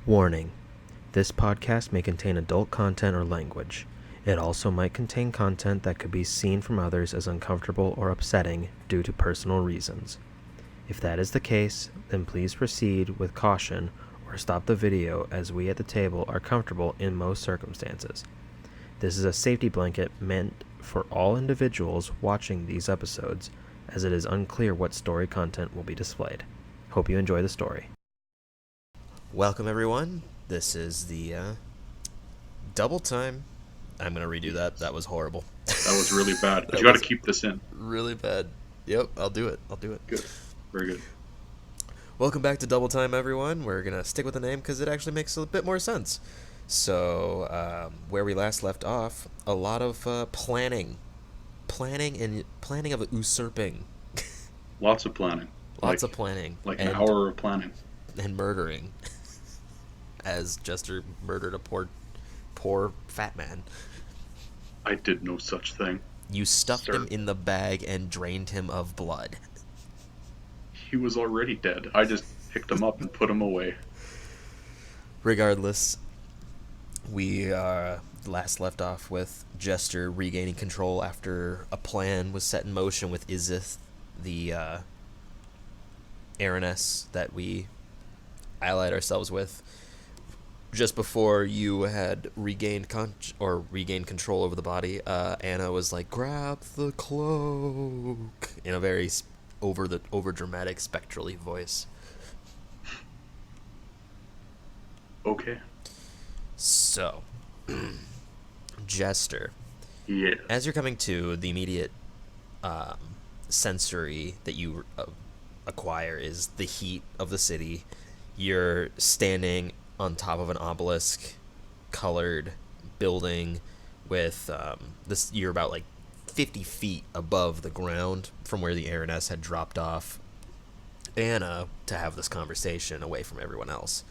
Warning: this podcast may contain adult content or language. It also might contain content that could be seen from others as uncomfortable or upsetting due to personal reasons. If that is the case, then please proceed with caution or stop the video, as we at the table are comfortable in most circumstances. This is a safety blanket meant for all individuals watching these episodes, as it is unclear what story content will be displayed. Hope you enjoy the story. Welcome, everyone. This is the DoubleTime. I'm going to redo that. That was horrible. That was really bad. But you got to keep this in. Really bad. Yep, I'll do it. Good. Very good. Welcome back to DoubleTime, everyone. We're going to stick with the name because it actually makes a bit more sense. So, where we last left off, a lot of planning of usurping. Lots of planning. Lots of planning. Like an hour of planning. And murdering. As Jester murdered a poor fat man. I did no such thing. You stuffed him in the bag and drained him of blood. He was already dead. I just picked him up and put him away. Regardless, we last left off with Jester regaining control after a plan was set in motion with Izith, the Araness that we allied ourselves with. Just before you had regained control over the body, Anna was like, "Grab the cloak," in a very over dramatic, spectrally voice. Okay. So, Jester. Yeah. As you're coming to, the immediate sensory that you acquire is the heat of the city. You're standing on top of an obelisk-colored building with this. You're about like 50 feet above the ground from where the Araness had dropped off Anna to have this conversation away from everyone else.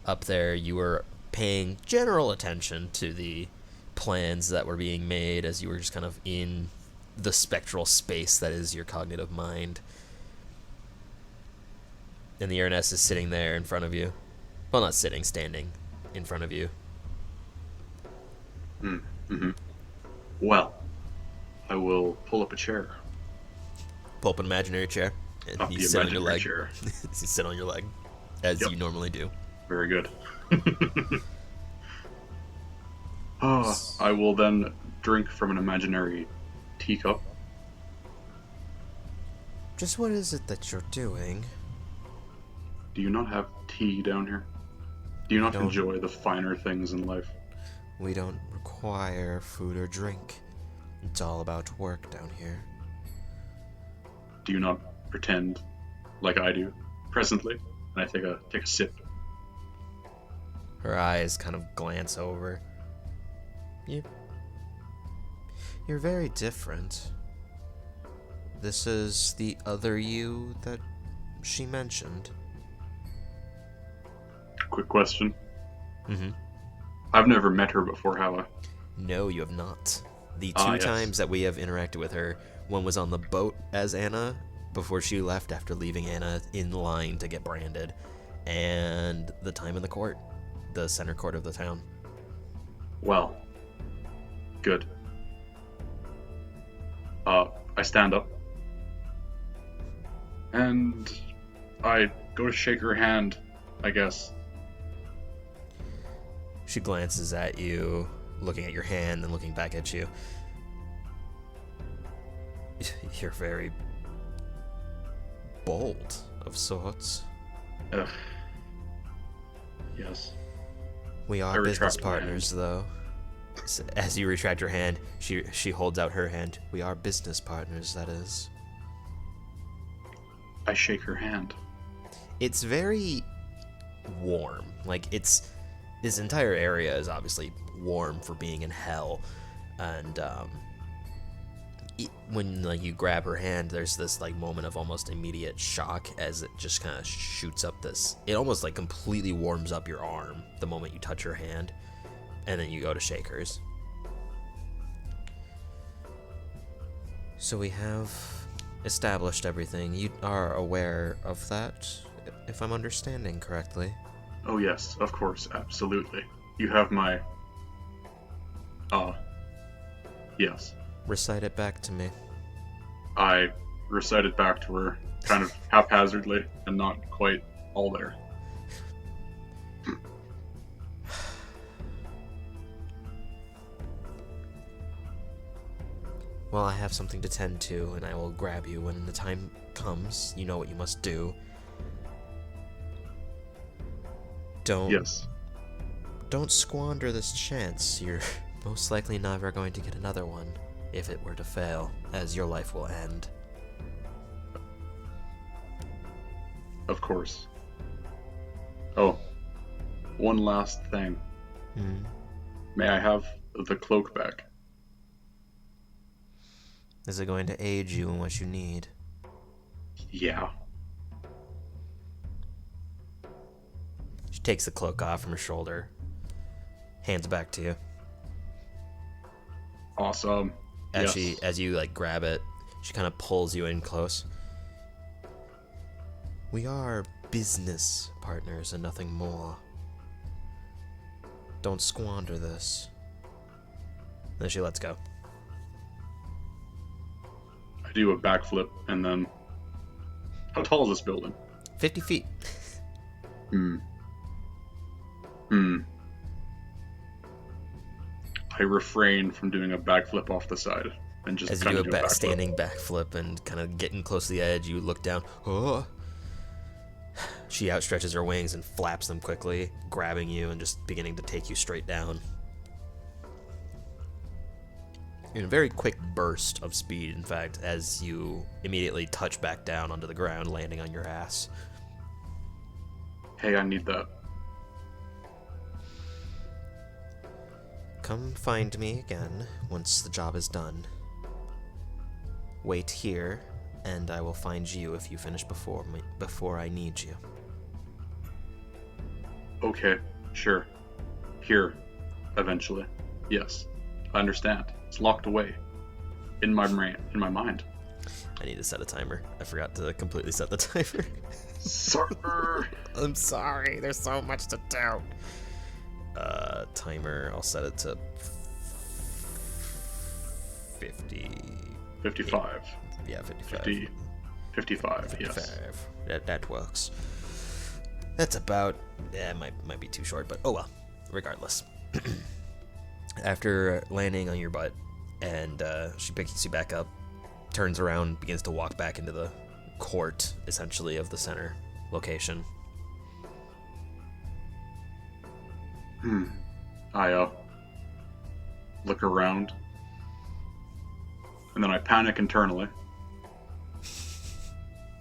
Up there, you were paying general attention to the plans that were being made as you were just kind of in the spectral space that is your cognitive mind. And the Araness is sitting there in front of you. Well, not sitting, standing in front of you. Mm-hmm. Well, I will pull up a chair. Pull up an imaginary chair. And Up you the sit on your imaginary leg. chair. You sit on your leg, as you normally do. Very good. I will then drink from an imaginary teacup. Just what is it that you're doing? Do you not have tea down here? Do you not enjoy the finer things in life? We don't require food or drink. It's all about work down here. Do you not pretend like I do presently? And I take a sip. Her eyes kind of glance over. You're very different. This is the other you that she mentioned. Quick question. Mm-hmm. I've never met her before, have I? No, you have not. The two times that we have interacted with her, one was on the boat as Anna, before she left after leaving Anna in line to get branded, and the time in the court, the center court of the town. Well, good. I stand up, and I go to shake her hand, I guess. She glances at you, looking at your hand, then looking back at you. You're very bold, of sorts. Yes. We are business partners, though. As you retract your hand, she holds out her hand. We are business partners, that is. I shake her hand. It's very warm. Like, this entire area is obviously warm for being in hell, and when you grab her hand, there's this like moment of almost immediate shock as it just kind of shoots up this. It almost like completely warms up your arm the moment you touch her hand, and then you go to shake hers. So we have established everything. You are aware of that, if I'm understanding correctly. Oh yes, of course, absolutely. You have my... yes. Recite it back to me. I recited back to her, kind of haphazardly, and not quite all there. Well, I have something to tend to, and I will grab you when the time comes. You know what you must do. Yes. Don't squander this chance. You're most likely never going to get another one, if it were to fail, as your life will end. Of course. Oh, one last thing. May I have the cloak back? Is it going to aid you in what you need? Yeah. She takes the cloak off from her shoulder, hands it back to you. Awesome. Yes. As you like grab it, she kind of pulls you in close. We are business partners and nothing more. Don't squander this. Then she lets go. I do a backflip, and then... How tall is this building? 50 feet. I refrain from doing a backflip off the side, and just As you kind do of a standing backflip and kind of getting close to the edge, you look down. Oh. She outstretches her wings and flaps them quickly, grabbing you and just beginning to take you straight down. In a very quick burst of speed, in fact, as you immediately touch back down onto the ground, landing on your ass. Hey, I need that. Come find me again once the job is done. Wait here, and I will find you if you finish before I need you. Okay, sure. Here, eventually. Yes, I understand. It's locked away. In my brain, in my mind. I need to set a timer. I forgot to completely set the timer. Sorry. I'm sorry, there's so much to do. Timer, I'll set it to 50. 55. Yeah, 55. 55, yes. That works. That's about... it might be too short, but oh well. Regardless. After landing on your butt, and she picks you back up, turns around, begins to walk back into the court, essentially, of the center location. I look around, and then I panic internally,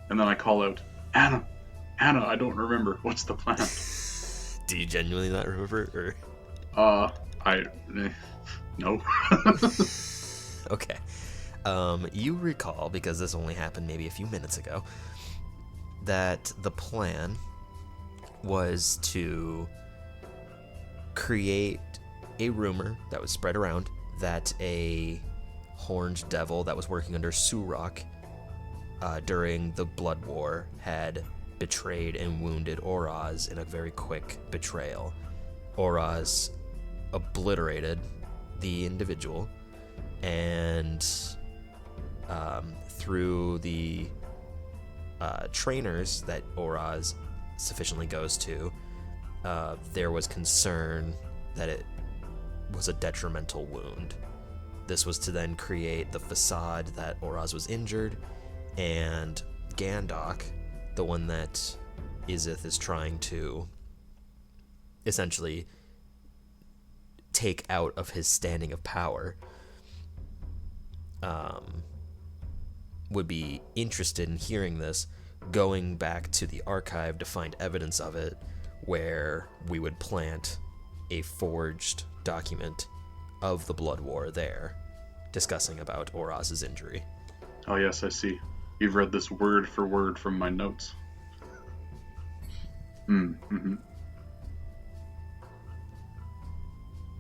and then I call out, Hannah, I don't remember. What's the plan? Do you genuinely not remember, or? No. Okay. You recall, because this only happened maybe a few minutes ago, that the plan was to create a rumor that was spread around that a horned devil that was working under Surok during the Blood War had betrayed and wounded Oraz in a very quick betrayal. Oraz obliterated the individual, and through the trainers that Oraz sufficiently goes to, there was concern that it was a detrimental wound. This was to then create the facade that Oraz was injured, and Gandok, the one that Izith is trying to essentially take out of his standing of power, would be interested in hearing this, going back to the archive to find evidence of it, where we would plant a forged document of the Blood War there, discussing about Oraz' injury. Oh yes, I see. You've read this word for word from my notes.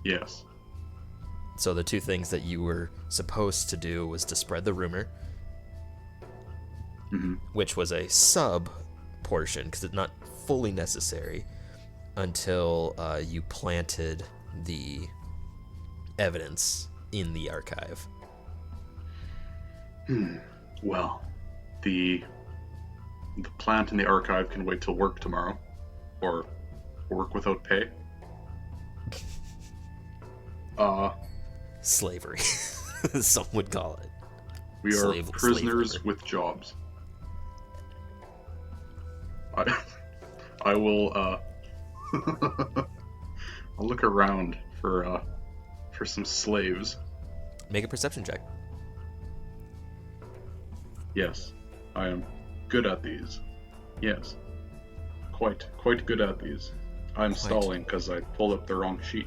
Yes. So the two things that you were supposed to do was to spread the rumor, which was a sub portion, because it's not fully necessary, until you planted the evidence in the archive. Well, the plant in the archive can wait till work tomorrow, or work without pay. Slavery, some would call it. We are prisoners with jobs. I will I'll look around for some slaves. Make a perception check. Yes, I am good at these. Yes, quite good at these. I'm stalling because I pulled up the wrong sheet.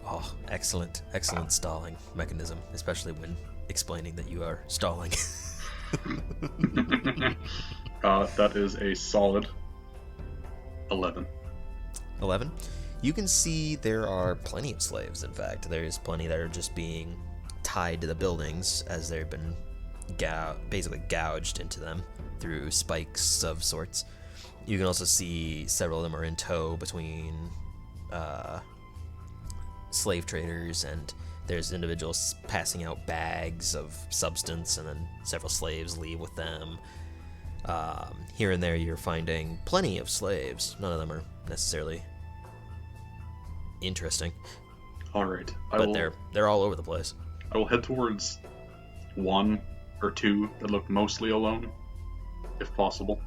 Oh, excellent stalling mechanism, especially when explaining that you are stalling. That is a solid 11. 11? You can see there are plenty of slaves, in fact. There's plenty that are just being tied to the buildings as they've been basically gouged into them through spikes of sorts. You can also see several of them are in tow between slave traders, and there's individuals passing out bags of substance, and then several slaves leave with them. Here and there you're finding plenty of slaves. None of them are necessarily interesting. All right. They're all over the place. I will head towards one or two that look mostly alone, if possible.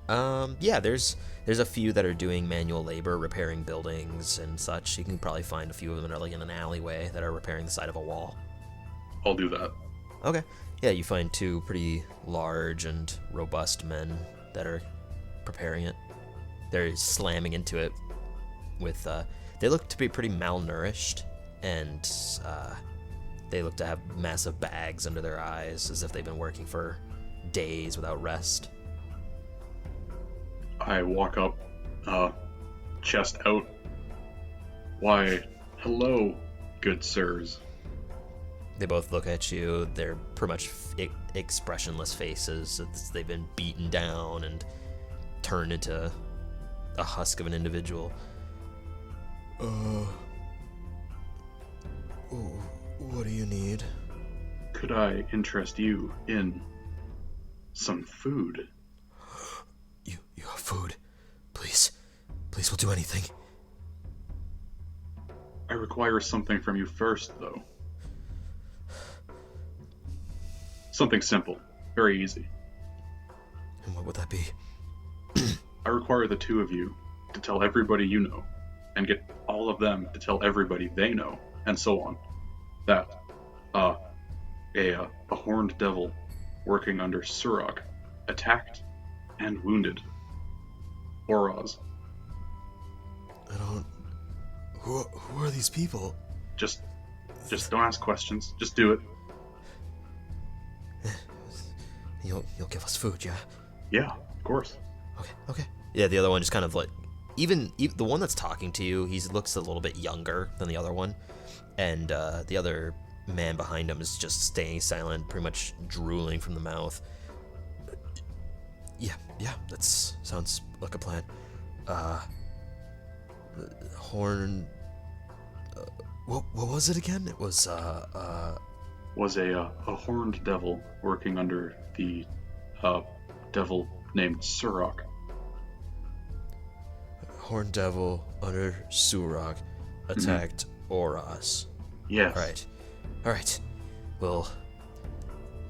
Yeah, there's a few that are doing manual labor, repairing buildings and such. You can probably find a few of them that are like in an alleyway that are repairing the side of a wall. I'll do that. Okay. Yeah, you find two pretty large and robust men that are preparing it. They're slamming into it with, they look to be pretty malnourished, and they look to have massive bags under their eyes, as if they've been working for days without rest. I walk up, chest out. Why, hello, good sirs. They both look at you. They're pretty much expressionless faces. They've been beaten down and turned into a husk of an individual. What do you need? Could I interest you in some food? You have food? Please, we'll do anything. I require something from you first, though. Something simple, very easy. And what would that be? I require the two of you to tell everybody you know, and get all of them to tell everybody they know, and so on, that a horned devil working under Surok attacked and wounded Oraz. I don't... Who are these people? Just don't ask questions. Just do it. You'll give us food, yeah? Yeah, of course. Okay. Yeah, the other one just kind of like... Even the one that's talking to you, he looks a little bit younger than the other one. And the other man behind him is just staying silent, pretty much drooling from the mouth. Yeah, that sounds like a plan. Horn... what was it again? It was, was a horned devil working under the devil named Surok. Horned devil under Surok attacked Oraz. Yes. All right. We'll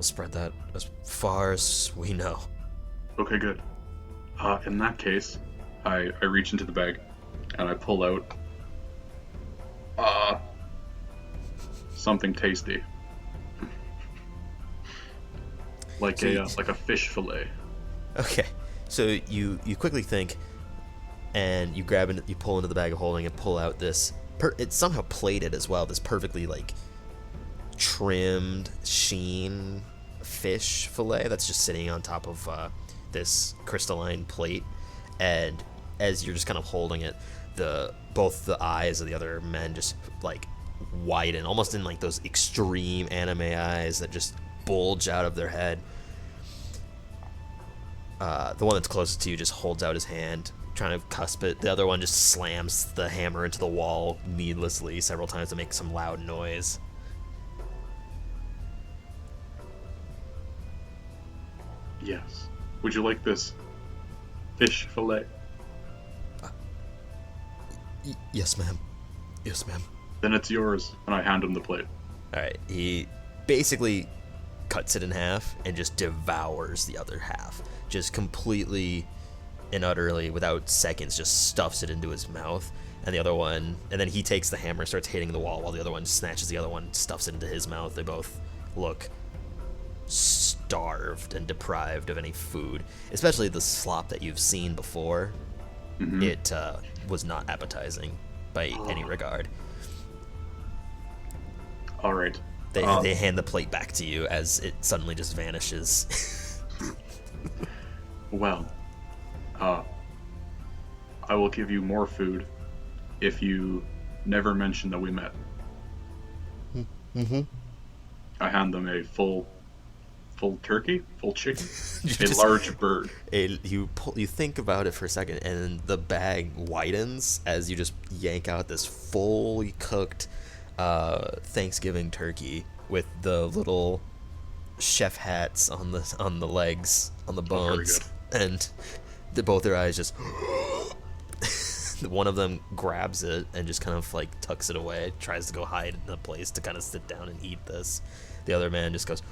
spread that as far as we know. Okay, good. In that case, I reach into the bag and I pull out something tasty. like a fish fillet. Okay. So you quickly think, and you grab it, you pull into the bag of holding and pull out this it's somehow plated as well, this perfectly like trimmed sheen fish fillet that's just sitting on top of this crystalline plate. And as you're just kind of holding it, both the eyes of the other men just like widen, almost in like those extreme anime eyes that just bulge out of their head. The one that's closest to you just holds out his hand trying to cusp it. The other one just slams the hammer into the wall needlessly several times to make some loud noise. Yes. Would you like this fish fillet? Yes, ma'am. Yes, ma'am. Then it's yours, and I hand him the plate. Alright, he basically cuts it in half and just devours the other half. Just completely and utterly, without seconds, just stuffs it into his mouth. And the other one, and then he takes the hammer, starts hitting the wall, while the other one snatches the other one, stuffs it into his mouth. They both look starved and deprived of any food, especially the slop that you've seen before. Mm-hmm. It was not appetizing by any regard. All right. They hand the plate back to you as it suddenly just vanishes. Well, I will give you more food if you never mention that we met. Mm-hmm. I hand them a full turkey, full chicken, a Just- large bird. You think about it for a second, and the bag widens as you just yank out this fully cooked Thanksgiving turkey with the little chef hats on the legs, on the Oh, very bones, and both their eyes just. One of them grabs it and just kind of like tucks it away, tries to go hide in a place to kind of sit down and eat this. The other man just goes,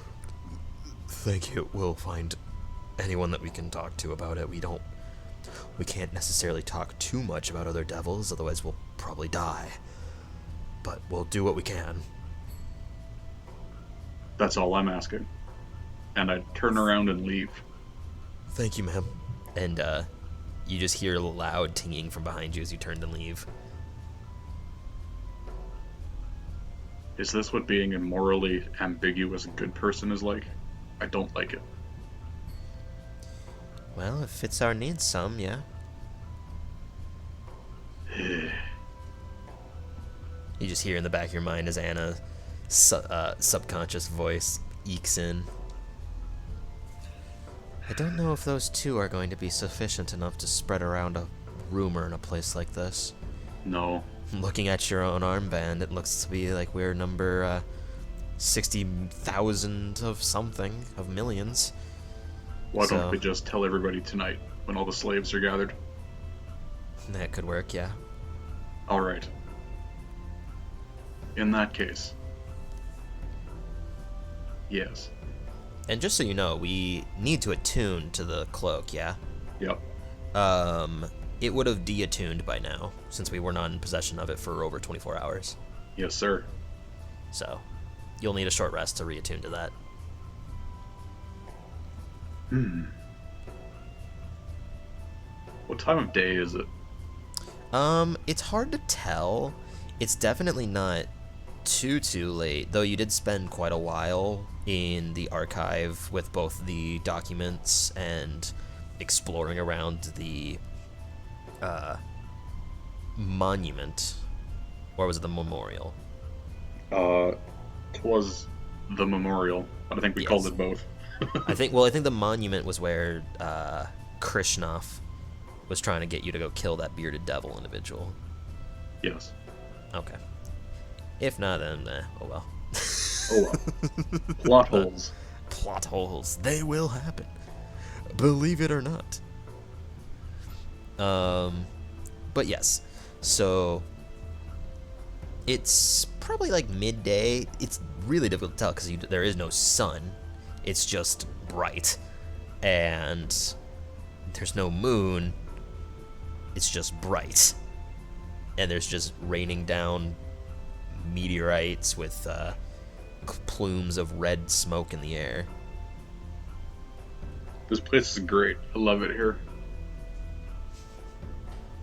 "Thank you. We'll find anyone that we can talk to about it. We can't necessarily talk too much about other devils, otherwise we'll probably die. But we'll do what we can." That's all I'm asking. And I turn around and leave. "Thank you, ma'am." And you just hear a loud tinging from behind you as you turn to leave. Is this what being a morally ambiguous good person is like? I don't like it. Well, it fits our needs some, yeah. You just hear in the back of your mind as Anna's subconscious voice ekes in. "I don't know if those two are going to be sufficient enough to spread around a rumor in a place like this. No. Looking at your own armband, it looks to be like we're number 60,000 of something, of millions. Why don't we just tell everybody tonight when all the slaves are gathered? That could work, yeah. All right. In that case. Yes. And just so you know, we need to attune to the cloak, yeah? Yep. It would have de-attuned by now, since we were not in possession of it for over 24 hours. Yes, sir. So, you'll need a short rest to reattune to that. What time of day is it? It's hard to tell. It's definitely not too late, though you did spend quite a while in the archive with both the documents and exploring around the monument. Or was it the memorial? Twas the memorial, but I think we called it both. I think the monument was where Krishnov was trying to get you to go kill that bearded devil individual. Yes. Okay. If not, then oh well. Oh well. Plot holes. Plot holes. They will happen. Believe it or not. But yes. So it's probably like midday. It's really difficult to tell because there is no sun. It's just bright. And there's no moon. It's just bright. And there's just raining down meteorites with plumes of red smoke in the air. This place is great. I love it here.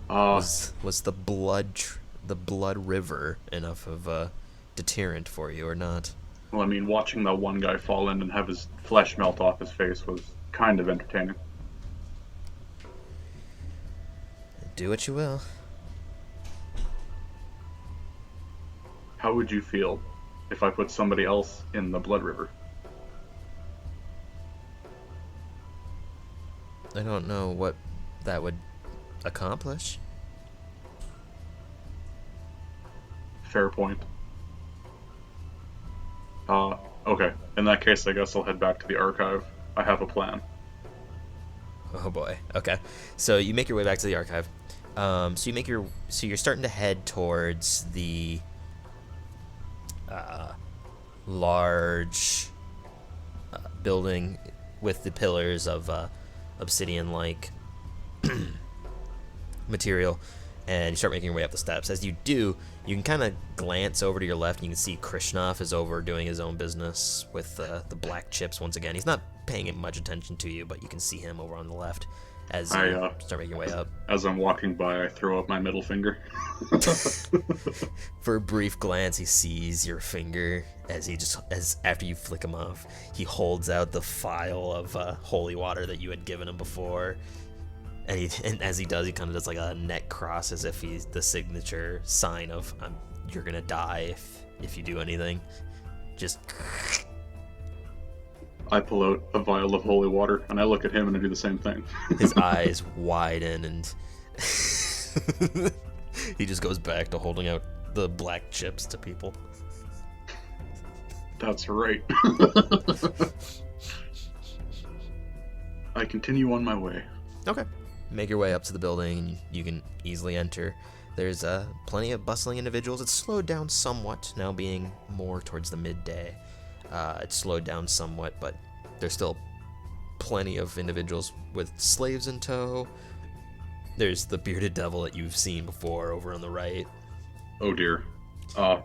Was the blood river enough of a deterrent for you or not? Well, I mean, watching that one guy fall in and have his flesh melt off his face was kind of entertaining. Do what you will. How would you feel if I put somebody else in the blood river? I don't know what that would accomplish. Fair point. Okay. In that case, I guess I'll head back to the archive. I have a plan. Oh boy. Okay. So you make your way back to the archive. So you're starting to head towards the large building with the pillars of obsidian-like material, and you start making your way up the steps. As you do, you can kind of glance over to your left, and you can see Krishnov is over doing his own business with the black chips once again. He's not paying much attention to you, but you can see him over on the left as you start making your way up. As I'm walking by, I throw up my middle finger. For a brief glance, he sees your finger as after you flick him off, he holds out the phial of holy water that you had given him before. And as he does, he kind of does like a neck cross as if he's the signature sign of you're gonna die if you do anything. Just. I pull out a vial of holy water and I look at him and I do the same thing. His eyes widen and he just goes back to holding out the black chips to people. That's right. I continue on my way. Okay. Make your way up to the building and you can easily enter. There's plenty of bustling individuals. It's slowed down somewhat, now being more towards the midday. It's slowed down somewhat, but there's still plenty of individuals with slaves in tow. There's the bearded devil that you've seen before over on the right. Oh dear. I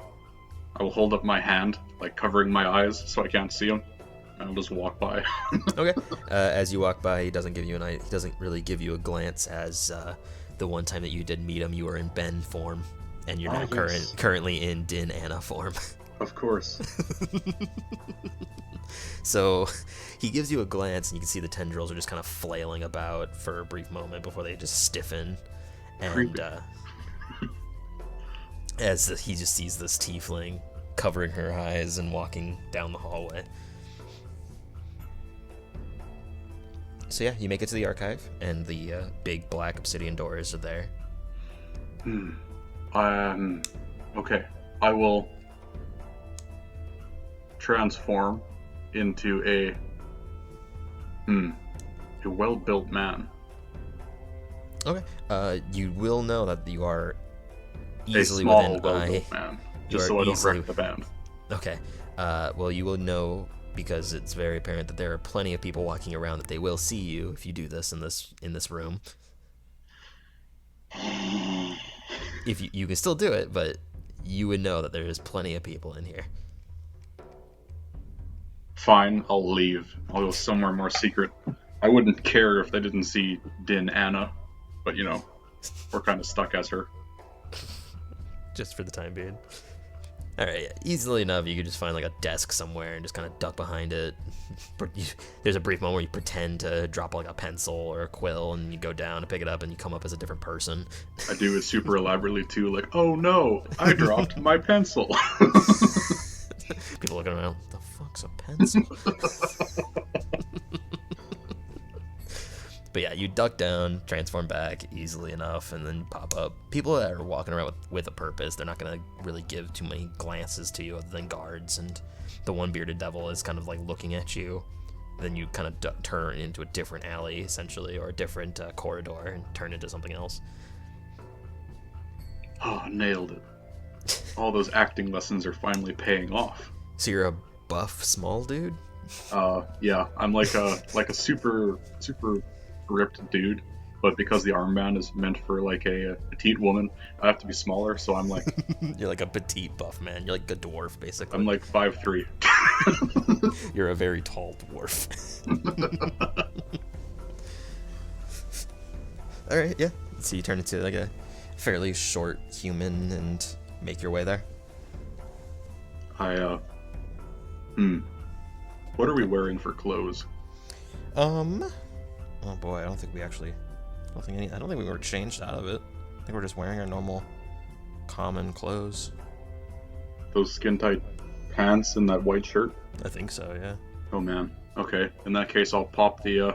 will hold up my hand, like covering my eyes so I can't see him, and I'll just walk by. Okay. As you walk by, he doesn't really give you a glance, as the one time that you did meet him, you were in Ben form, and you're now currently in Din Anna form. Of course. So he gives you a glance, and you can see the tendrils are just kind of flailing about for a brief moment before they just stiffen. And as he just sees this tiefling covering her eyes and walking down the hallway. So yeah, you make it to the archive, and the big black obsidian doors are there. Okay. I will transform into a well-built man. Okay. You will know that you are easily a small, within well-built man, just so I don't wreck the band. Okay. Well, you will know because it's very apparent that there are plenty of people walking around that they will see you if you do this in this room. If you can still do it, but you would know that there is plenty of people in here. Fine, I'll leave. I'll go somewhere more secret. I wouldn't care if they didn't see Din Anna, but we're kind of stuck as her. Just for the time being. Alright, easily enough, you could just find like a desk somewhere and just kind of duck behind it. There's a brief moment where you pretend to drop like a pencil or a quill, and you go down to pick it up and you come up as a different person. I do it super elaborately too, like, oh no, I dropped my pencil. People looking around, what the fuck's a pencil? But yeah, you duck down, transform back easily enough, and then pop up. People that are walking around with a purpose, they're not going to really give too many glances to you other than guards, and the one bearded devil is kind of like looking at you. Then you kind of turn into a different alley, essentially, or a different corridor, and turn into something else. Oh, nailed it. All those acting lessons are finally paying off. So you're a buff small dude? Yeah, I'm like a super ripped dude, but because the armband is meant for like a petite woman, I have to be smaller, so I'm like... You're like a petite buff man. You're like a dwarf, basically. I'm like 5'3". You're a very tall dwarf. Alright, yeah. So you turn into like a fairly short human and make your way there. What are we wearing for clothes? Oh boy, I don't think we were changed out of it. I think we're just wearing our normal, common clothes. Those skin-tight pants and that white shirt? I think so, yeah. Oh man. Okay. In that case, I'll pop the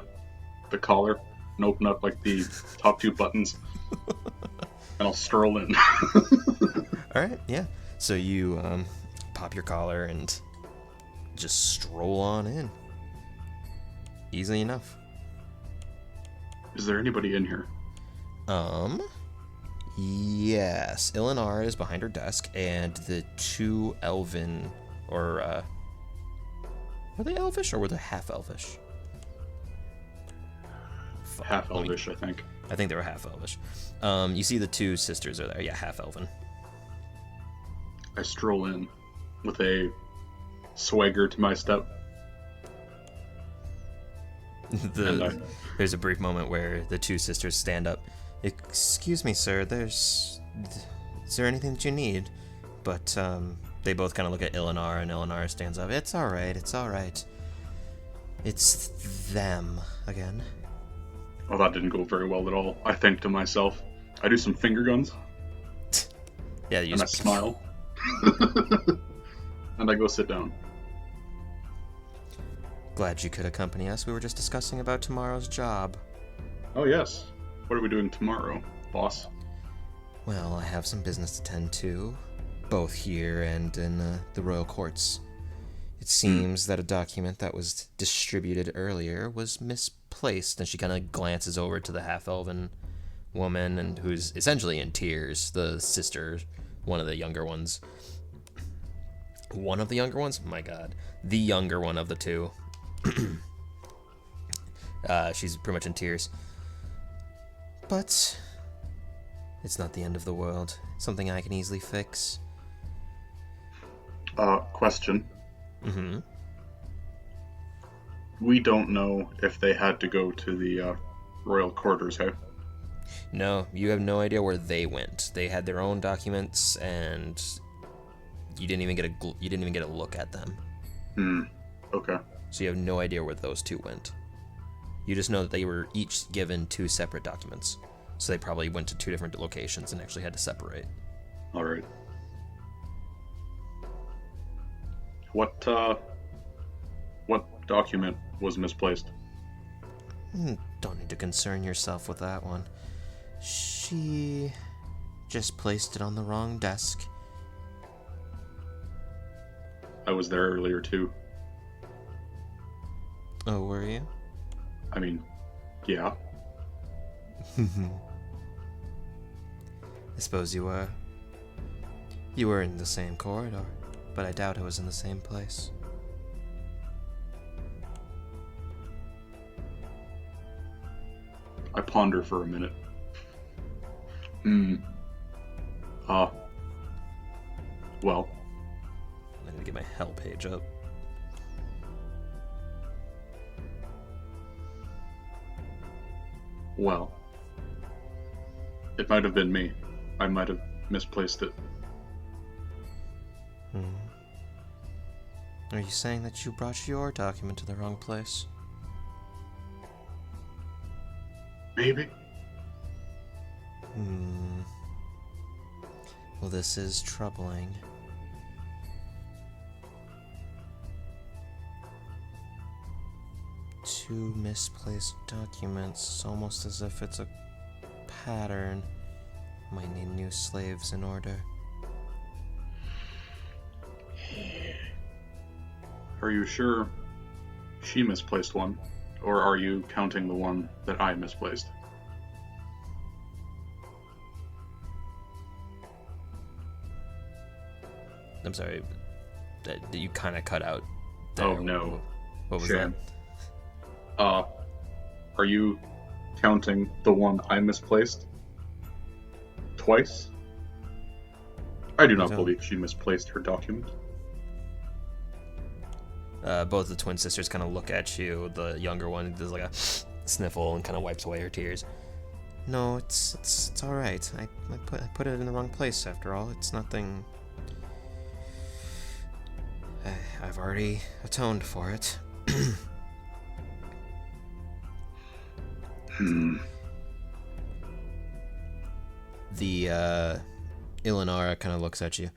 collar and open up like the top two buttons. And I'll stroll in. All right, yeah. So you pop your collar and just stroll on in. Easy enough. Is there anybody in here? Yes. Ilinar is behind her desk, and the two elven, or, were they elvish or were they half elvish? Half elvish, I think. I think they were half elvish. You see the two sisters are there. Yeah, half elven. I stroll in with a swagger to my step. There's a brief moment where the two sisters stand up. Excuse me, sir, is there anything that you need? But they both kind of look at Ilinar, and Ilinar stands up. It's all right. It's them again. Well, that didn't go very well at all. I think to myself. I do some finger guns. Yeah, and I smile. And I go sit down. Glad you could accompany us. We were just discussing about tomorrow's job. Oh, yes. What are we doing tomorrow, boss? Well, I have some business to tend to, both here and in the royal courts. It seems that a document that was distributed earlier was misplaced, and she kind of glances over to the half-elven woman, and who's essentially in tears, the sister, one of the younger ones. One of the younger ones? My god. The younger one of the two. She's pretty much in tears. But it's not the end of the world. It's something I can easily fix. Question. Mm-hmm. We don't know if they had to go to the royal quarters, hey? No, you have no idea where they went. They had their own documents, and you didn't even get a look at them. Okay. So you have no idea where those two went. You just know that they were each given two separate documents. So they probably went to two different locations and actually had to separate. All right. What document was misplaced? Don't need to concern yourself with that one. She just placed it on the wrong desk. I was there earlier too. Oh, were you? I mean, yeah. I suppose you were. You were in the same corridor, but I doubt it was in the same place. I ponder for a minute. Well. I need to get my hell page up. Well. It might have been me. I might have misplaced it. Are you saying that you brought your document to the wrong place? Maybe. Well, this is troubling. Two misplaced documents. It's almost as if it's a pattern. Might need new slaves in order. Are you sure she misplaced one? Or are you counting the one that I misplaced? I'm sorry. You kind of cut out there. Oh, no. What was Shame. that? Are you counting the one I misplaced? Twice? I do not believe she misplaced her document. Both the twin sisters kind of look at you. The younger one does like a sniffle and kind of wipes away her tears. No, it's all right. I put it in the wrong place after all. It's nothing. I've already atoned for it. The Ilinara kind of looks at you.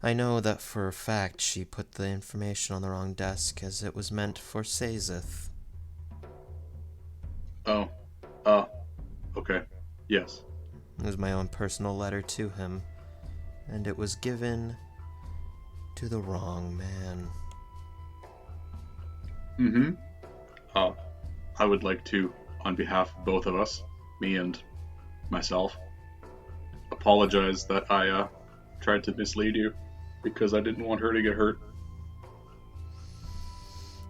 I know that for a fact she put the information on the wrong desk as it was meant for Sazeth. Oh. Okay. Yes. It was my own personal letter to him, and it was given to the wrong man. Mm-hmm. I would like to, on behalf of both of us, me and myself, apologize that I tried to mislead you because I didn't want her to get hurt.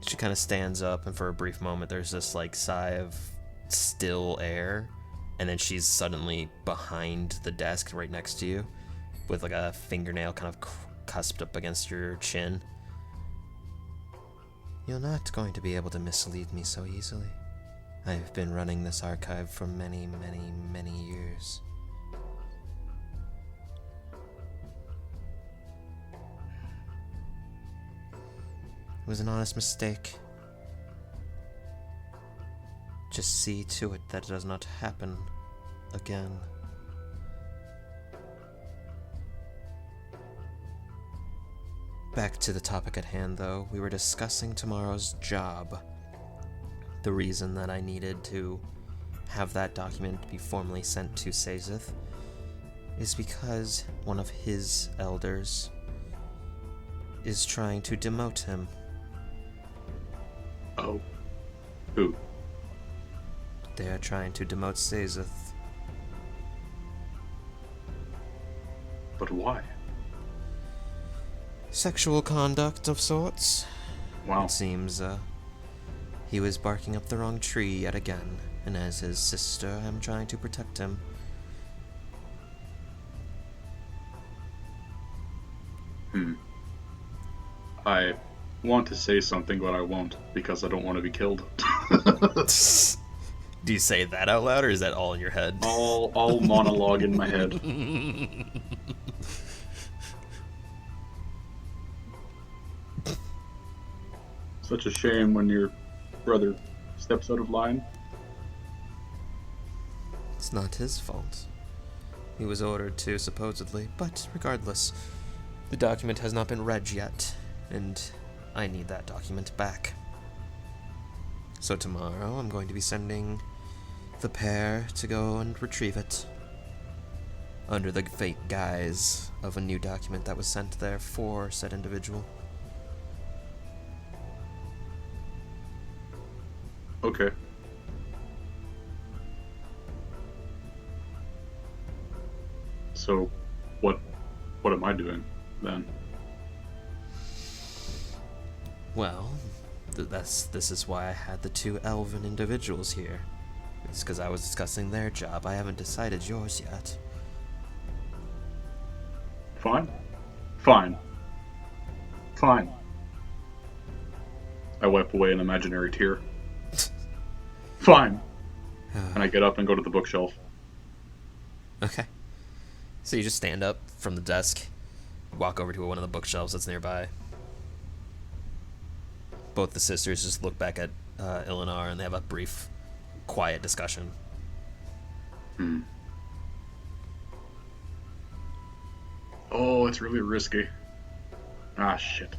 She kind of stands up, and for a brief moment there's this like sigh of still air, and then she's suddenly behind the desk right next to you with like a fingernail kind of cusped up against your chin. You're not going to be able to mislead me so easily. I've been running this archive for many, many, many years. It was an honest mistake. Just see to it that it does not happen again. Back to the topic at hand, though. We were discussing tomorrow's job. The reason that I needed to have that document be formally sent to Sazeth is because one of his elders is trying to demote him. Oh. Who? They are trying to demote Sazeth. But why? Sexual conduct of sorts. Wow. It seems, he was barking up the wrong tree yet again, and as his sister, I'm trying to protect him. I want to say something, but I won't, because I don't want to be killed. Do you say that out loud, or is that all in your head? All monologue in my head. Such a shame when your brother steps out of line. It's not his fault. He was ordered to, supposedly, but regardless, the document has not been read yet, and I need that document back. So tomorrow I'm going to be sending the pair to go and retrieve it, under the fake guise of a new document that was sent there for said individual. Okay. So, what am I doing then? Well, this is why I had the two elven individuals here. It's because I was discussing their job. I haven't decided yours yet. Fine. Fine. Fine. I wipe away an imaginary tear. Fine. And I get up and go to the bookshelf. Okay. So you just stand up from the desk, walk over to one of the bookshelves that's nearby. Both the sisters just look back at Ilinar, and they have a brief, quiet discussion. Oh, it's really risky. Ah, shit.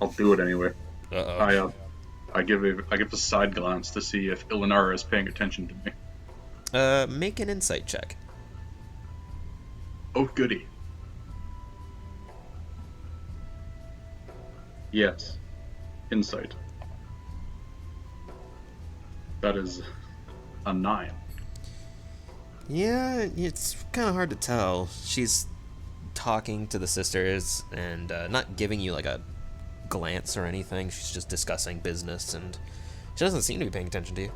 I'll do it anyway. Uh-oh. I give a side glance to see if Ilinar is paying attention to me. Make an insight check. Oh, goody. Yes. Insight. That is a 9. Yeah, it's kind of hard to tell. She's talking to the sisters and not giving you like a glance or anything. She's just discussing business, and she doesn't seem to be paying attention to you.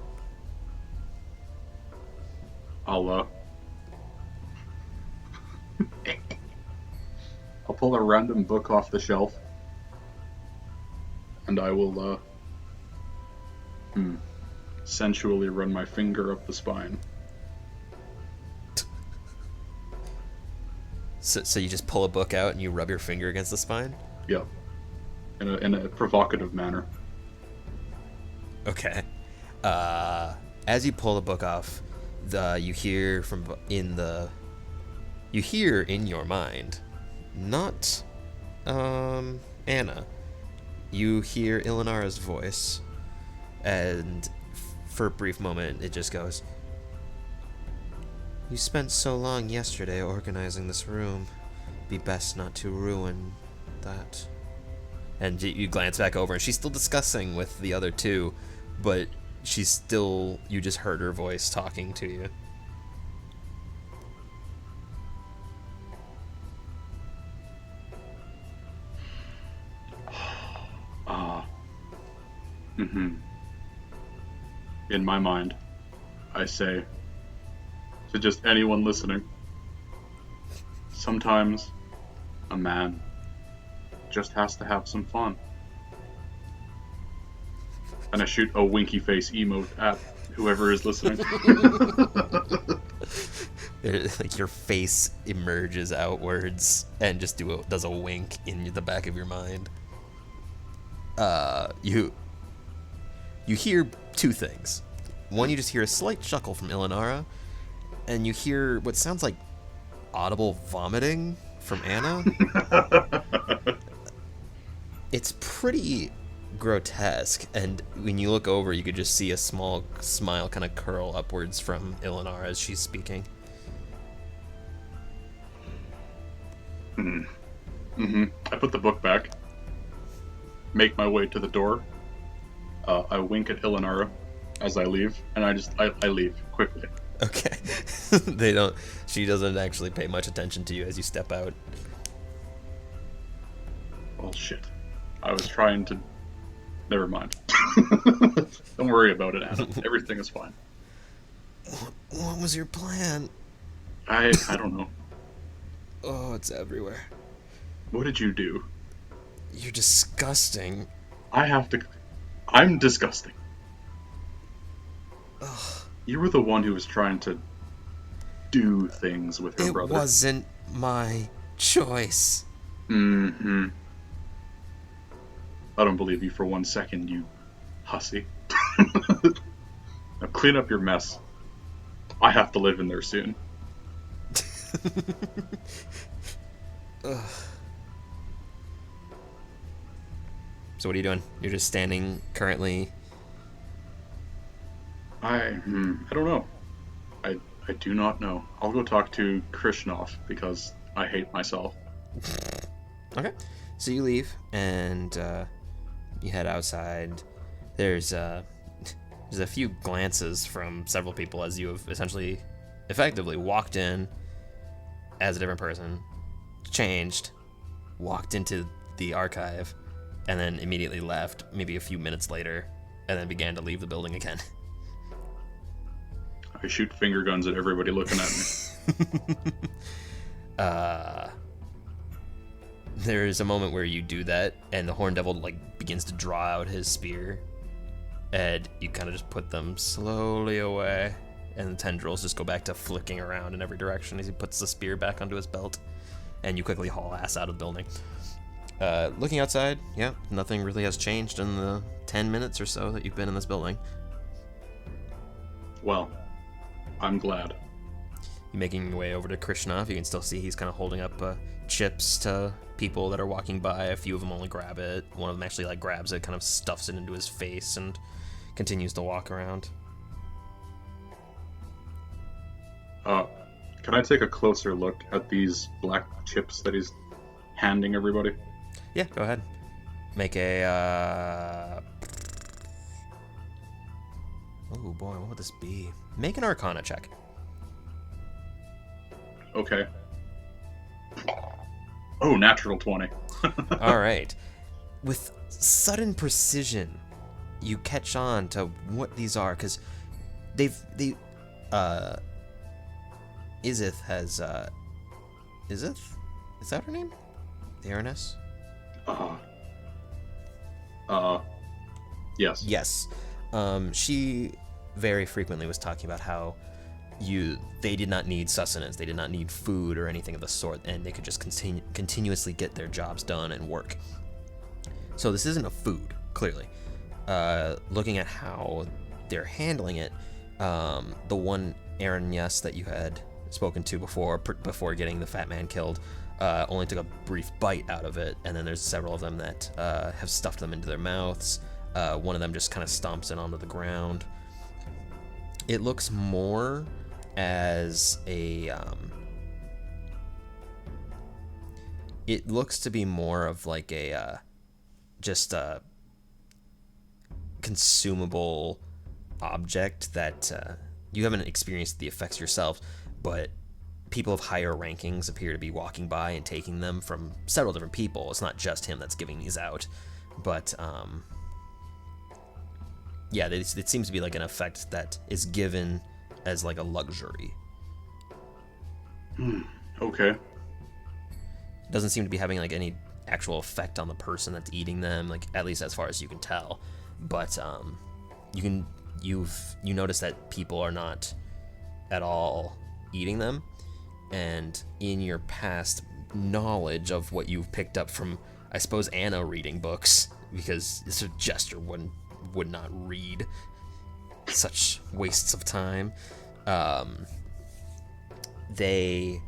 I'll pull a random book off the shelf, and I will sensually run my finger up the spine. So you just pull a book out and you rub your finger against the spine? Yep. In a provocative manner. Okay. As you pull the book off, you hear in your mind, not Anna. You hear Ilinara's voice, and for a brief moment it just goes, You spent so long yesterday organizing this room. Be best not to ruin that. And you glance back over, and she's still discussing with the other two, but she's still, you just heard her voice talking to you. In my mind, I say to just anyone listening, sometimes a man just has to have some fun. And I shoot a winky face emote at whoever is listening. Like your face emerges outwards and just does a wink in the back of your mind. You hear two things. One, you just hear a slight chuckle from Ilinara, and you hear what sounds like audible vomiting from Anna. It's pretty grotesque, and when you look over, you could just see a small smile kind of curl upwards from Ilinara as she's speaking. I put the book back, make my way to the door. I wink at Ilinara as I leave, and I leave quickly. Okay. She doesn't actually pay much attention to you as you step out. Well, shit. I was trying to... Never mind. Don't worry about it, Anna. Everything is fine. What was your plan? I don't know. Oh, it's everywhere. What did you do? You're disgusting. I'm disgusting. Ugh. You were the one who was trying to do things with your brother. It wasn't my choice. Mm-hmm. I don't believe you for 1 second, you hussy. Now clean up your mess. I have to live in there soon. Ugh. So what are you doing? You're just standing currently. I don't know. I do not know. I'll go talk to Krishnov because I hate myself. Okay. So you leave and you head outside. There's a few glances from several people as you have effectively walked in as a different person, changed, walked into the archive, and then immediately left maybe a few minutes later, and then began to leave the building again. I shoot finger guns at everybody looking at me. There is a moment where you do that, and the Horn Devil begins to draw out his spear, and you kind of just put them slowly away, and the tendrils just go back to flicking around in every direction as he puts the spear back onto his belt, and you quickly haul ass out of the building. Looking outside, yeah, nothing really has changed in the 10 minutes or so that you've been in this building. Well, I'm glad. You're making your way over to Krishnov. You can still see he's kind of holding up chips to people that are walking by. A few of them only grab it. One of them actually grabs it, kind of stuffs it into his face, and continues to walk around. Can I take a closer look at these black chips that he's handing everybody? Yeah, go ahead. Make a oh boy, what would this be? Make an Arcana check. Okay. Oh, natural 20. All right. With sudden precision, you catch on to what these are, because Izith has Izith? Is that her name? The Araness? Yes. Yes. She very frequently was talking about how they did not need sustenance, they did not need food or anything of the sort, and they could just continuously get their jobs done and work. So this isn't a food, clearly. Looking at how they're handling it, the one Araness that you had spoken to before getting the fat man killed only took a brief bite out of it, and then there's several of them that have stuffed them into their mouths. One of them just kind of stomps it onto the ground. It looks more as it looks to be more of like just a consumable object that you haven't experienced the effects yourself, but people of higher rankings appear to be walking by and taking them from several different people. It's not just him that's giving these out, but yeah, it seems to be like an effect that is given as like a luxury. Okay. Doesn't seem to be having like any actual effect on the person that's eating them, like at least as far as you can tell. But you notice that people are not at all eating them, and in your past knowledge of what you've picked up from, I suppose, Anna reading books, because it's a Jester would not read such wastes of time. They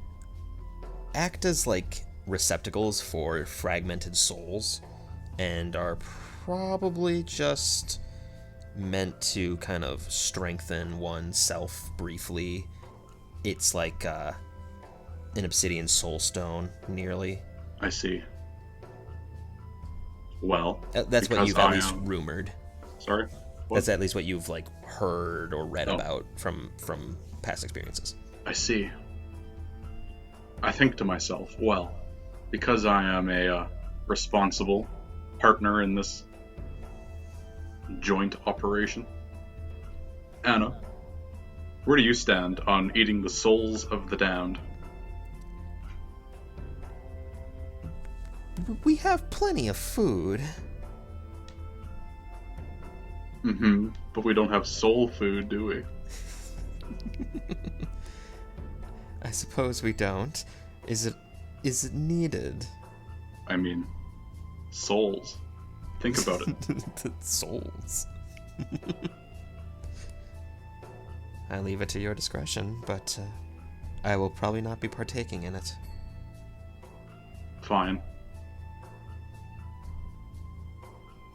act as like receptacles for fragmented souls, and are probably just meant to kind of strengthen oneself briefly. It's like an obsidian soul stone, nearly. I see. Well, that's what you've at least rumored. Sorry? What? That's at least what you've like heard or read about from past experiences. I see. I think to myself, well, because I am a responsible partner in this joint operation, Anna, where do you stand on eating the souls of the damned? We have plenty of food. But we don't have soul food, do we? I suppose we don't. Is it needed? I mean, souls. Think about it. The souls. I leave it to your discretion, but I will probably not be partaking in it. Fine.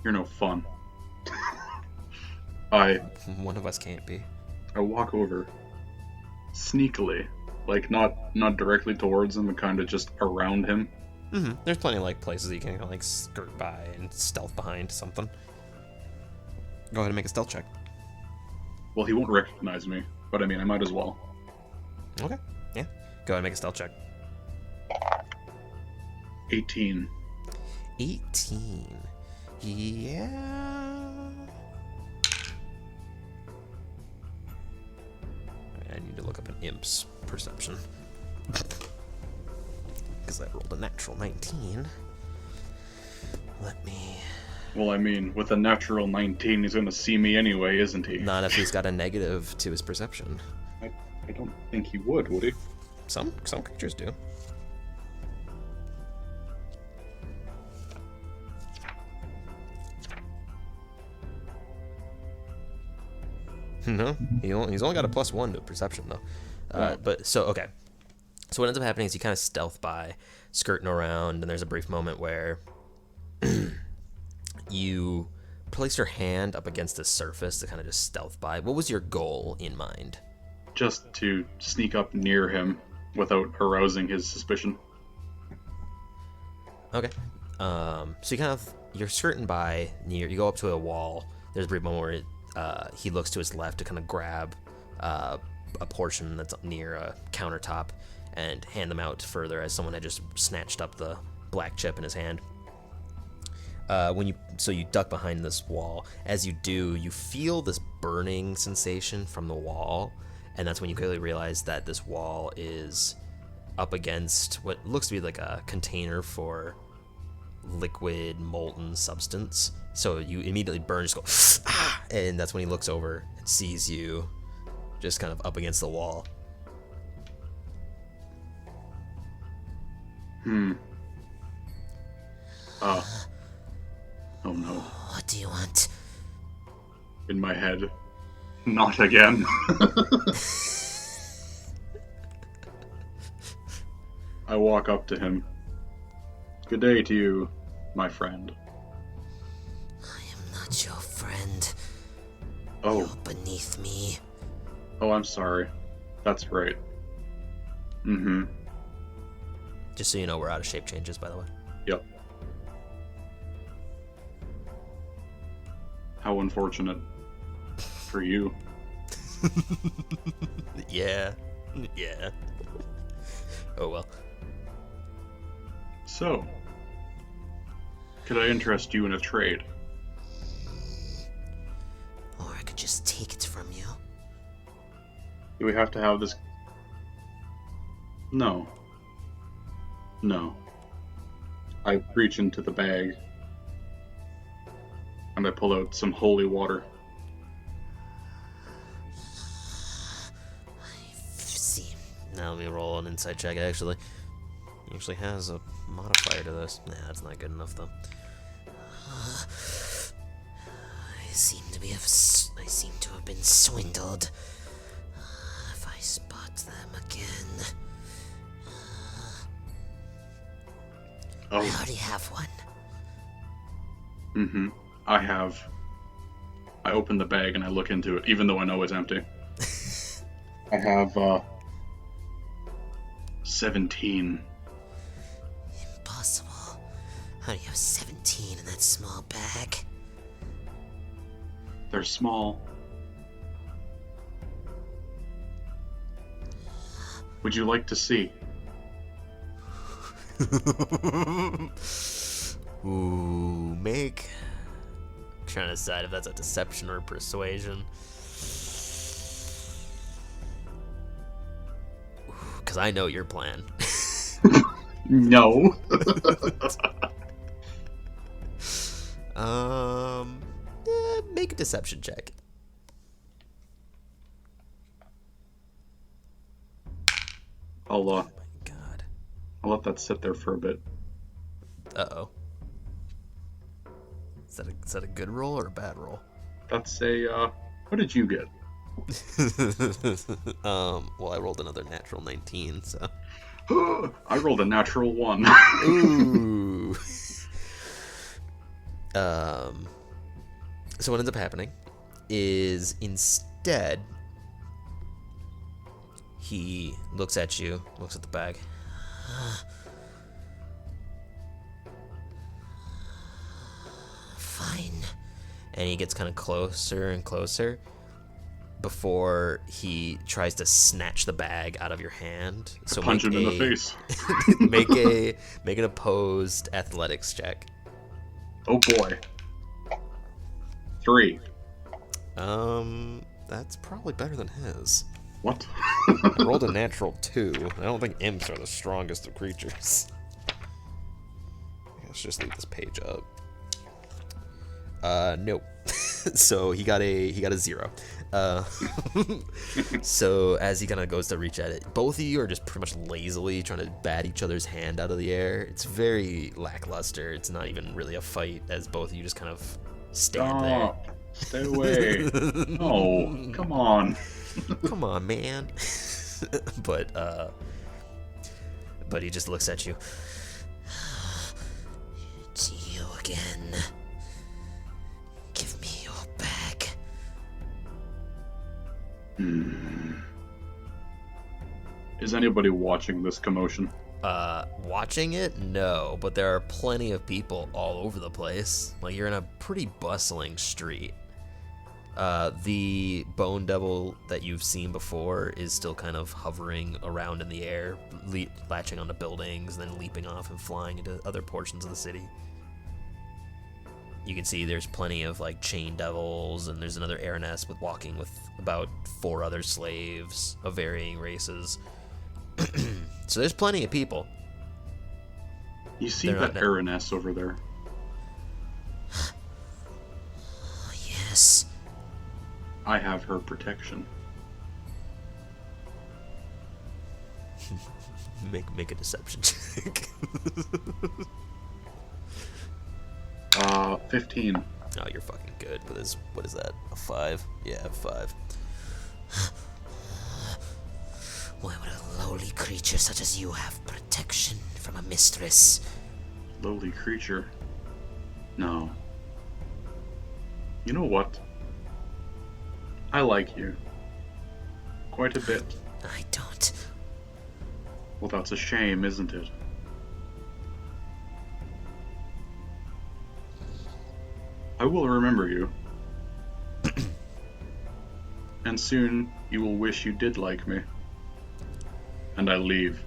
You're no fun. One of us can't be. I walk over, sneakily, like not directly towards him, but kind of just around him. There's plenty of like places you can like skirt by and stealth behind something. Go ahead and make a stealth check. Well, he won't recognize me, but I mean, I might as well. Okay, yeah. Go ahead and make a stealth check. 18. 18. Yeah. I need to look up an imp's perception. Because I rolled a natural 19. Let me... Well, I mean, with a natural 19, he's gonna see me anyway, isn't he? Not if he's got a negative to his perception. I don't think he would he? Some creatures do. No, he's only got a +1 to perception though. But so okay, so what ends up happening is you kind of stealth by, skirting around, and there's a brief moment where you place your hand up against the surface to kind of just stealth by. What was your goal in mind? Just to sneak up near him without arousing his suspicion. Okay. So you're skirting by near. You go up to a wall. There's a brief moment where he looks to his left to kind of grab a portion that's near a countertop and hand them out further, as someone had just snatched up the black chip in his hand. So you duck behind this wall. As you do, you feel this burning sensation from the wall, and that's when you clearly realize that this wall is up against what looks to be like a container for liquid molten substance. So you immediately burn, just go, ah! And that's when he looks over and sees you just kind of up against the wall. Oh no. What do you want? In my head. Not again. I walk up to him. Good day to you, my friend. I am not your friend. Oh. You're beneath me. Oh, I'm sorry. That's right. Mm-hmm. Just so you know, we're out of shape changes, by the way. Yep. How unfortunate for you. Yeah. Yeah. Oh well. So, could I interest you in a trade? Or I could just take it from you. Do we have to have this? No. No. I reach into the bag and I pull out some holy water. See, Now let me roll an insight check, actually. He actually has a modifier to this. Nah, that's not good enough, though. I seem to have been swindled. If I spot them again, I Oh. already have one. Mm-hmm. I open the bag and I look into it, even though I know it's empty. I have, 17. Impossible. How do you have 17 in that small bag? They're small. Would you like to see? Ooh, make. Trying to decide if that's a deception or persuasion. Because I know your plan. No. Make a deception check. I'll Oh my god. I'll let that sit there for a bit. Uh-oh. Is that a good roll or a bad roll? That's a, what did you get? Well, I rolled another natural 19, so. I rolled a natural 1. Ooh. So what ends up happening is instead he looks at you, looks at the bag. Fine. And he gets kind of closer and closer before he tries to snatch the bag out of your hand. So Punch him in the face. make an opposed athletics check. Oh boy. 3. That's probably better than his. What? I rolled a natural 2. I don't think imps are the strongest of creatures. Let's just leave this page up. Nope. So he got a 0. So as he kind of goes to reach at it, both of you are just pretty much lazily trying to bat each other's hand out of the air. It's very lackluster. It's not even really a fight, as both of you just kind of stand there. Stop. Stay away. Oh, come on. Come on, man. But he just looks at you. It's you again. Give me your bag. Is anybody watching this commotion? Watching it? No, but there are plenty of people all over the place. Like, you're in a pretty bustling street. The bone devil that you've seen before is still kind of hovering around in the air, latching onto buildings, then leaping off and flying into other portions of the city. You can see there's plenty of like chain devils, and there's another Araness walking with about 4 other slaves of varying races. So there's plenty of people. You see They're that not- Araness over there? Oh, yes. I have her protection. Make a deception check. 15. Oh, you're fucking good with his. What is that? A 5? Yeah, 5. Why would a lowly creature such as you have protection from a mistress? Lowly creature. No. You know what? I like you. Quite a bit. I don't. Well, that's a shame, isn't it? I will remember you. And soon you will wish you did like me. And I leave.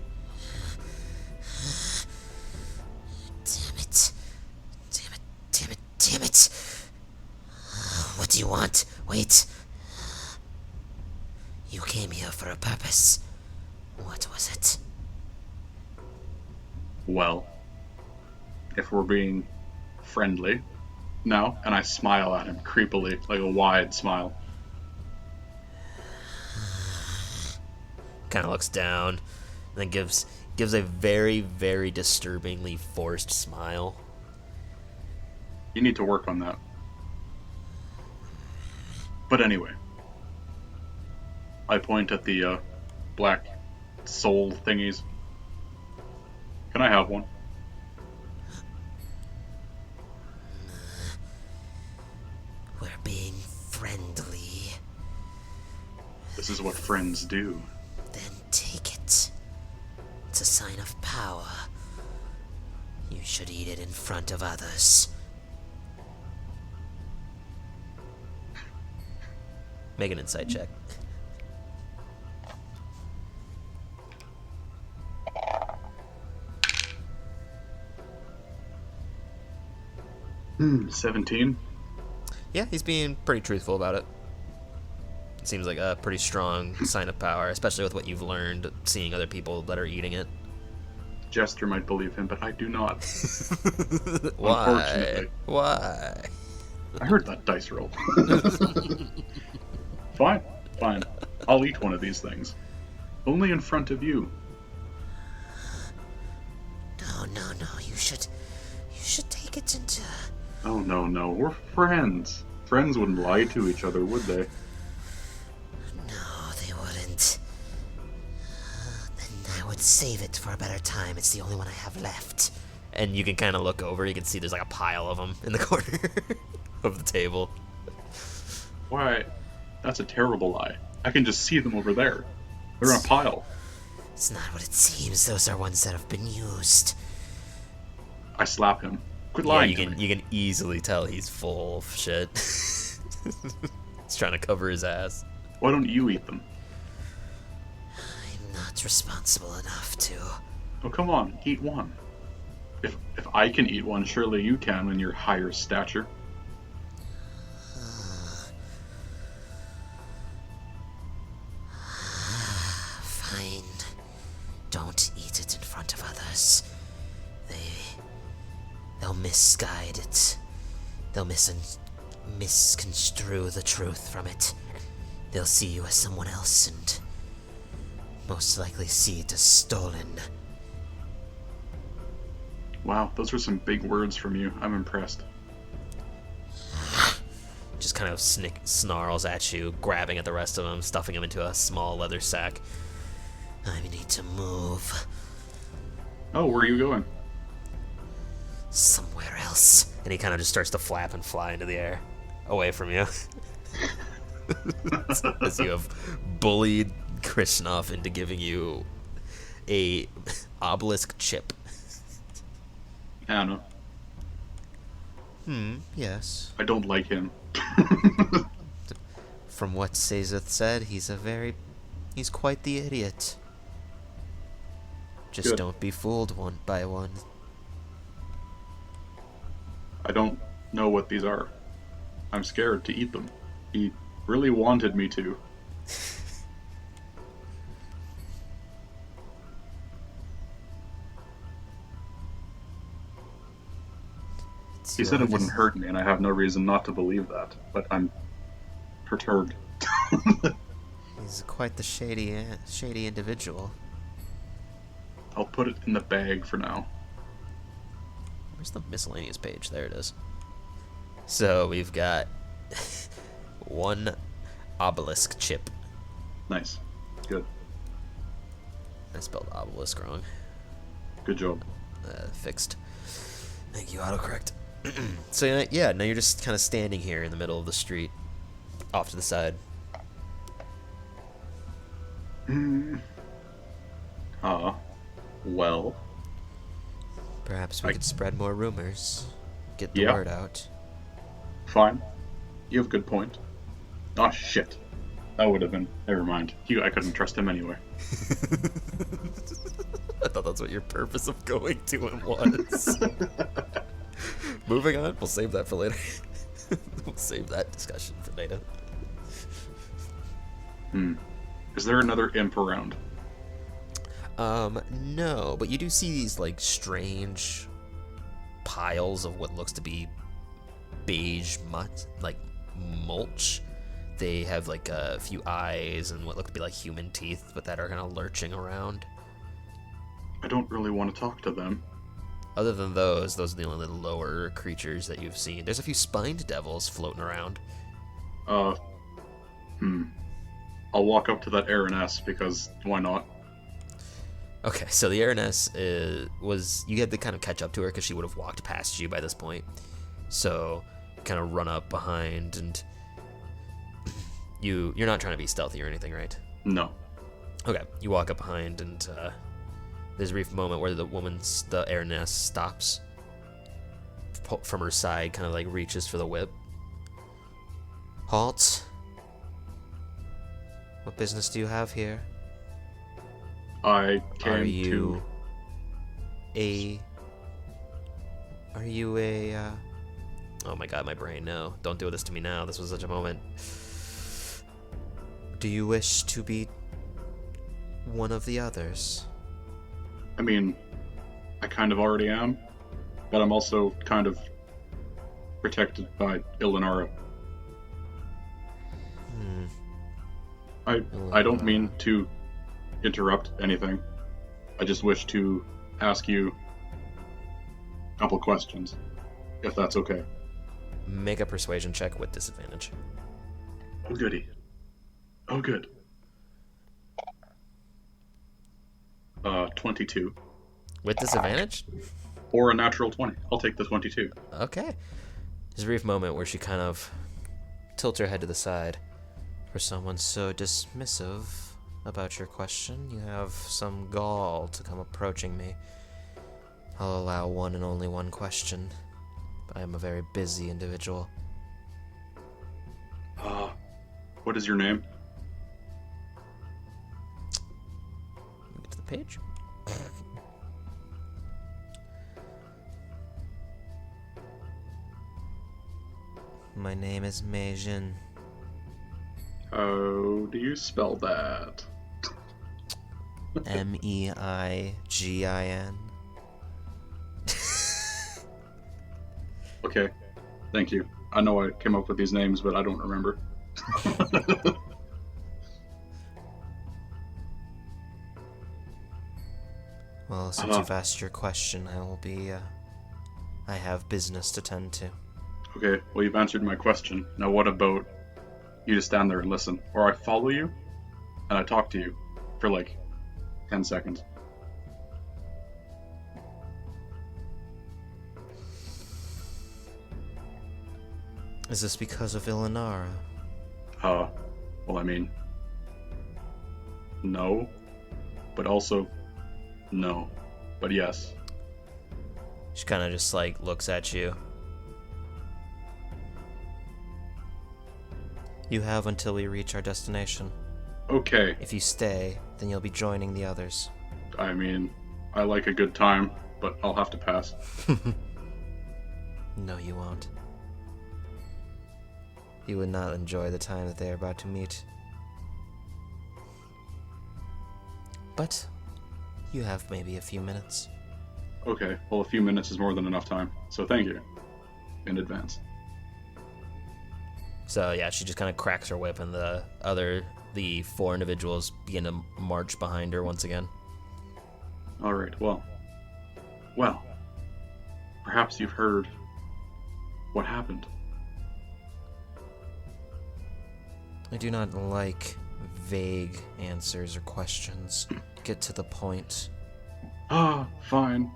Damn it. Damn it. Damn it. Damn it. What do you want? Wait. You came here for a purpose. What was it? Well, if we're being friendly now, and I smile at him creepily, like a wide smile. Kind of looks down, and then gives a very, very disturbingly forced smile. You need to work on that. But anyway, I point at the black soul thingies. Can I have one? We're being friendly. This is what friends do. Then take it. It's a sign of power. You should eat it in front of others. Make an insight check. 17? Yeah, he's being pretty truthful about it. Seems like a pretty strong sign of power, especially with what you've learned seeing other people that are eating it. Jester might believe him, but I do not. Why? Unfortunately. Why? I heard that dice roll. Fine, fine. I'll eat one of these things. Only in front of you. No. You should take it into... Oh, no. We're friends. Friends wouldn't lie to each other, would they? No, they wouldn't. Then I would save it for a better time. It's the only one I have left. And you can kind of look over. You can see there's like a pile of them in the corner of the table. Why? That's a terrible lie. I can just see them over there. They're in a pile. It's not what it seems. Those are ones that have been used. I slap him. Quit Yeah, lying you to can me. you can easily tell he's full of shit. He's trying to cover his ass. Why don't you eat them? I'm not responsible enough to. Oh, come on. Eat one. If I can eat one, surely you can in your higher stature. Fine. Don't eat it in front of others. They'll misguide it. They'll misconstrue the truth from it. They'll see you as someone else and most likely see it as stolen. Wow, those are some big words from you. I'm impressed. Just kind of snarls at you, grabbing at the rest of them, stuffing them into a small leather sack. I need to move Oh, where are you going? somewhere else. And he kind of just starts to flap and fly into the air, away from you. As you have bullied Krishnov into giving you a obelisk chip. Anna. Yes. I don't like him. From what Sazeth said, he's quite the idiot. Just Good. don't be fooled by one. I don't know what these are. I'm scared to eat them. He really wanted me to. He said it wouldn't hurt me, and I have no reason not to believe that, but I'm perturbed. He's quite the shady individual. I'll put it in the bag for now. Where's the miscellaneous page? There it is. So we've got one obelisk chip. Nice. Good. I spelled obelisk wrong. Good job. Fixed. Thank you, autocorrect. So yeah, now you're just kind of standing here in the middle of the street, off to the side. I Well, Perhaps we could spread more rumors, get the Yeah. word out. fine. You have a good point. Ah, shit. That would have been... Never mind. I couldn't trust him anyway. I thought that's what your purpose of going to him was. Moving on, we'll save that for later. We'll save that discussion for later. Is there another imp around? No, but you do see these, like, strange piles of what looks to be beige mulch. They have, like, a few eyes and what look to be like human teeth, but that are kind of lurching around. I don't really want to talk to them. Other than those are the only little lower creatures that you've seen. There's a few spined devils floating around. I'll walk up to that Araness because why not? Okay, so the Araness you had to kind of catch up to her because she would have walked past you by this point. So kind of run up behind, and you're not trying to be stealthy or anything, right? No. Okay, you walk up behind, and there's a brief moment where the Araness stops from her side, kind of like reaches for the whip. Halt. What business do you have here? I came Are you a... Oh my god, my brain, no. Don't do this to me now. This was such a moment. Do you wish to be one of the others? I mean, I kind of already am, but I'm also kind of protected by Ilinara. I don't mean to interrupt anything. I just wish to ask you a couple questions, if that's okay. Make a persuasion check with disadvantage. Oh, goody. Oh, good. 22. With disadvantage? Or a natural 20. I'll take the 22. Okay. There's a brief moment where she kind of tilts her head to the side. For someone so dismissive about your question, you have some gall to come approaching me. I'll allow one and only one question. I am a very busy individual. What is your name? Get to the page. My name is Meijin. How do you spell that? Meigin. Okay, thank you. I know I came up with these names, but I don't remember. Well, since you've asked your question, I have business to tend to. Okay, well, you've answered my question. Now what about you just stand there and listen? Or I follow you, and I talk to you for like 10 seconds. Is this because of Ilinara? Well, I mean, no, but also no, but yes. She kind of just like looks at you. You have until we reach our destination. Okay, If you stay, then you'll be joining the others. I mean, I like a good time, but I'll have to pass. No, you won't. You would not enjoy the time that they are about to meet. But you have maybe a few minutes. Okay, well, a few minutes is more than enough time, so thank you in advance. So yeah, she just kind of cracks her whip, and the four individuals begin to march behind her once again. All right, well, perhaps you've heard what happened. I do not like vague answers or questions. Get to the point. Fine.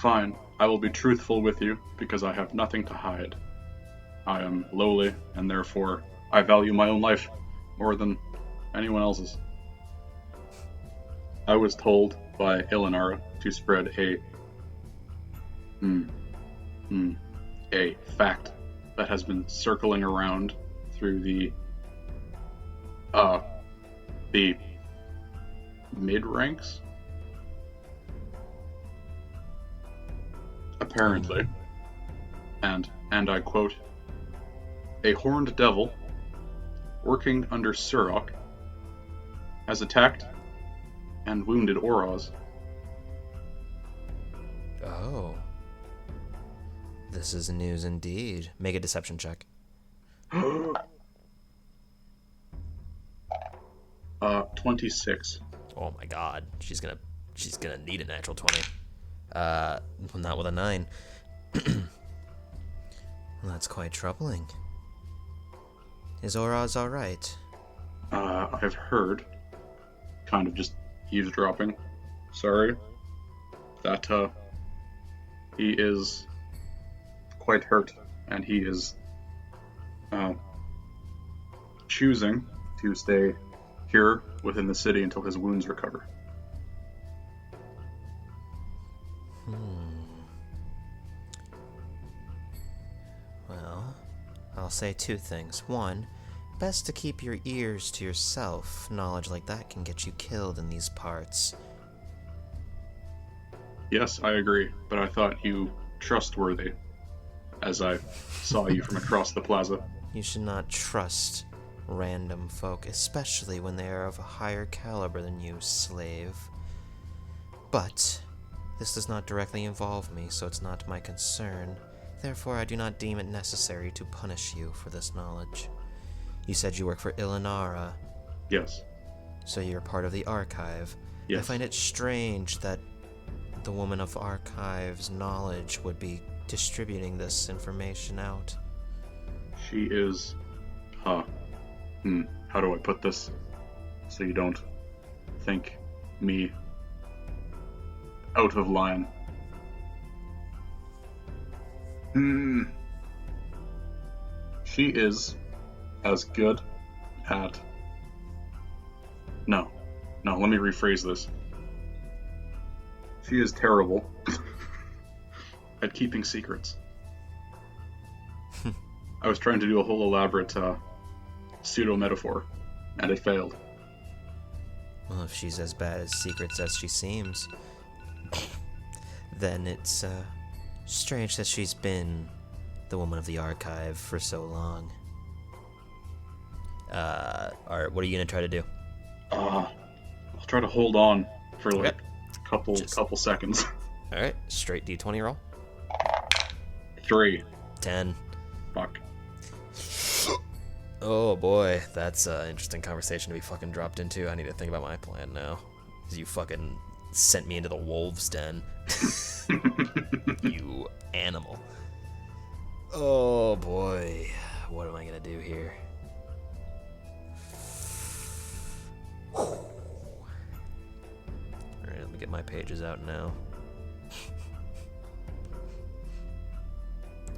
I will be truthful with you because I have nothing to hide. I am lowly, and therefore I value my own life more than anyone else's. I was told by Ilinara to spread a fact that has been circling around through the mid ranks. Apparently, and I quote, a horned devil working under Surok has attacked and wounded Auras. Oh. This is news indeed. Make a deception check. 26. Oh my god. She's gonna need a natural 20. Not with a 9. Well, that's quite troubling. Is Auras alright? I've heard, kind of just eavesdropping, sorry, that he is quite hurt, and he is choosing to stay here within the city until his wounds recover. Well, I'll say 2 things. 1, best to keep your ears to yourself. Knowledge like that can get you killed in these parts. Yes, I agree, but I thought you trustworthy, as I saw you from across the plaza. You should not trust random folk, especially when they are of a higher caliber than you, slave. But this does not directly involve me, so it's not my concern. Therefore, I do not deem it necessary to punish you for this knowledge. You said you work for Ilinara. Yes. So you're part of the Archive. Yes. I find it strange that the woman of Archive's knowledge would be distributing this information out. She is, how do I put this so you don't think me out of line? She is as good at... No, let me rephrase this. She is terrible at keeping secrets. I was trying to do a whole elaborate pseudo-metaphor, and it failed. Well, if she's as bad at secrets as she seems, then it's strange that she's been the woman of the Archive for so long. Alright, what are you gonna try to do? I'll try to hold on for like Okay. couple seconds. Alright, straight d20 roll. 3. 10. Fuck. Oh boy, that's an interesting conversation to be fucking dropped into. I need to think about my plan now. 'Cause you fucking sent me into the wolves' den. You animal. Oh boy, what am I gonna do here? Alright, let me get my pages out now.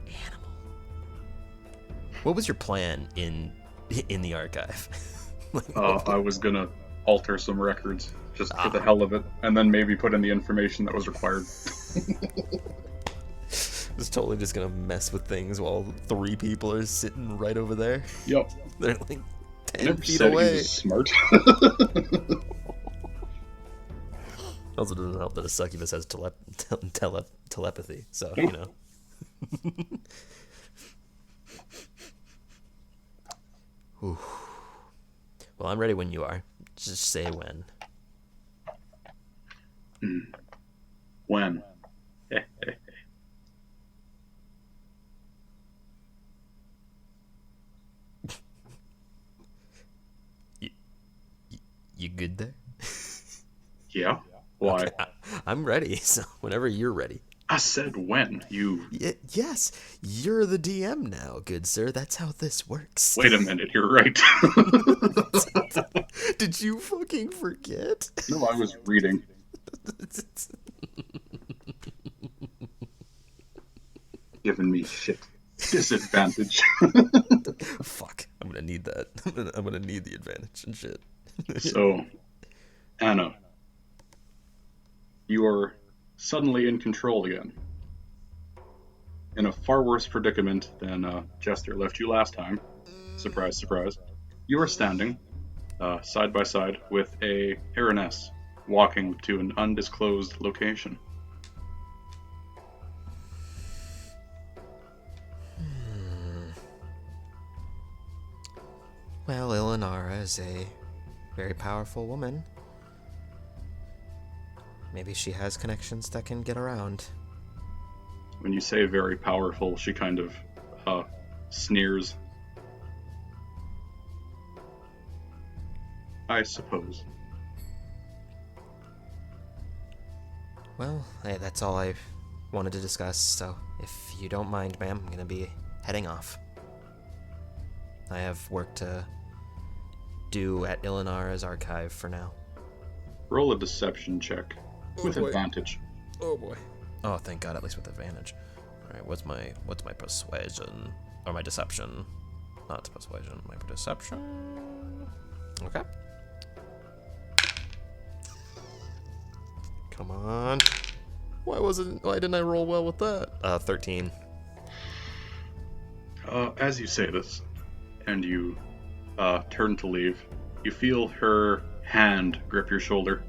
Animal. What was your plan in the Archive? I was gonna alter some records just for the hell of it, and then maybe put in the information that was required. Just totally just gonna mess with things while 3 people are sitting right over there. Yep. They're like 10 Never feet said away. he was smart. Also doesn't help that a succubus has telepathy, so, you know. Whew. Well, I'm ready when you are. Just say when. When? You good there? Yeah? Why? Okay, I'm ready, so whenever you're ready. I said when, you... Yes, you're the DM now, good sir. That's how this works. Wait a minute, you're right. Did you fucking forget? No, I was reading. Giving me shit. Disadvantage. Fuck, I'm gonna need that. I'm gonna need the advantage and shit. So, Anna, you are suddenly in control again. In a far worse predicament than Jester left you last time. Surprise, surprise. You are standing side by side with a Heroness walking to an undisclosed location. Well, Ilanara is a very powerful woman. Maybe she has connections that can get around. When you say very powerful, she kind of sneers. I suppose. Well, hey, that's all I wanted to discuss, so if you don't mind, ma'am, I'm gonna be heading off. I have work to do at Ilanara's archive for now. Roll a deception check with advantage. Oh boy. Oh, thank God, at least with advantage. Alright, what's my persuasion? Or my deception? Not persuasion, my deception. Okay. Come on. Why didn't I roll well with that? 13. As you say this, and you turn to leave, you feel her hand grip your shoulder.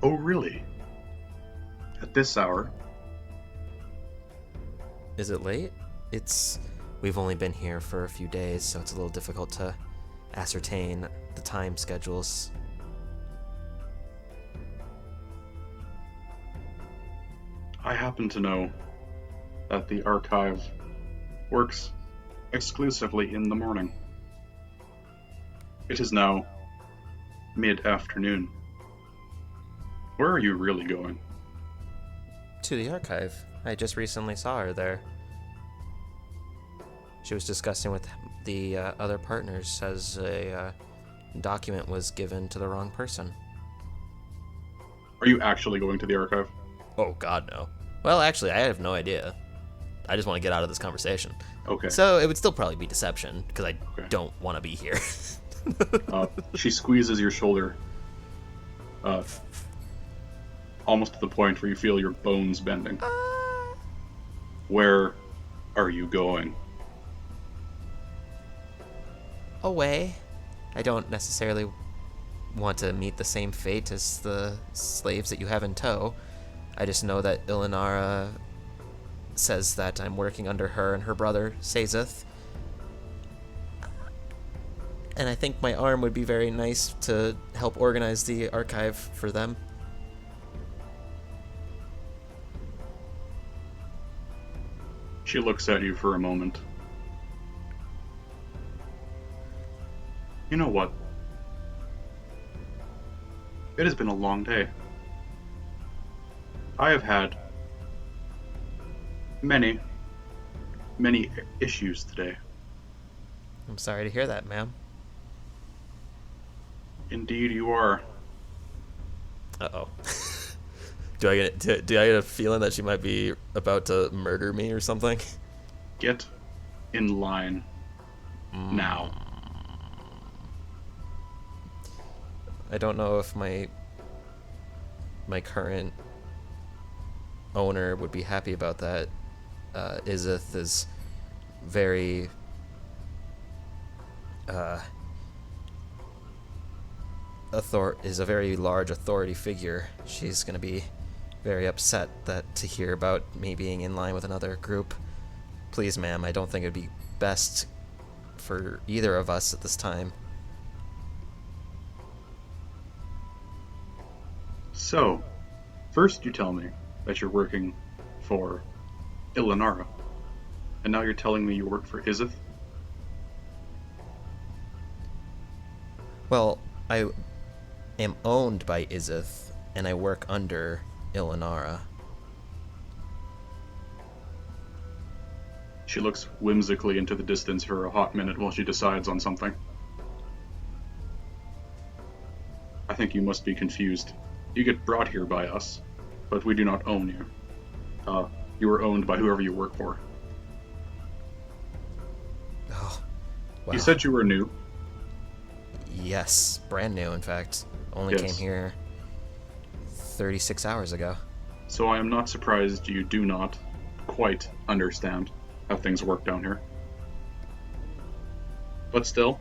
Oh, really? At this hour? Is it late? We've only been here for a few days, so it's a little difficult to ascertain the time schedules. I happen to know that the archive works exclusively in the morning. It is now mid-afternoon. Where are you really going? To the archive. I just recently saw her there. She was discussing with the other partners as a document was given to the wrong person. Are you actually going to the archive? Oh, God, no. Well, actually, I have no idea. I just want to get out of this conversation. Okay. So it would still probably be deception, because I don't want to be here. She squeezes your shoulder, almost to the point where you feel your bones bending. Where are you going? Away. I don't necessarily want to meet the same fate as the slaves that you have in tow. I just know that Ilanara says that I'm working under her and her brother, Sazeth. And I think my arm would be very nice to help organize the archive for them. She looks at you for a moment. You know what? It has been a long day. I have had many issues today. I'm sorry to hear that, ma'am. Indeed you are. Uh-oh. Do I get a feeling that she might be about to murder me or something? Get in line now. I don't know if my current owner would be happy about that. Izeth is very is a very large authority figure. She's gonna be very upset to hear about me being in line with another group. Please, ma'am, I don't think it'd be best for either of us at this time. So, first you tell me that you're working for Ilanara, and now you're telling me you work for Izeth? Well, I am owned by Izeth, and I work under Ilanara. She looks whimsically into the distance for a hot minute while she decides on something. I think you must be confused. You get brought here by us, but we do not own you. You are owned by whoever you work for. Oh, wow. You said you were new. Yes, brand new, in fact. Only Yes. came here 36 hours ago. So I am not surprised you do not quite understand how things work down here. But still,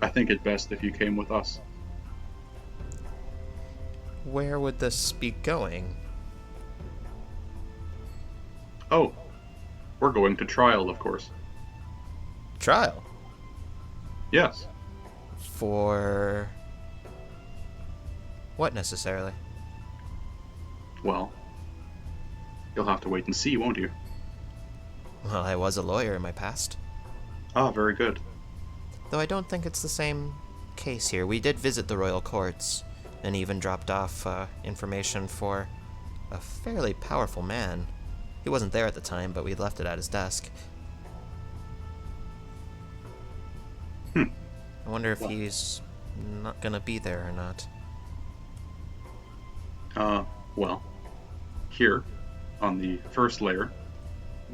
I think it best if you came with us. Where would this be going? Oh, we're going to trial, of course. Trial? Yes. For... what necessarily? Well, you'll have to wait and see, won't you? Well, I was a lawyer in my past. Ah, very good. Though I don't think it's the same case here. We did visit the royal courts, and even dropped off information for a fairly powerful man. He wasn't there at the time, but we left it at his desk. I wonder if he's not gonna be there or not. Well, here, on the first layer,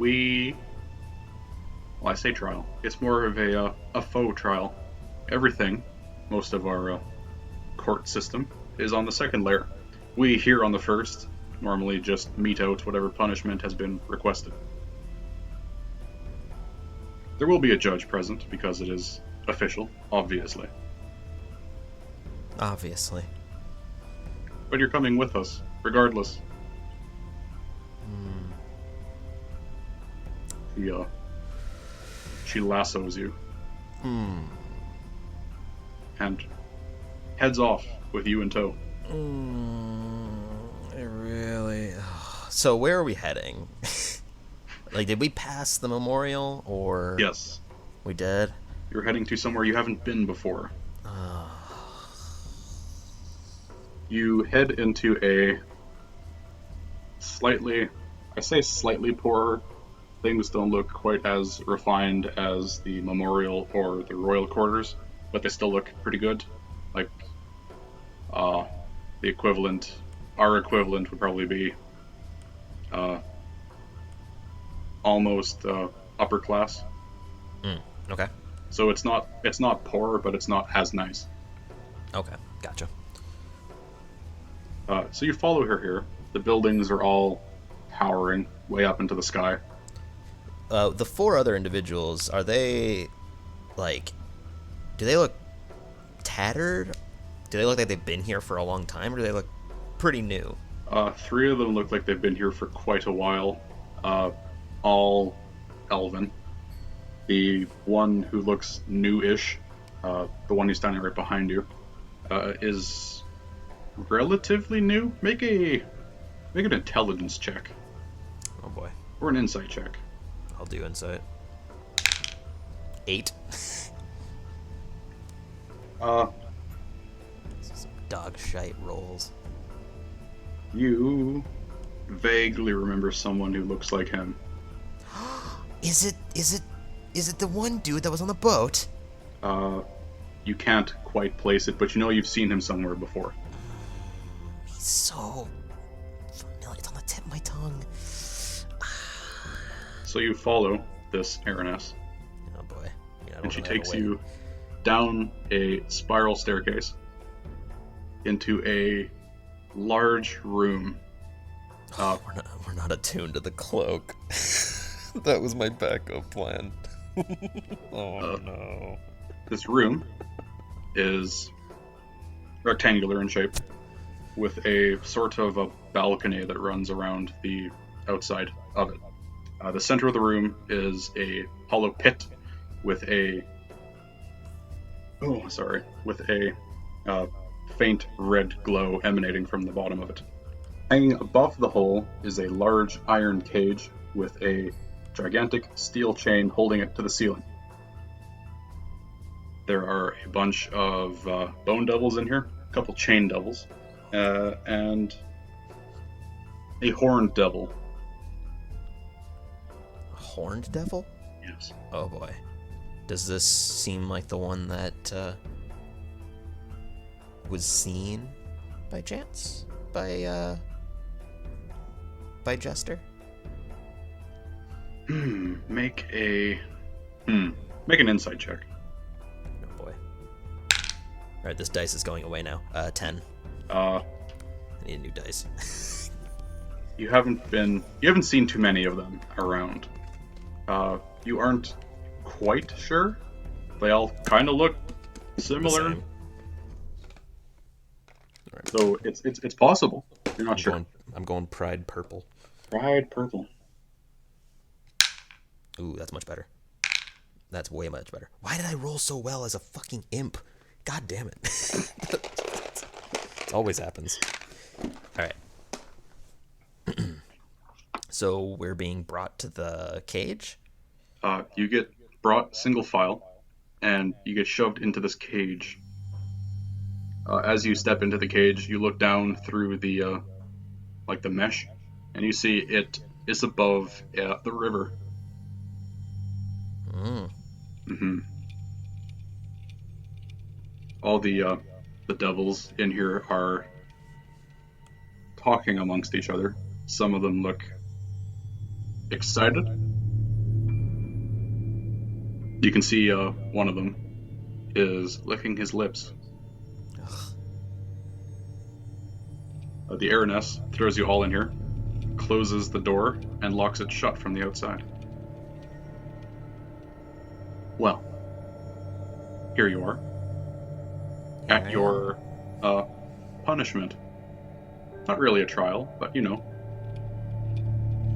I say trial. It's more of a faux trial. Everything, most of our court system, is on the second layer. We here on the first normally just mete out whatever punishment has been requested. There will be a judge present because it is official, obviously. Obviously. But you're coming with us, regardless. She lassos you. And heads off with you in tow. Really? So where are we heading? Like, did we pass the memorial, or... Yes. We did? You're heading to somewhere you haven't been before. You head into a slightly poorer. Things don't look quite as refined as the memorial or the royal quarters, but they still look pretty good. Like, our equivalent would probably be almost upper class. Okay. So it's not poor, but it's not as nice. Okay, gotcha. So you follow her here. The buildings are all towering way up into the sky. The four other individuals, are they, like, do they look tattered? Do they look like they've been here for a long time, or do they look pretty new? 3 of them look like they've been here for quite a while. All elven. The one who looks new-ish, the one who's standing right behind you, is relatively new. Make an intelligence check. Oh boy. Or an insight check. I'll do insight. 8. Some dog shite rolls. You vaguely remember someone who looks like him. Is it the one dude that was on the boat? You can't quite place it, but you know you've seen him somewhere before. He's so familiar. It's on the tip of my tongue. So you follow this Araness. Oh boy. Yeah, and she takes you down a spiral staircase into a large room. We're not attuned to the cloak. That was my backup plan. No. This room is rectangular in shape, with a sort of a balcony that runs around the outside of it. The center of the room is a hollow pit with a faint red glow emanating from the bottom of it. Hanging above the hole is a large iron cage with a gigantic steel chain holding it to the ceiling. There are a bunch of bone devils in here, a couple chain devils, and a horned devil. A horned devil? Yes. Oh boy. Does this seem like the one that was seen by chance by Jester? Make an insight check. Oh boy. Alright, this dice is going away now. 10. I need new dice. You haven't seen too many of them around. You aren't quite sure. They all kind of look similar. Same. Right. So it's possible. You're not sure. I'm going Pride Purple. Pride Purple. Ooh, that's much better. That's way much better. Why did I roll so well as a fucking imp? God damn it. It always happens. All right. So we're being brought to the cage? You get brought single file, and you get shoved into this cage. As you step into the cage, you look down through the the mesh, and you see it is above the river. Mm-hmm. All the devils in here are talking amongst each other. Some of them look excited. You can see one of them is licking his lips. The Araness throws you all in here, closes the door, and locks it shut from the outside. Well, here you are. At your punishment. Not really a trial, but you know.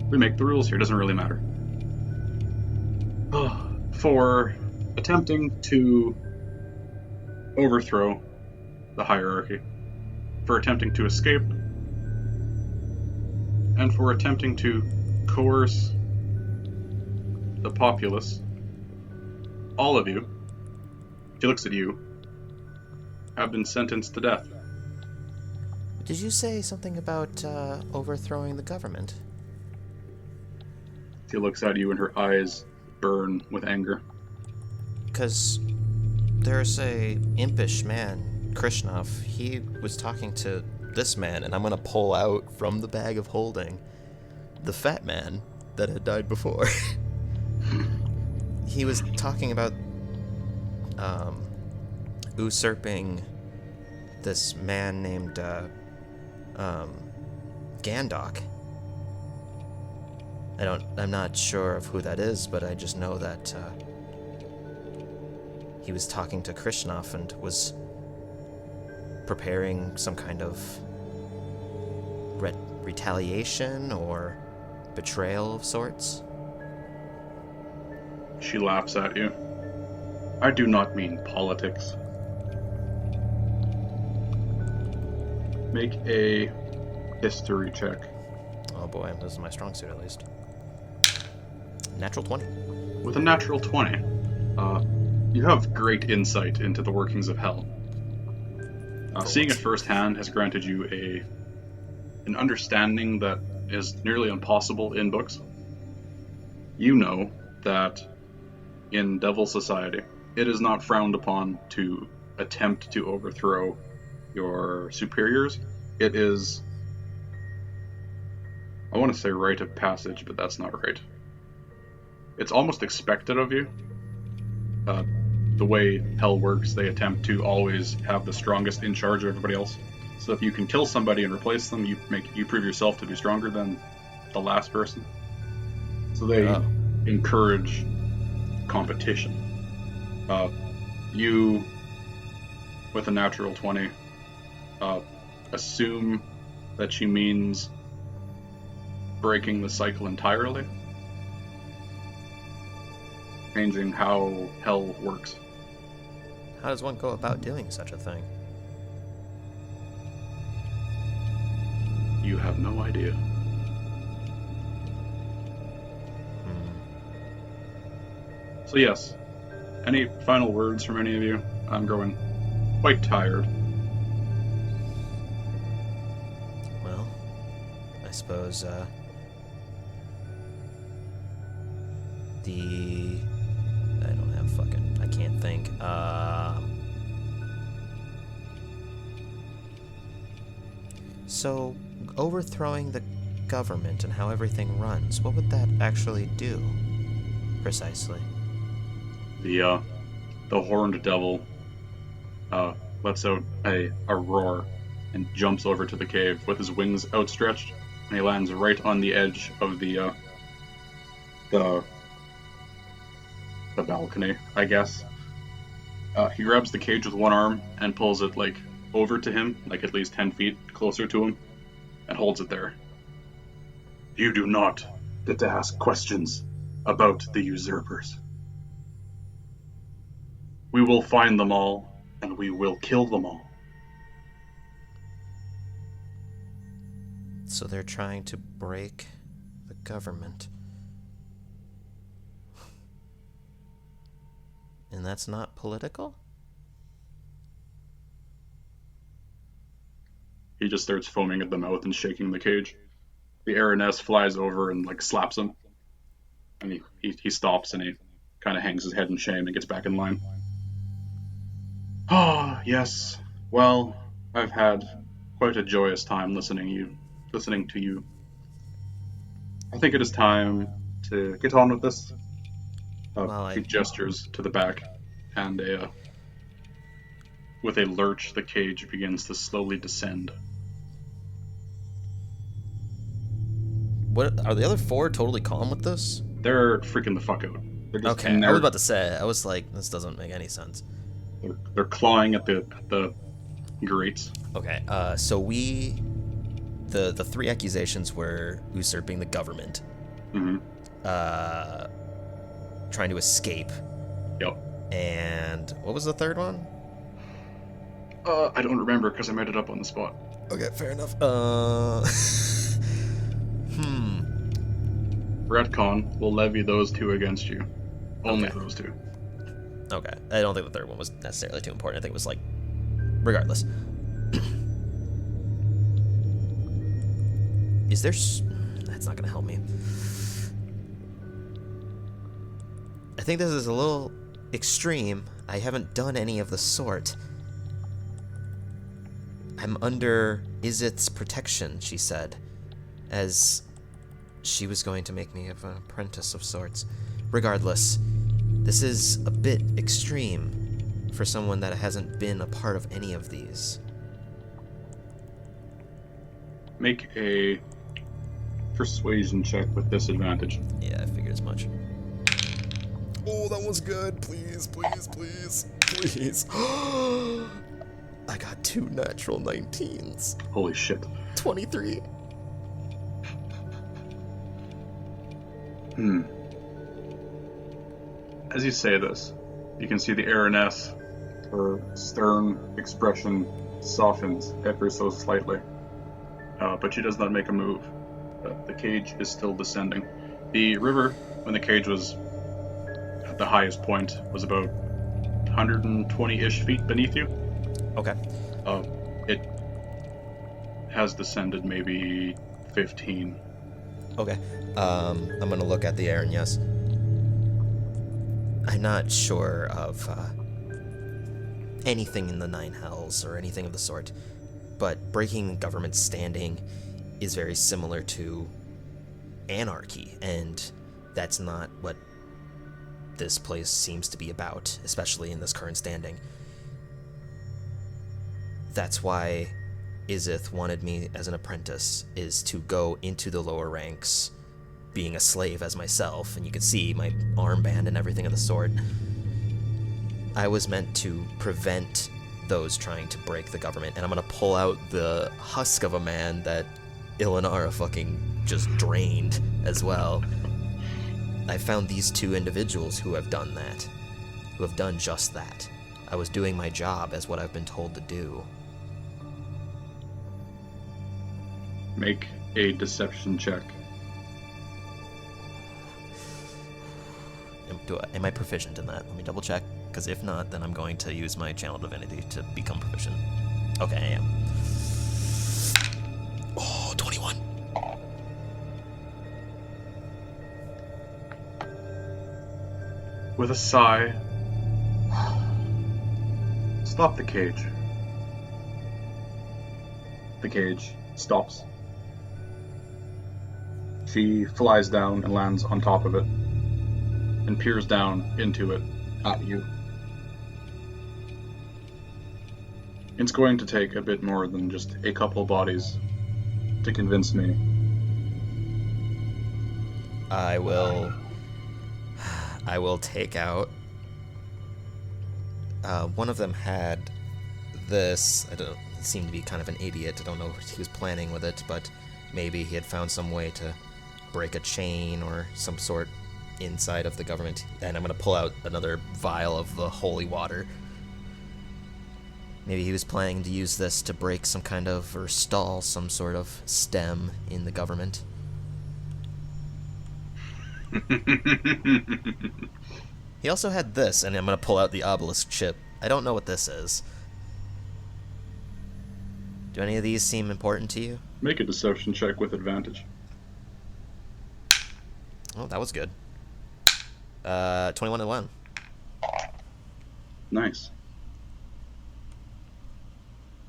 We make the rules here, doesn't really matter. For attempting to overthrow the hierarchy, for attempting to escape, and for attempting to coerce the populace, all of you, she looks at you, have been sentenced to death. Did you say something about overthrowing the government? She looks at you and her eyes burn with anger. Because there's a impish man, Krishnov. He was talking to this man, and I'm going to pull out from the bag of holding the fat man that had died before. He was talking about usurping this man named Gandok. I'm not sure of who that is, but I just know that he was talking to Krishnov and was preparing some kind of retaliation or betrayal of sorts. She laughs at you. I do not mean politics. Make a history check. Oh boy, this is my strong suit at least. Natural 20. With a natural 20, you have great insight into the workings of hell. Seeing it firsthand has granted you an understanding that is nearly impossible in books. You know that in Devil Society, it is not frowned upon to attempt to overthrow your superiors. It is, I want to say rite of passage, but that's not right. It's almost expected of you. The way hell works, they attempt to always have the strongest in charge of everybody else. So if you can kill somebody and replace them, you prove yourself to be stronger than the last person. So they encourage competition. You, with a natural 20, assume that she means breaking the cycle entirely, changing how hell works. How does one go about doing such a thing? You have no idea. So yes, any final words from any of you? I'm growing quite tired. Well, I suppose, I can't think. So, overthrowing the government and how everything runs, what would that actually do, precisely? The horned devil lets out a roar, and jumps over to the cave with his wings outstretched, and he lands right on the edge of the balcony, I guess. He grabs the cage with one arm and pulls it like over to him, like at least 10 feet closer to him, and holds it there. You do not get to ask questions about the usurpers. We will find them all, and we will kill them all. So they're trying to break the government. And that's not political? He just starts foaming at the mouth and shaking the cage. The Araness flies over and like slaps him. And he stops and he kind of hangs his head in shame and gets back in line. Ah, yes. Well, I've had quite a joyous time listening to you. I think it is time to get on with this. He gestures to the back, and with a lurch, the cage begins to slowly descend. What are the other four totally calm with this? They're freaking the fuck out. They're just Okay, I was about to say. I was like, this doesn't make any sense. They're clawing at the grates. Okay, so the three accusations were usurping the government, trying to escape. Yep. And what was the third one? I don't remember because I made it up on the spot. Okay, fair enough. Retcon will levy those two against you. Only those two. Okay, I don't think the third one was necessarily too important. I think it was like, regardless. Is there... That's not going to help me. I think this is a little extreme. I haven't done any of the sort. I'm under Izith's protection, she said, as she was going to make me an apprentice of sorts. Regardless, this is a bit extreme for someone that hasn't been a part of any of these. Make a persuasion check with disadvantage. Yeah, I figured as much. Oh, that was good. Please, please, please, please. I got 2 natural 19s. Holy shit. 23. As you say this, you can see the Araness, her stern expression softens ever so slightly. But she does not make a move. The cage is still descending. The river, when the cage was at the highest point, was about 120-ish feet beneath you. Okay. It has descended maybe 15. Okay. I'm gonna look at the air and yes. I'm not sure of anything in the Nine Hells or anything of the sort, but breaking government standing is very similar to anarchy, and that's not what this place seems to be about, especially in this current standing. That's why Izith wanted me as an apprentice, is to go into the lower ranks, being a slave as myself, and you can see my armband and everything of the sort. I was meant to prevent those trying to break the government, and I'm gonna pull out the husk of a man that Ilinara fucking just drained as well. I found these 2 individuals who have done that, who have done just that. I was doing my job as what I've been told to do. Make a deception check. Am I proficient in that? Let me double check, because if not, then I'm going to use my channel divinity to become proficient. Okay, I am. Oh, 21. With a sigh, stop the cage. The cage stops. She flies down and lands on top of it, and peers down into it at you. It's going to take a bit more than just a couple bodies to convince me. I will take out. One of them had this. He seemed to be kind of an idiot. I don't know what he was planning with it, but maybe he had found some way to break a chain or some sort inside of the government. And I'm going to pull out another vial of the holy water. Maybe he was planning to use this to break some kind of, or stall some sort of stem in the government. He also had this, and I'm going to pull out the obelisk chip. I don't know what this is. Do any of these seem important to you? Make a deception check with advantage. Oh, that was good. 21 to 1. Nice.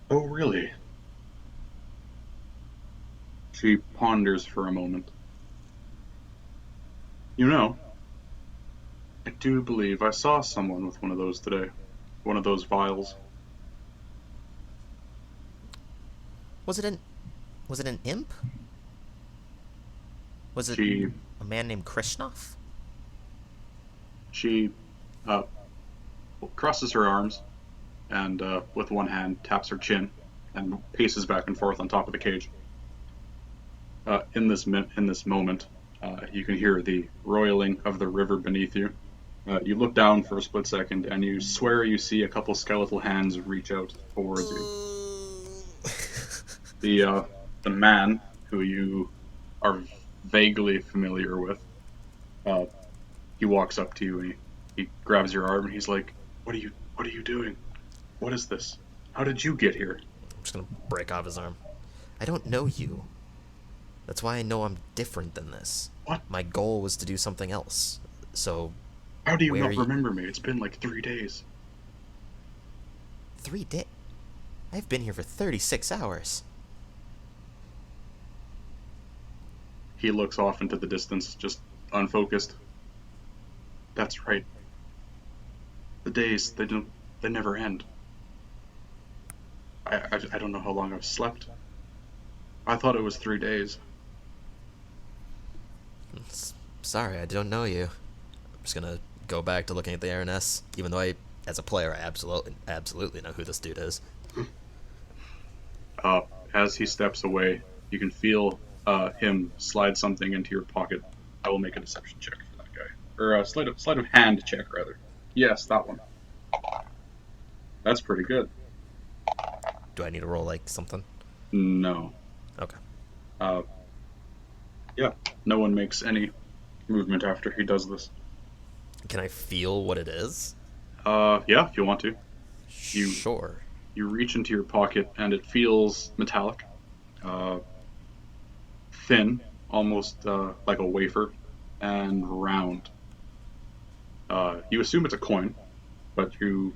Oh, really? She ponders for a moment. You know, I do believe I saw someone with one of those today. One of those vials. Was it an imp? Was it She a man named Krishnov? She crosses her arms and with one hand taps her chin and paces back and forth on top of the cage. In this moment, you can hear the roiling of the river beneath you. You look down for a split second and you swear you see a couple skeletal hands reach out towards you. The man who you are vaguely familiar with, he walks up to you and he grabs your arm and he's like, What are you doing? What is this? How did you get here? I'm just gonna break off his arm. I don't know you. That's why I know I'm different than this. What? My goal was to do something else. So How do you where not are you- remember me? It's been like 3 days. 3 days? I've been here for 36 hours. He looks off into the distance, just unfocused. That's right. The days, they never end. I don't know how long I've slept. I thought it was 3 days. Sorry, I don't know you. I'm just gonna go back to looking at the RNS, even though as a player, I absolutely know who this dude is. As he steps away, you can feel him slide something into your pocket. I will make a deception check for that guy. Or a sleight of hand check, rather. Yes, that one. That's pretty good. Do I need to roll, like, something? No. Okay. Yeah, no one makes any movement after he does this. Can I feel what it is? Yeah, if you want to. Sure. You reach into your pocket and it feels metallic. Thin, almost like a wafer, and round. You assume it's a coin, but you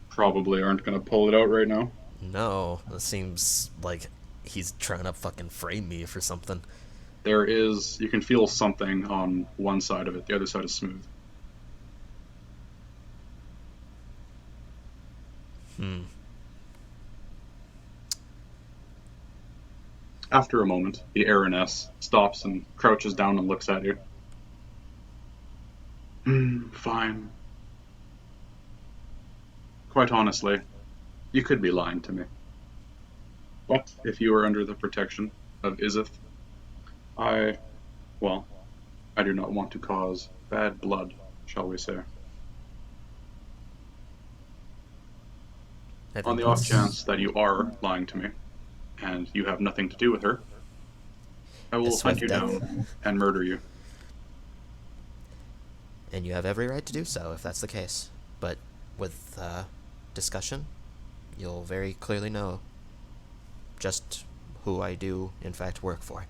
probably aren't going to pull it out right now. No, it seems like he's trying to fucking frame me for something. You can feel something on one side of it, the other side is smooth. After a moment, the Araness stops and crouches down and looks at you. Fine. Quite honestly, you could be lying to me. But if you are under the protection of Izith, I do not want to cause bad blood, shall we say. On the off chance that you are lying to me, and you have nothing to do with her, I will hunt you down and murder you. And you have every right to do so, if that's the case. But with discussion, you'll very clearly know just who I do, in fact, work for.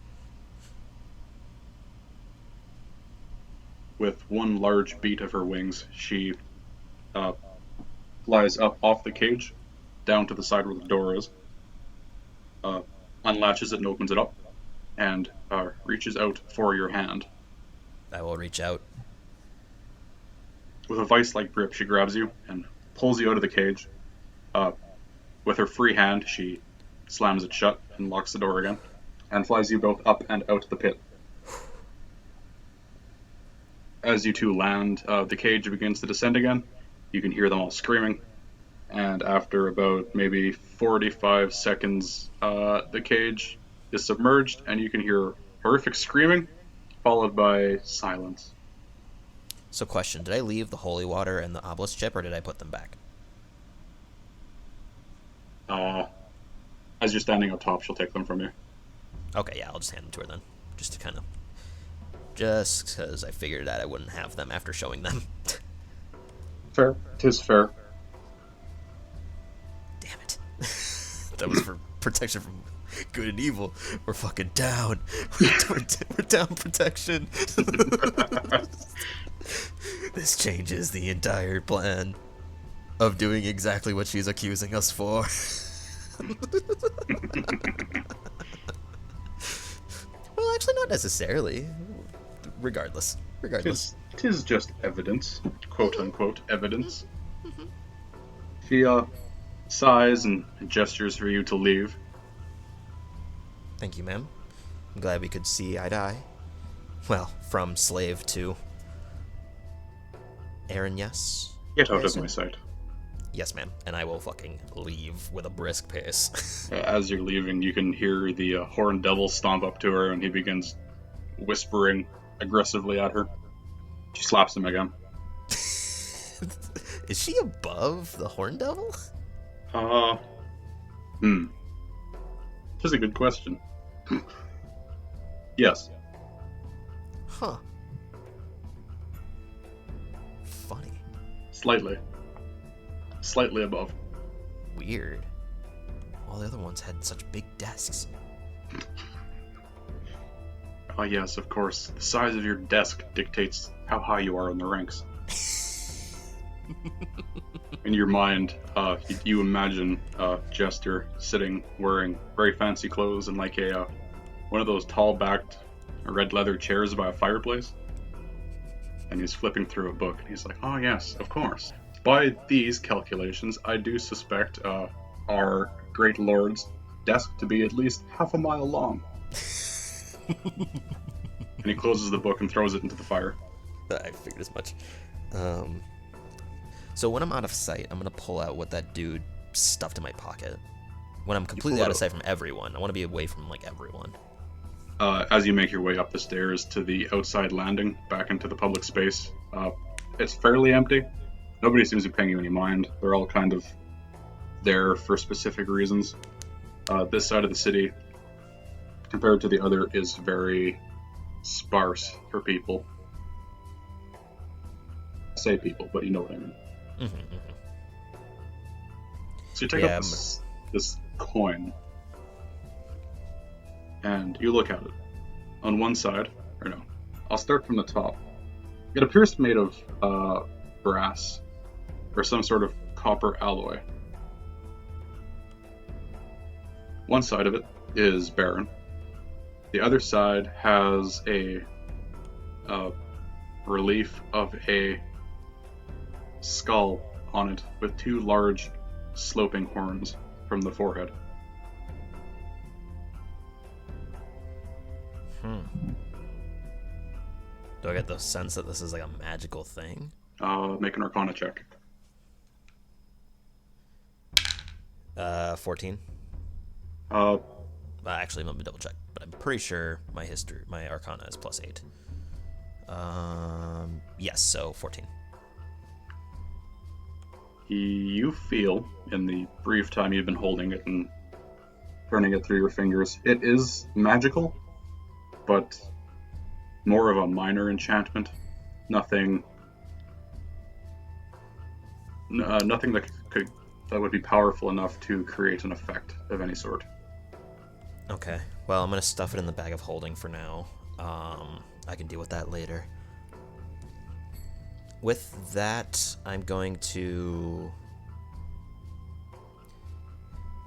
With one large beat of her wings, she flies up off the cage, down to the side where the door is, unlatches it and opens it up, and reaches out for your hand. I will reach out. With a vice-like grip, she grabs you and pulls you out of the cage. with her free hand, she slams it shut and locks the door again, and flies you both up and out the pit. As you two land, the cage begins to descend again. You can hear them all screaming, and after about maybe 45 seconds, the cage is submerged, and you can hear horrific screaming, followed by silence. So question, did I leave the holy water and the obelisk chip, or did I put them back? As you're standing up top, she'll take them from you. Okay, yeah, I'll just hand them to her then. Just to kind of... Just because I figured that I wouldn't have them after showing them. Fair. 'Tis fair. Damn it. That was for protection from good and evil. We're fucking down. We're down protection. This changes the entire plan of doing exactly what she's accusing us for. Well, actually, not necessarily. Regardless. Tis just evidence, quote unquote evidence. She sighs and gestures for you to leave. Thank you, ma'am. I'm glad we could see eye to eye. Well, from slave to Aaron, yes? Get out of my sight. Yes, ma'am. And I will fucking leave with a brisk pace. As you're leaving, you can hear the horned devil stomp up to her, and he begins whispering aggressively at her. She slaps him again. Is she above the horn devil? That's a good question. Yes. Huh. Funny. Slightly above. Weird. All the other ones had such big desks. Ah, yes, of course. The size of your desk dictates how high you are in the ranks. In your mind, you imagine Jester sitting, wearing very fancy clothes and like one of those tall-backed red leather chairs by a fireplace. And he's flipping through a book, and he's like, "Oh yes, of course. By these calculations, I do suspect our great lord's desk to be at least half a mile long." And he closes the book and throws it into the fire. I figured as much. So when I'm out of sight, I'm going to pull out what that dude stuffed in my pocket. When I'm completely out of sight from everyone, I want to be away from, like, everyone. As you make your way up the stairs to the outside landing, back into the public space, it's fairly empty. Nobody seems to be paying you any mind. They're all kind of there for specific reasons. This side of the city, compared to the other, is very sparse for people. I say people, but you know what I mean. So you take up this coin, and you look at it. On one side, or no, I'll start from the top. It appears made of brass, or some sort of copper alloy. One side of it is barren. The other side has a relief of a skull on it with two large sloping horns from the forehead. Do I get the sense that this is like a magical thing? Make an Arcana check. 14. Actually, let me double check, but I'm pretty sure my Arcana is +8. Yes, so 14. You feel, in the brief time you've been holding it and running it through your fingers, it is magical, but more of a minor enchantment. Nothing that would be powerful enough to create an effect of any sort. Okay, well, I'm gonna stuff it in the bag of holding for now. I can deal with that later. With that, I'm going to...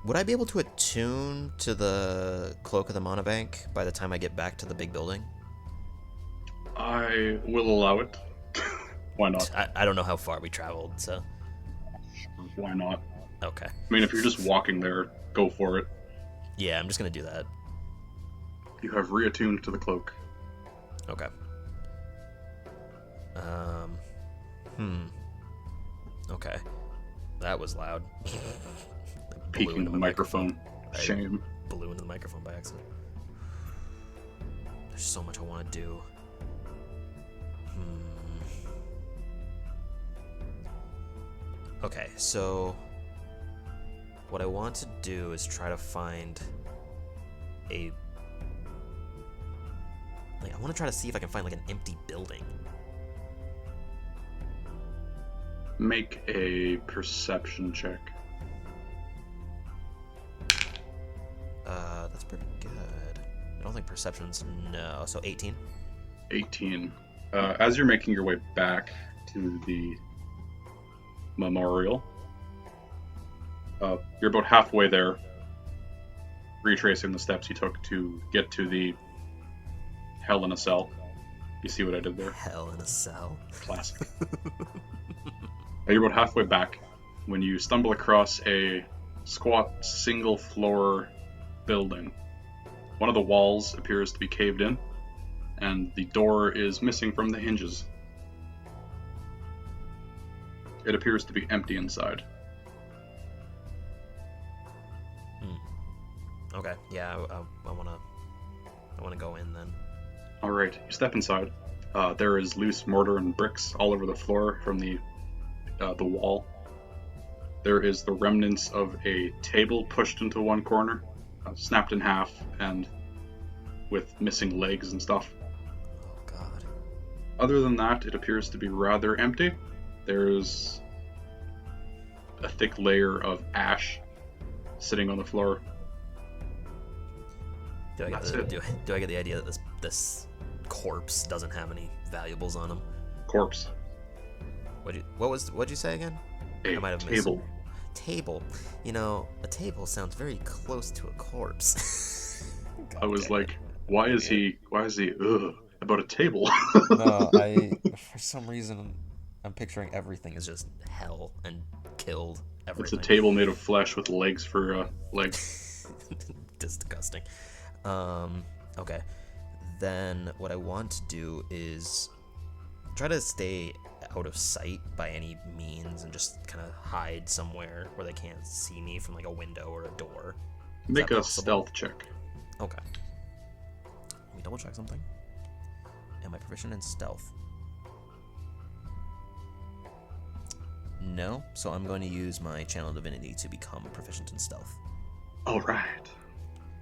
Would I be able to attune to the Cloak of the Monobank by the time I get back to the big building? I will allow it. Why not? I don't know how far we traveled, so... Why not? Okay. I mean, if you're just walking there, go for it. Yeah, I'm just gonna do that. You have reattuned to the cloak. Okay. Okay. That was loud. Peeking the microphone. Shame. Blew into the microphone by accident. There's so much I want to do. Okay, so what I want to do is try to find I want to try to see if I can find like an empty building. Make a perception check. That's pretty good. I don't think perception's no. So 18. 18. As you're making your way back to the memorial, you're about halfway there, retracing the steps you took to get to the Hell in a Cell. You see what I did there? Hell in a Cell. Classic. You're about halfway back when you stumble across a squat single-floor building. One of the walls appears to be caved in, and the door is missing from the hinges. It appears to be empty inside. Okay, yeah, I wanna go in then. All right, you step inside. There is loose mortar and bricks all over the floor from the wall. There is the remnants of a table pushed into one corner, snapped in half, and with missing legs and stuff. Oh God. Other than that, it appears to be rather empty. There's a thick layer of ash sitting on the floor. Do I get the idea that this corpse doesn't have any valuables on him? Corpse. What'd you say again? A I might have table. missed. Table. You know, a table sounds very close to a corpse. I was like, why is he about a table? No, for some reason I'm picturing everything is just hell and killed everything. It's a table made of flesh with legs for legs. Disgusting. Okay. Then what I want to do is try to stay out of sight by any means and just kind of hide somewhere where they can't see me from like a window or a door. Make a stealth check. Okay. Let me double check something. Am I proficient in stealth? No, so I'm going to use my channel divinity to become proficient in stealth. All right.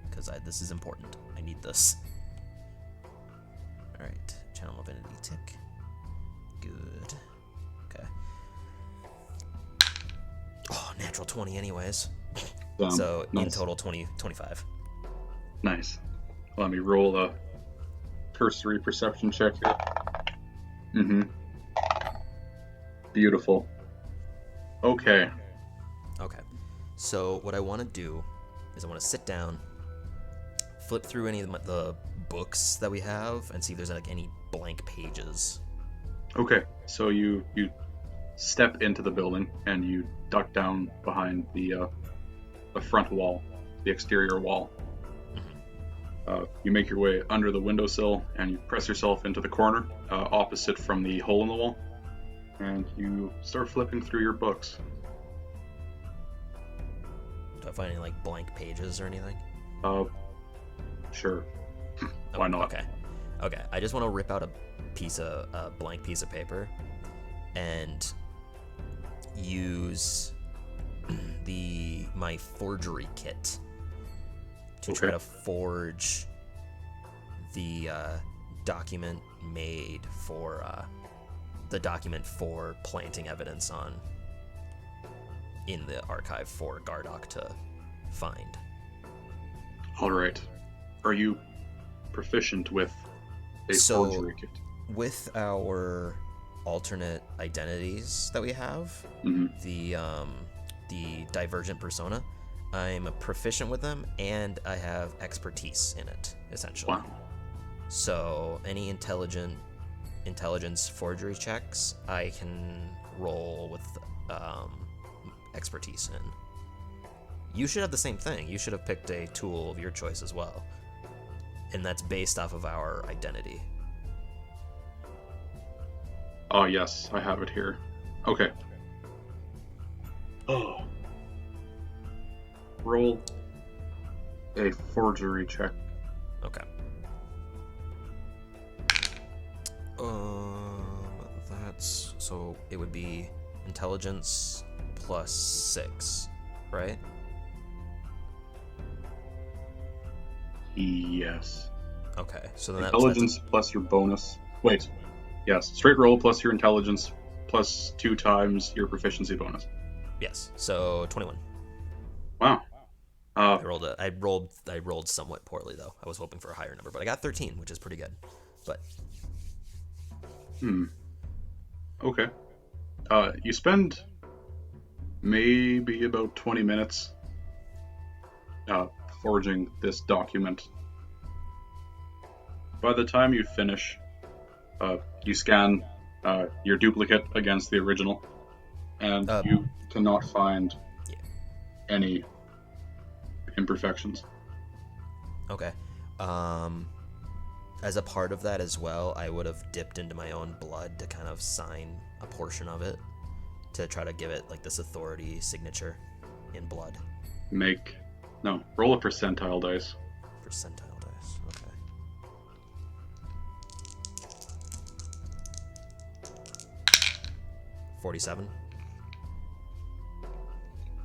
Because this is important. I need this. Alright, channel divinity tick. Good. Okay. Oh, natural 20 anyways. So nice. in total 25. Nice. Let me roll a cursory perception check here. Beautiful. Okay. Okay. So what I want to do is I want to sit down, flip through any of the books that we have, and see if there's like any blank pages. Okay. So you step into the building and you duck down behind the front wall, the exterior wall. You make your way under the windowsill and you press yourself into the corner opposite from the hole in the wall, and you start flipping through your books. Do I find any like blank pages or anything? Sure. Why not? Okay. I just want to rip out a blank piece of paper and use my forgery kit to try to forge the document made for planting evidence in the archive for Gardock to find. All right. Are you proficient with a forgery kit? With our alternate identities that we have, the divergent persona, I'm proficient with them, and I have expertise in it, essentially. Wow. So any intelligence forgery checks, I can roll with expertise in. You should have the same thing. You should have picked a tool of your choice as well. And that's based off of our identity. Oh, yes, I have it here. Okay. Oh. Roll a forgery check. Okay. That's... So it would be intelligence plus 6, right? Yes. Okay, so then Intelligence plus your bonus. Wait. Yes, straight roll plus your intelligence plus 2 times your proficiency bonus. Yes, so 21. Wow. I rolled somewhat poorly though. I was hoping for a higher number, but I got 13, which is pretty good. But Okay. You spend maybe about 20 minutes forging this document. By the time you finish, you scan your duplicate against the original, and you cannot find any imperfections. okay. As a part of that as well, I would have dipped into my own blood to kind of sign a portion of it to try to give it like this authority signature in blood. Roll a percentile dice. Percentile dice. Okay. $47.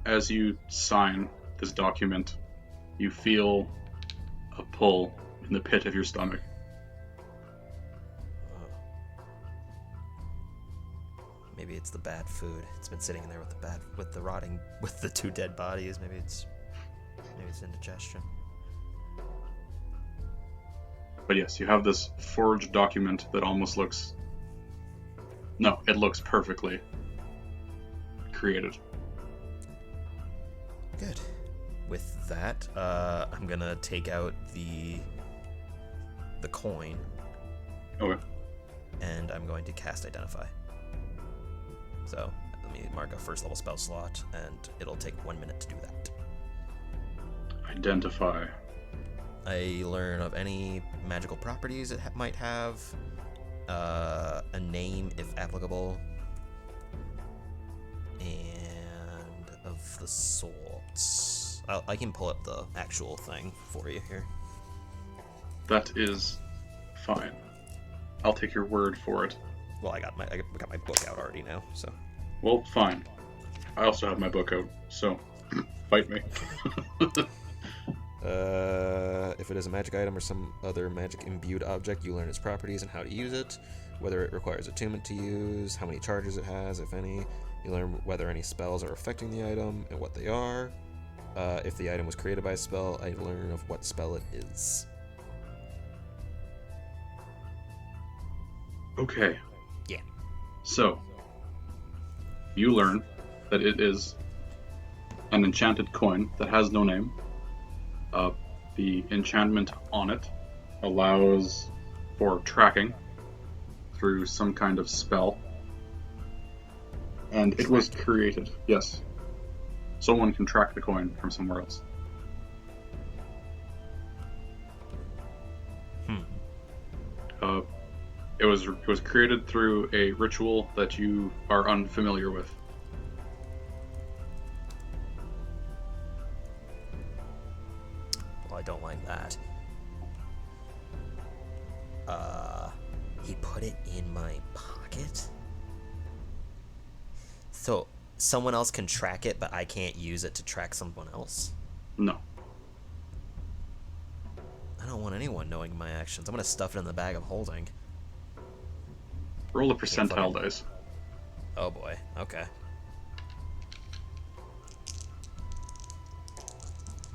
As you sign this document, you feel a pull in the pit of your stomach. Maybe it's the bad food. It's been sitting in there with the 2 dead bodies. Maybe it's indigestion. But yes, you have this forged document that almost looks... No, it looks perfectly created. Good. With that, I'm gonna take out the coin. Okay. And I'm going to cast Identify. So let me mark a first level spell slot, and it'll take 1 minute to do that. Identify. I learn of any magical properties it might have, a name if applicable, and of the sorts. I can pull up the actual thing for you here. That is fine. I'll take your word for it. Well, I got my book out already now, so. Well, fine. I also have my book out, so fight me. If it is a magic item or some other magic imbued object, you learn its properties and how to use it, whether it requires attunement to use, how many charges it has, if any. You learn whether any spells are affecting the item and what they are. If the item was created by a spell, I learn of what spell it is. Okay. Yeah. So, you learn that it is an enchanted coin that has no name. The enchantment on it allows for tracking through some kind of spell. And it was created, yes. Someone can track the coin from somewhere else. It was created through a ritual that you are unfamiliar with. Well, I don't like that. He put it in my pocket? So, someone else can track it, but I can't use it to track someone else? No. I don't want anyone knowing my actions. I'm gonna stuff it in the bag I'm holding. Roll a percentile dice. Oh boy, okay.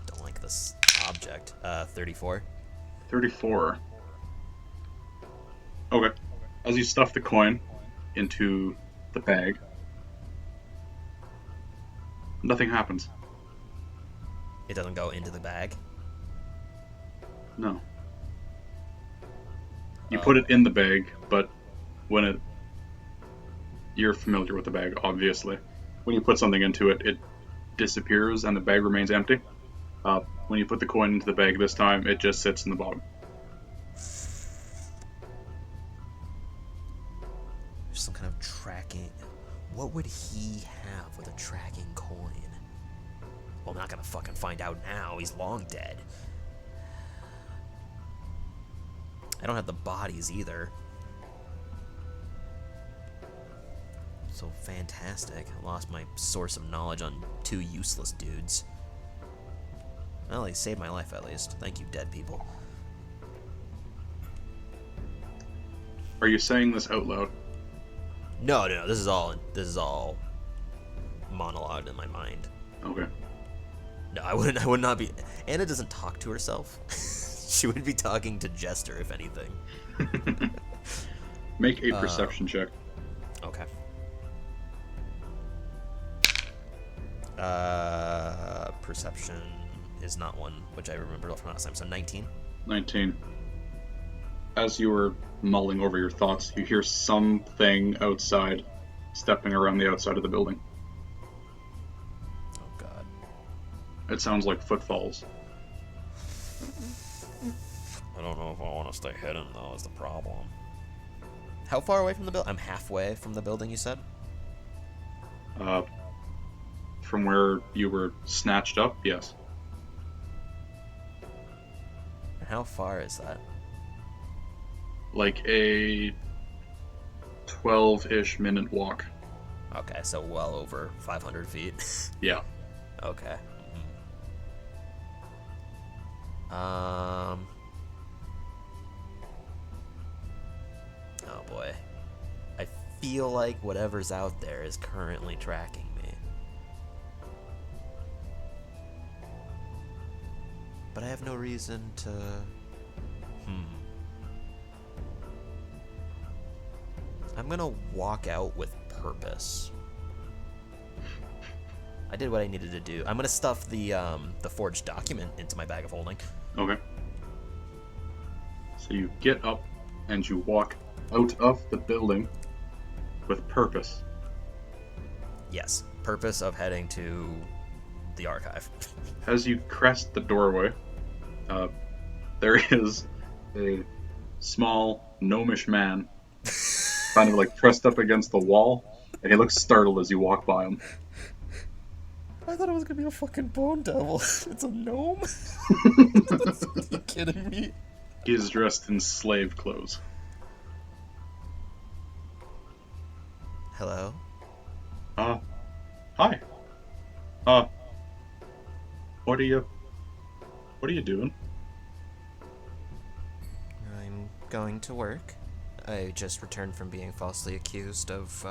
Don't like this object. 34. 34. Okay. As you stuff the coin into the bag, nothing happens. It doesn't go into the bag? No. You put it in the bag, but you're familiar with the bag, obviously. When you put something into it, it disappears and the bag remains empty. When you put the coin into the bag this time, it just sits in the bottom. There's some kind of tracking. What would he have with a tracking coin? Well, I'm not gonna fucking find out now. He's long dead. I don't have the bodies either. So fantastic. I lost my source of knowledge on 2 useless dudes. Well, he saved my life at least. Thank you, dead people. Are you saying this out loud? No. This is all monologued in my mind. Okay. No, I would not be. Anna doesn't talk to herself. She would be talking to Jester, if anything. Make a perception check. Okay. Perception is not one which I remember from last time, so 19. 19. As you were mulling over your thoughts, you hear something outside, stepping around the outside of the building. Oh god. It sounds like footfalls. I don't know if I want to stay hidden, though, is the problem. How far away from the building? I'm halfway from the building, you said? From where you were snatched up, yes. And how far is that? Like a 12-ish minute walk. Okay, so well over 500 feet. Yeah. Okay. Oh boy. I feel like whatever's out there is currently tracking me. But I have no reason to... I'm gonna walk out with purpose. I did what I needed to do. I'm gonna stuff the forged document into my bag of holding. Okay. So you get up and you walk out of the building with purpose. Yes, purpose of heading to the archive. As you crest the doorway, there is a small gnomish man kind of like pressed up against the wall, and he looks startled as you walk by him. I thought it was gonna be a fucking bone devil. It's a gnome? Are you kidding me? He is dressed in slave clothes. Hello? Hi. What are you doing? I'm going to work. I just returned from being falsely accused of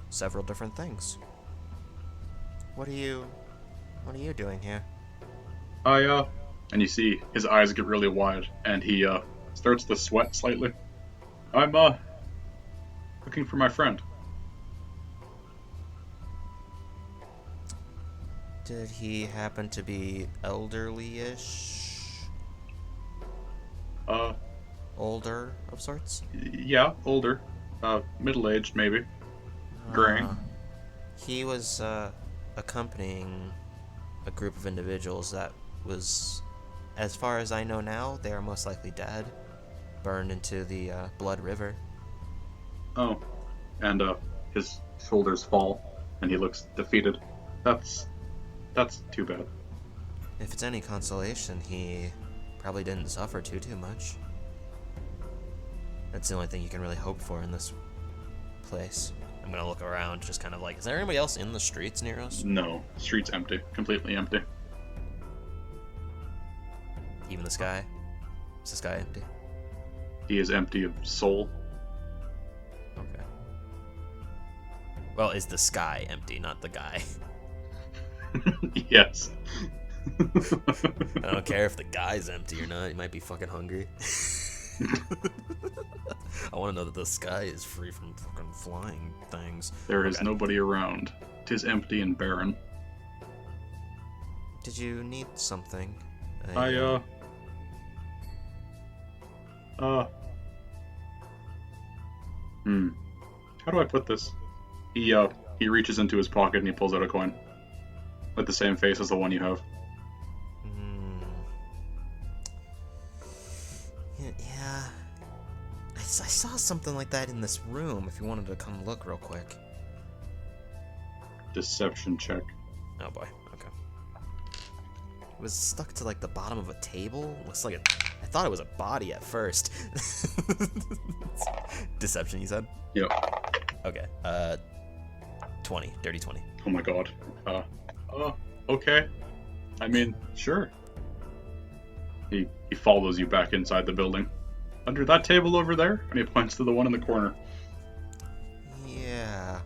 several different things. What are you doing here? And you see his eyes get really wide, and he starts to sweat slightly. I'm looking for my friend. Did he happen to be elderly-ish? Older of sorts? Yeah, older. Middle-aged, maybe. Graying. He was accompanying a group of individuals that was, as far as I know now, they are most likely dead. Burned into the Blood River. Oh. And his shoulders fall, and he looks defeated. That's too bad. If it's any consolation, he probably didn't suffer too much. That's the only thing you can really hope for in this place. I'm gonna look around, just kind of like, is there anybody else in the streets near us? No. Street's empty. Completely empty. Even the sky? Is the sky empty? He is empty of soul. Okay. Well, is the sky empty, not the guy? Yes. I don't care if the guy's empty or not. He might be fucking hungry. I want to know that the sky is free from fucking flying things. There is nobody around. 'Tis empty and barren. Did you need something? How do I put this? He reaches into his pocket and he pulls out a coin. with the same face as the one you have. Yeah. I saw something like that in this room, if you wanted to come look real quick. Deception check. Oh boy, okay. It was stuck to like the bottom of a table. Looks like I thought it was a body at first. Deception, you said? Yep. Okay. 20, dirty 20. Oh my god. Okay. I mean, sure. He follows you back inside the building. Under that table over there, and he points to the one in the corner. Yeah.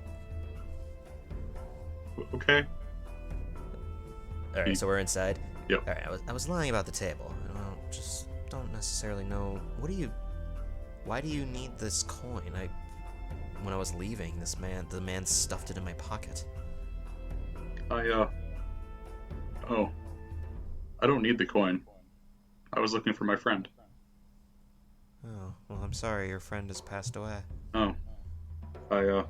Okay. Alright, so we're inside. Yep. Alright, I was lying about the table. I just don't necessarily know. Why do you need this coin? When I was leaving, the man stuffed it in my pocket. I don't need the coin. I was looking for my friend. Oh, well, I'm sorry, your friend has passed away. Oh. Oh.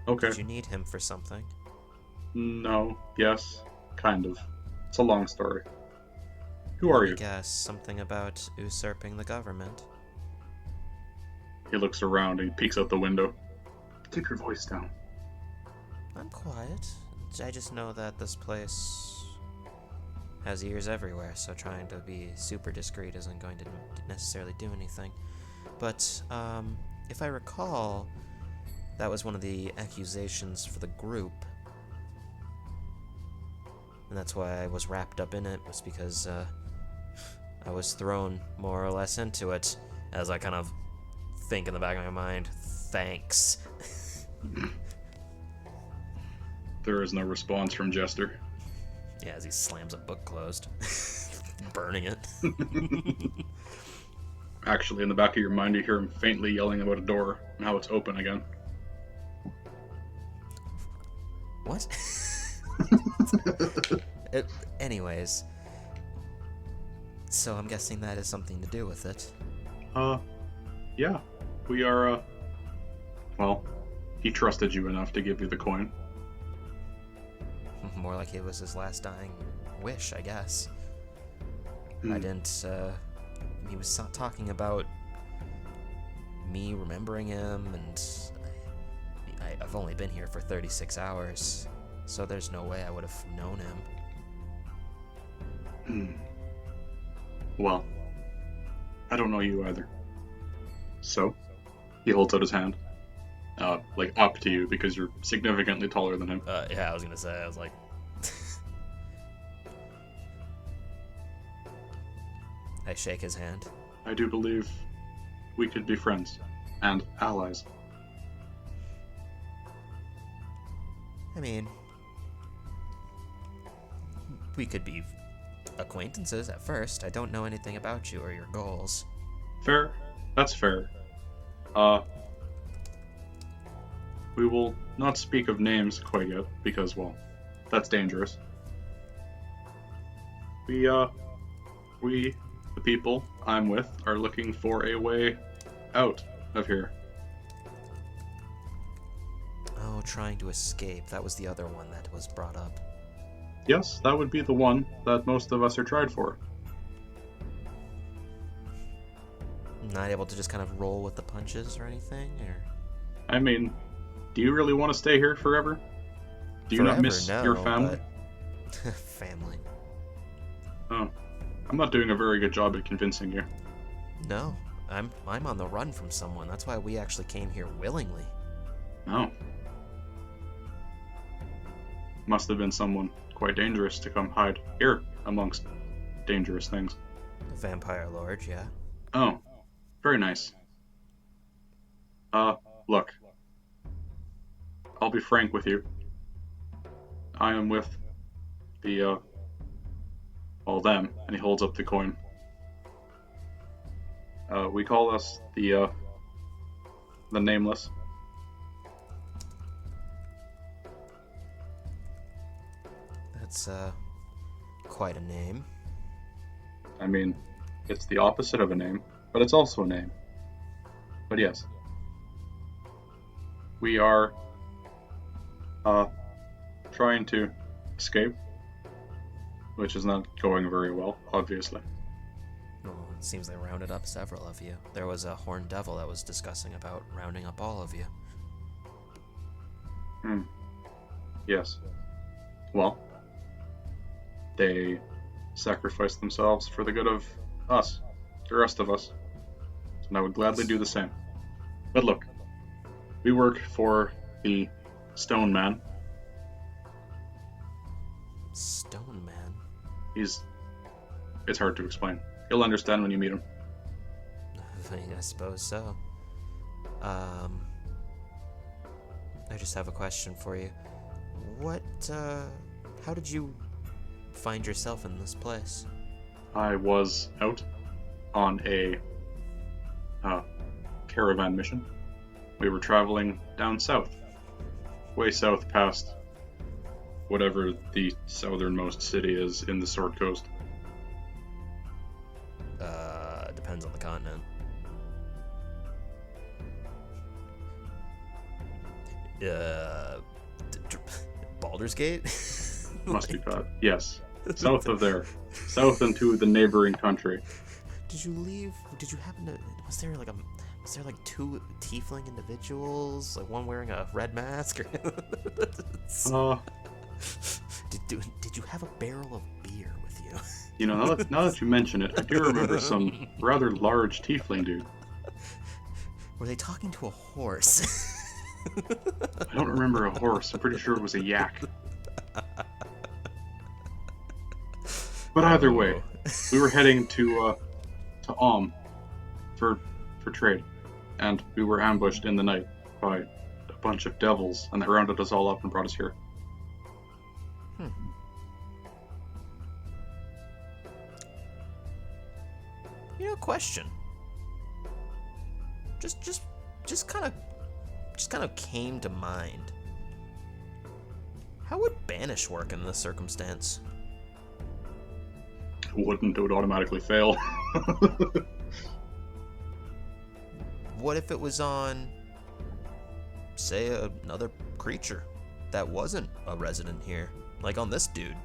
Okay. Did you need him for something? No. Yes. Kind of. It's a long story. Who are you? I guess something about usurping the government. He looks around and he peeks out the window. Keep your voice down. I'm quiet. I just know that this place has ears everywhere, so trying to be super discreet isn't going to necessarily do anything. But, if I recall, that was one of the accusations for the group. And that's why I was wrapped up in it, was because, I was thrown more or less into it, as I kind of think in the back of my mind, thanks. There is no response from Jester. Yeah, as he slams a book closed, burning it. Actually, in the back of your mind, you hear him faintly yelling about a door and how it's open again. What? Anyways, so I'm guessing that has something to do with it. Yeah. We are, well, he trusted you enough to give you the coin. More like it was his last dying wish, I guess. Hmm. I didn't, he was talking about me remembering him, and I've only been here for 36 hours, so there's no way I would have known him. Well, I don't know you either. So, he holds out his hand. Like, up to you, because you're significantly taller than him. Yeah, I was gonna say, I was like... I shake his hand. I do believe we could be friends and allies. I mean, we could be acquaintances at first. I don't know anything about you or your goals. Fair. That's fair. We will not speak of names quite yet, because, well, that's dangerous. We, the people I'm with, are looking for a way out of here. Oh, trying to escape. That was the other one that was brought up. Yes, that would be the one that most of us are tried for. Not able to just kind of roll with the punches or anything, or... I mean, do you really want to stay here forever? Do you not miss your family? But... family. Oh, I'm not doing a very good job at convincing you. No, I'm on the run from someone. That's why we actually came here willingly. Oh. Must have been someone quite dangerous to come hide here amongst dangerous things. A vampire lord, yeah. Oh, very nice. Look. I'll be frank with you. I am with the, them, and he holds up the coin. We call us the Nameless. That's, quite a name. I mean, it's the opposite of a name, but it's also a name. But yes, we are trying to escape, which is not going very well, obviously. Well, it seems they rounded up several of you. There was a horned devil that was discussing about rounding up all of you. Yes. Well, they sacrificed themselves for the good of us, the rest of us. And I would gladly do the same. But look, we work for the Stone Man. Stone Man? It's hard to explain. You'll understand when you meet him. I suppose so. I just have a question for you. How did you find yourself in this place? I was out on a caravan mission. We were traveling down south. Way south past whatever the southernmost city is in the Sword Coast. Depends on the continent. Baldur's Gate? Must be bad. Yes. South of there. South into the neighboring country. Did you happen to... Was there like two tiefling individuals? Like one wearing a red mask? Did you have a barrel of beer with you? You know, now that you mention it, I do remember some rather large tiefling dude. Were they talking to a horse? I don't remember a horse. I'm pretty sure it was a yak. But either way, we were heading to for trade, and we were ambushed in the night by a bunch of devils, and they rounded us all up and brought us here. You know, question. Just kind of came to mind. How would banish work in this circumstance? Wouldn't. It would automatically fail. What if it was on, say, another creature that wasn't a resident here? Like on this dude.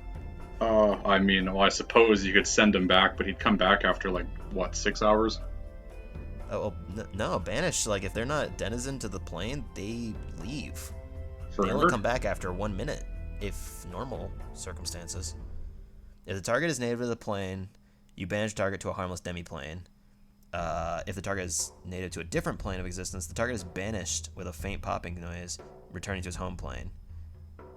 I mean, well, I suppose you could send him back, but he'd come back after, 6 hours? Oh, no, banish, if they're not denizen to the plane, they leave. Forever? They only come back after 1 minute, if normal circumstances. If the target is native to the plane, you banish target to a harmless demi-plane. If the target is native to a different plane of existence, the target is banished with a faint popping noise, returning to his home plane.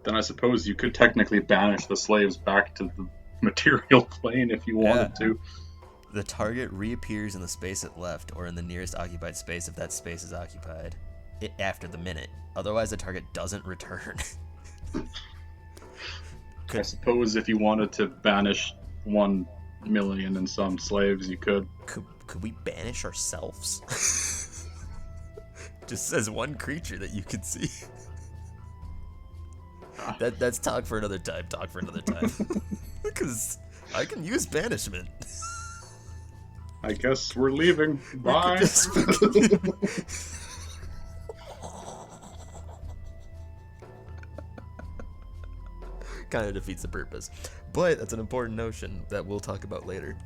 Then I suppose you could technically banish the slaves back to the material plane if you wanted to. The target reappears in the space it left, or in the nearest occupied space if that space is occupied, after the minute. Otherwise, the target doesn't return. I suppose if you wanted to banish 1 million and some slaves, you could. Could we banish ourselves? Just as one creature that you could see. That's talk for another time. Because I can use banishment. I guess we're leaving. Bye. Kind of defeats the purpose. But that's an important notion that we'll talk about later.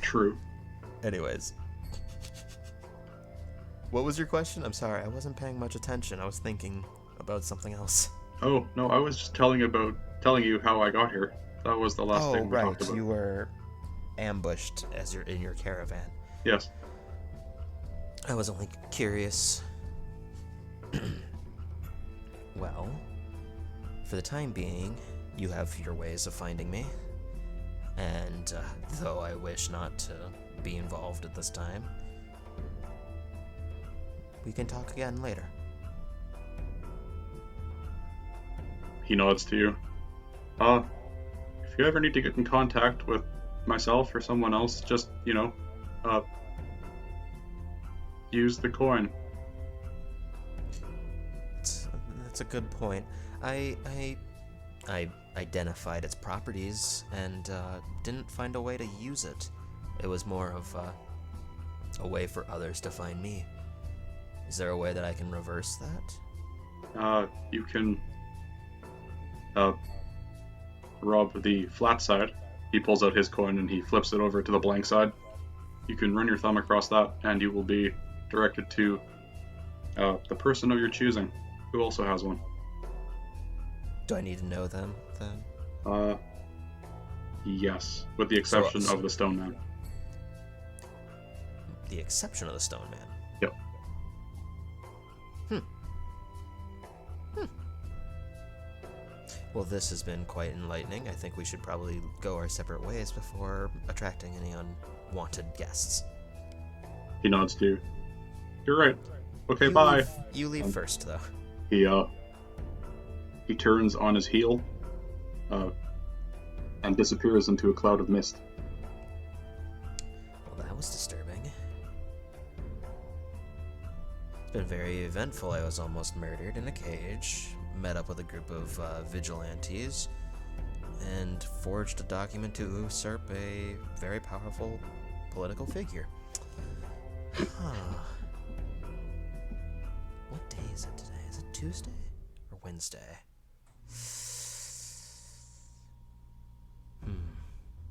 True. Anyways. What was your question? I'm sorry, I wasn't paying much attention. I was thinking about something else. Oh, no, I was just telling you how I got here. That was the last thing we talked about. You were ambushed as you're in your caravan. Yes. I was only curious. Well, for the time being, you have your ways of finding me. And though I wish not to be involved at this time, we can talk again later. He nods to you. If you ever need to get in contact with myself or someone else, just, use the coin. That's a good point. I identified its properties and didn't find a way to use it. It was more of a way for others to find me. Is there a way that I can reverse that? You can rob the flat side. He pulls out his coin and he flips it over to the blank side. You can run your thumb across that, and you will be directed to the person of your choosing, who also has one. Do I need to know them then? Yes, with the exception of the stone man. The exception of the stone man. Yep. Well, this has been quite enlightening. I think we should probably go our separate ways before attracting any unwanted guests. He nods to you. You're right. Okay, bye. You leave first, though. He turns on his heel, and disappears into a cloud of mist. Well, that was disturbing. It's been very eventful. I was almost murdered in a cage, met up with a group of vigilantes, and forged a document to usurp a very powerful political figure. What day is it today? Is it Tuesday or Wednesday?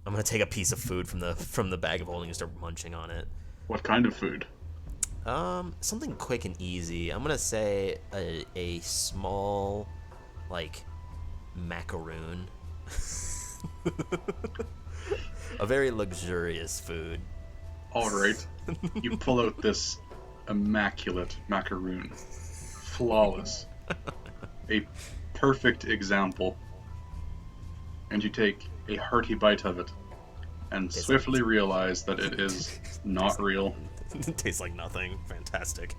I'm gonna take a piece of food from the bag of holding and start munching on it. What kind of food? Something quick and easy. I'm gonna say a small, like, macaroon. A very luxurious food. Alright. You pull out this immaculate macaroon. Flawless. A perfect example. And you take a hearty bite of it, and swiftly realize that it is not real. It tastes like nothing. Fantastic.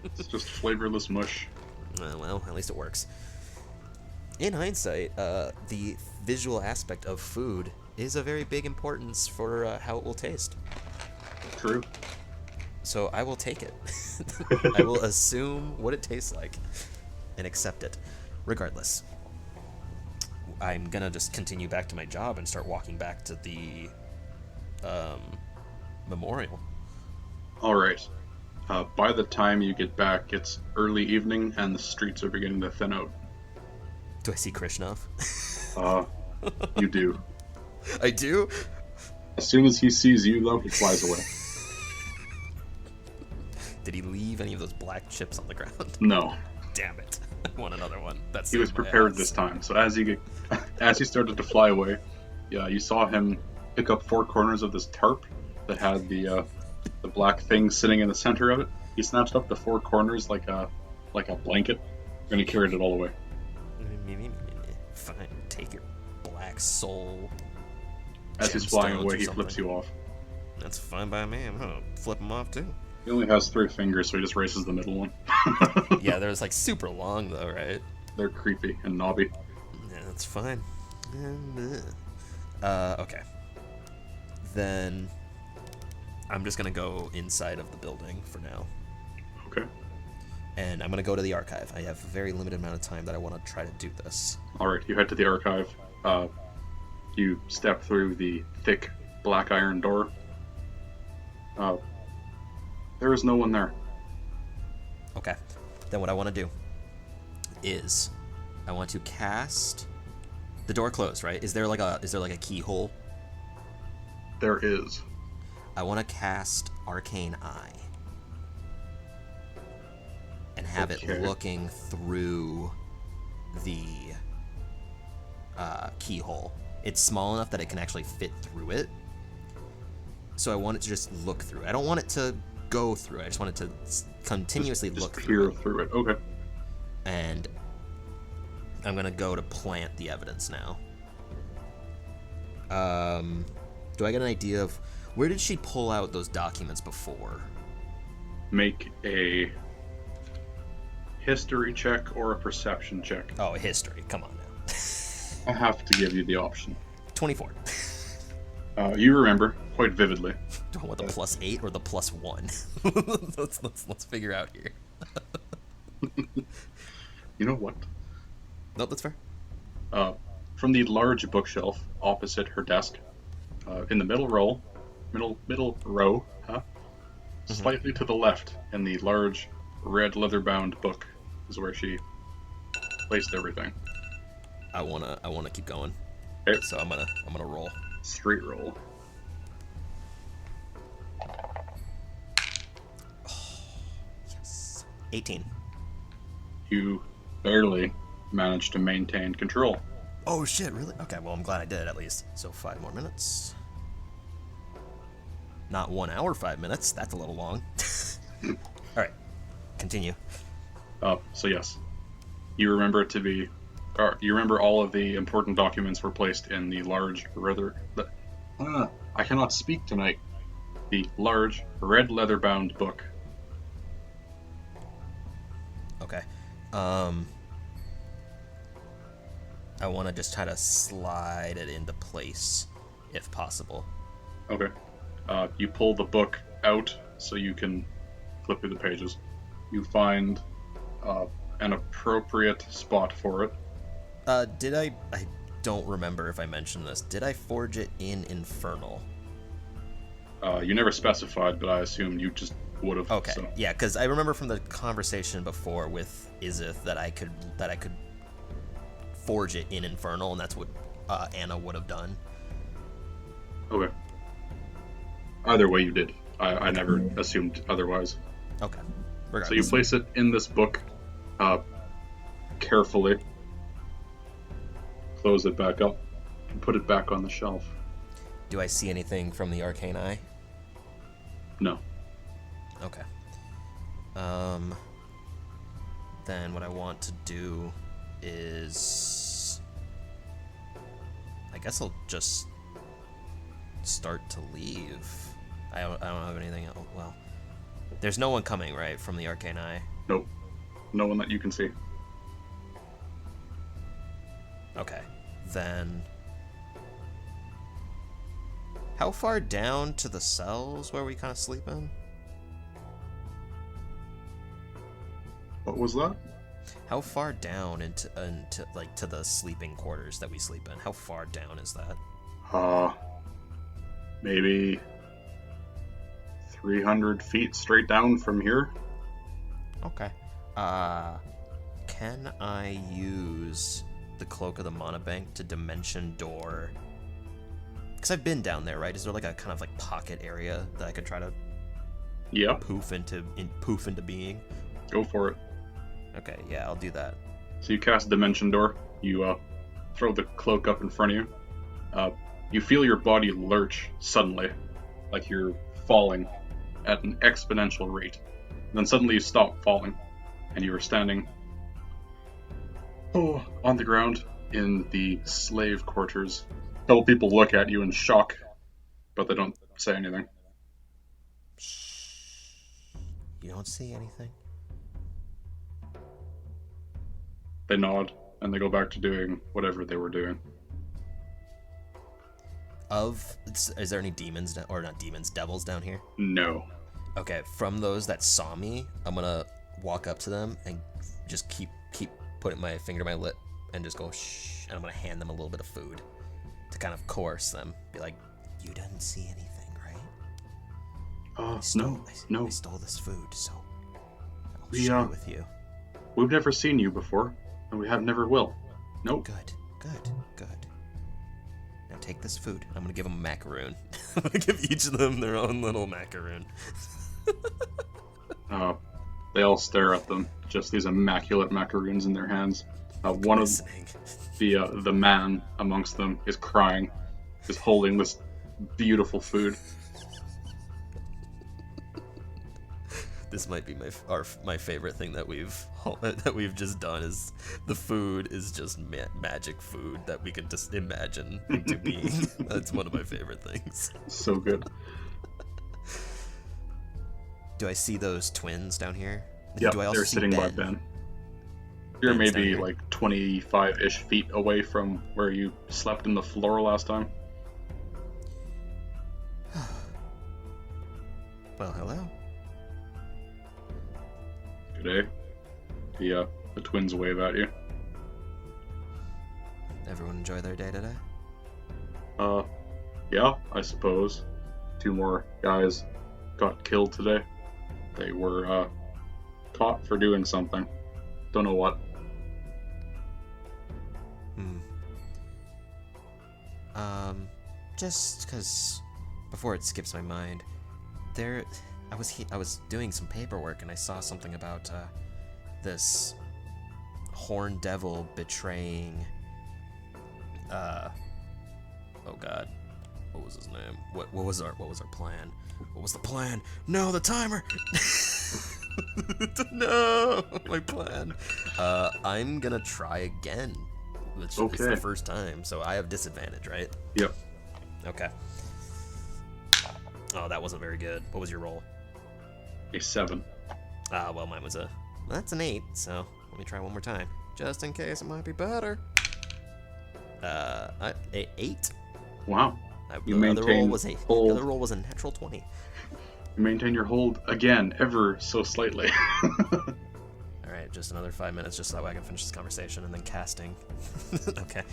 It's just flavorless mush. Well, at least it works. In hindsight, the visual aspect of food is a very big importance for how it will taste. True. So I will take it. I will assume what it tastes like and accept it. Regardless, I'm gonna just continue back to my job and start walking back to the memorial. Alright. By the time you get back, it's early evening and the streets are beginning to thin out. Do I see Krishnov? You do. I do? As soon as he sees you, though, he flies away. Did he leave any of those black chips on the ground? No. Damn it. I want another one. That's He was prepared this time, so as he started to fly away, yeah, you saw him pick up 4 corners of this tarp that had the black thing sitting in the center of it. He snatched up the 4 corners like a blanket, and he carried it all away. Fine, take your black soul. As he's flying away, he flips you off. That's fine by me. I'm gonna flip him off too. He only has 3 fingers, so he just races the middle one. Yeah, they're like super long though, right? They're creepy and knobby. Yeah, that's fine. Okay. Then I'm just gonna go inside of the building for now. Okay. And I'm gonna go to the archive. I have a very limited amount of time that I want to try to do this. Alright, you head to the archive. You step through the thick black iron door. There is no one there. Okay. Then what I want to do is I want to cast the door closed, right? Is there like a keyhole? There is. I want to cast Arcane Eye and have it looking through the keyhole. It's small enough that it can actually fit through it. So I want it to just look through it. I don't want it to go through it. I just want it to continuously just look peer through it. Okay. And I'm going to go to plant the evidence now. Do I get an idea of where did she pull out those documents before? Make a history check or a perception check. Oh, history. Come on now. I have to give you the option. 24. You remember quite vividly. Do I want the +8 or the +1? let's figure out here. You know what? No, that's fair. From the large bookshelf opposite her desk, in the middle row, slightly to the left, in the large red leather-bound book is where she placed everything. I wanna keep going. Okay. So I'm gonna roll. Straight roll. Yes. 18. You barely managed to maintain control. Oh shit, really? Okay, well I'm glad I did it at least. So 5 more minutes. Not 1 hour, 5 minutes. That's a little long. Alright. Continue. So yes. You remember it to be you remember all of the important documents were placed in the large I cannot speak tonight. The large red leather-bound book. Okay. I want to just try to slide it into place, if possible. Okay. You pull the book out so you can flip through the pages. You find an appropriate spot for it. Did I don't remember if I mentioned this. Did I forge it in Infernal? You never specified, but I assumed you just would have. Okay. So. Yeah, because I remember from the conversation before with Izith that I could forge it in Infernal, and that's what Anna would have done. Okay. Either way, you did. I never assumed otherwise. Okay. So you place it in this book, carefully. Close it back up, and put it back on the shelf. Do I see anything from the arcane eye? No. Okay. Then what I want to do is, I guess I'll just start to leave. I don't have anything else. Well, there's no one coming, right, from the arcane eye? Nope. No one that you can see. Okay. Then how far down to the cells where we kind of sleep in? What was that? How far down into like to the sleeping quarters that we sleep in? How far down is that? Maybe 300 feet straight down from here. Okay. Can I use the Cloak of the Monobank to dimension door? Because I've been down there, right? Is there like a kind of like pocket area that I could try to poof into being? Go for it. Okay, yeah, I'll do that. So you cast Dimension Door. You throw the cloak up in front of you. You feel your body lurch suddenly, like you're falling at an exponential rate. And then suddenly you stop falling, and you are standing on the ground in the slave quarters. A couple people look at you in shock, but they don't say anything. You don't see anything? They nod, and they go back to doing whatever they were doing. Is there any demons, or not demons, devils down here? No. Okay, from those that saw me, I'm gonna walk up to them and just keep putting my finger to my lip and just go shh, and I'm gonna hand them a little bit of food to kind of coerce them. Be like, you didn't see anything, right? No. I stole this food, so I'll We, share it with you. We've never seen you before, and we never will. Nope. Good. Now take this food. I'm gonna give them a macaroon. I'm gonna give each of them their own little macaroon. They all stare at them, just these immaculate macaroons in their hands. One of the man amongst them is crying, is holding this beautiful food. This might be my favorite thing that we've just done. Is the food is just magic food that we can just imagine into being. That's one of my favorite things. So good. Do I see those twins down here? Yeah, Do I also they're see sitting by Ben. You're Ben's down maybe here. like 25-ish feet away from where you slept in the floor last time. Well, hello. Good day. The twins wave at you. Everyone enjoy their day today? Yeah, I suppose. 2 more guys got killed today. They were caught for doing something. Don't know what. Just because before it skips my mind, I was doing some paperwork and I saw something about this horn devil betraying. Oh God, what was his name? What was our plan? What was the plan? No, the timer. No, my plan. I'm gonna try again. It's the first time, so I have disadvantage, right? Yep. Okay. Oh, that wasn't very good. What was your roll? A 7. Well, mine was that's an 8, so let me try one more time. Just in case it might be better. 8. Wow. The other roll was a natural 20. You maintain your hold again, ever so slightly. Alright, just another 5 minutes just so that way I can finish this conversation and then casting. Okay.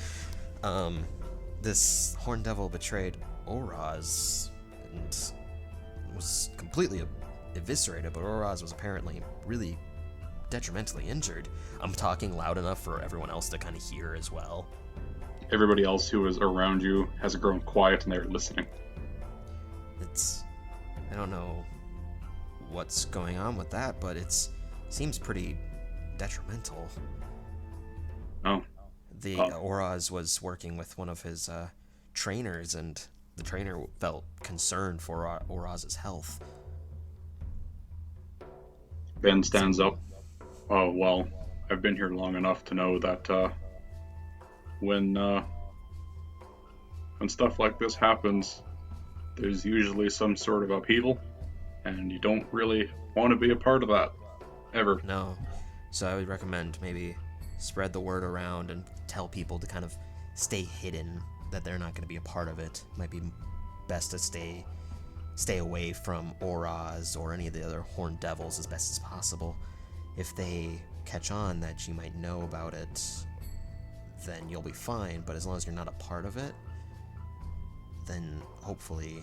This horn devil betrayed Oraz and was completely eviscerated, but Oraz was apparently really detrimentally injured. I'm talking loud enough for everyone else to kind of hear as well. Everybody else who is around you has grown quiet and they're listening. I don't know what's going on with that, but seems pretty detrimental. Oh. The Oraz was working with one of his trainers, and the trainer felt concerned for Oraz' health. Ben stands up. Oh, well, I've been here long enough to know that when stuff like this happens, there's usually some sort of upheaval, and you don't really want to be a part of that, ever. No. So I would recommend maybe spread the word around and tell people to kind of stay hidden, that they're not going to be a part of it. Might be best to stay away from Oraz or any of the other horned devils as best as possible. If they catch on that you might know about it, then you'll be fine, but as long as you're not a part of it, then hopefully...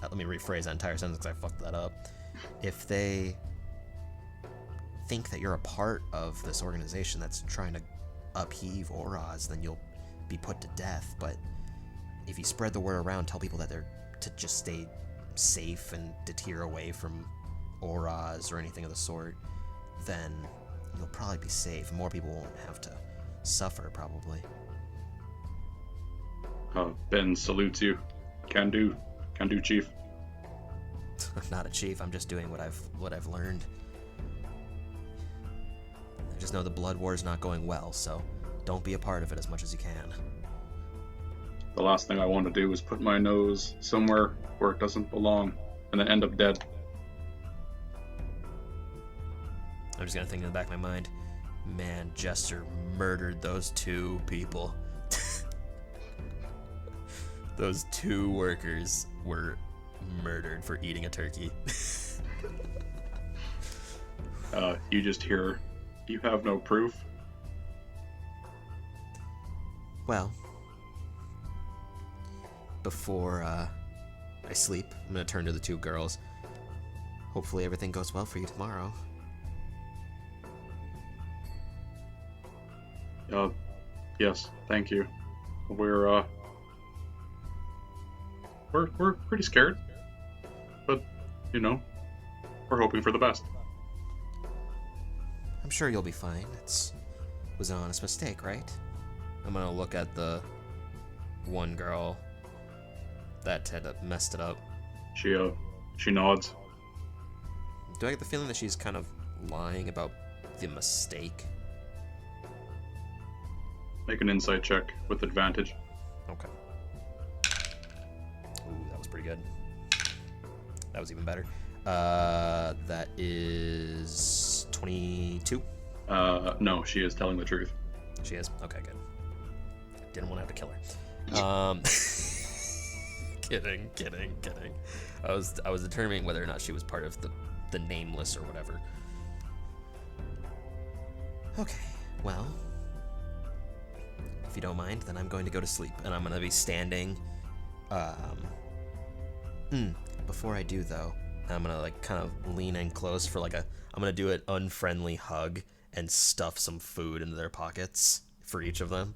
let me rephrase that entire sentence because I fucked that up. If they think that you're a part of this organization that's trying to upheave Oraz, then you'll be put to death. But if you spread the word around, tell people that they're to just stay safe and deter away from Oraz or anything of the sort, then you'll probably be safe. More people won't have to suffer, probably. Ben salutes you. Can do, Chief. I'm not a chief. I'm just doing what I've learned. I just know the blood war is not going well, so don't be a part of it as much as you can. The last thing I want to do is put my nose somewhere where it doesn't belong and then end up dead. I'm just gonna think in the back of my mind, man, Jester murdered those 2 people. Those 2 workers were murdered for eating a turkey. You just hear, you have no proof. Well, before I sleep, I'm gonna turn to the 2 girls. Hopefully everything goes well for you tomorrow. Yes, thank you. We're pretty scared, but we're hoping for the best. I'm sure you'll be fine. It was an honest mistake, right? I'm gonna look at the one girl that had messed it up. She nods. Do I get the feeling that she's kind of lying about the mistake? Make an insight check with advantage. Okay. Ooh, that was pretty good. That was even better. That is 22. No, she is telling the truth. She is? Okay, good. Didn't want to have to kill her. Kidding. I was determining whether or not she was part of the nameless or whatever. Okay, well, if you don't mind, then I'm going to go to sleep, and I'm going to be standing. Before I do, though, I'm going to kind of lean in close for I'm I'm gonna do an unfriendly hug and stuff some food into their pockets for each of them.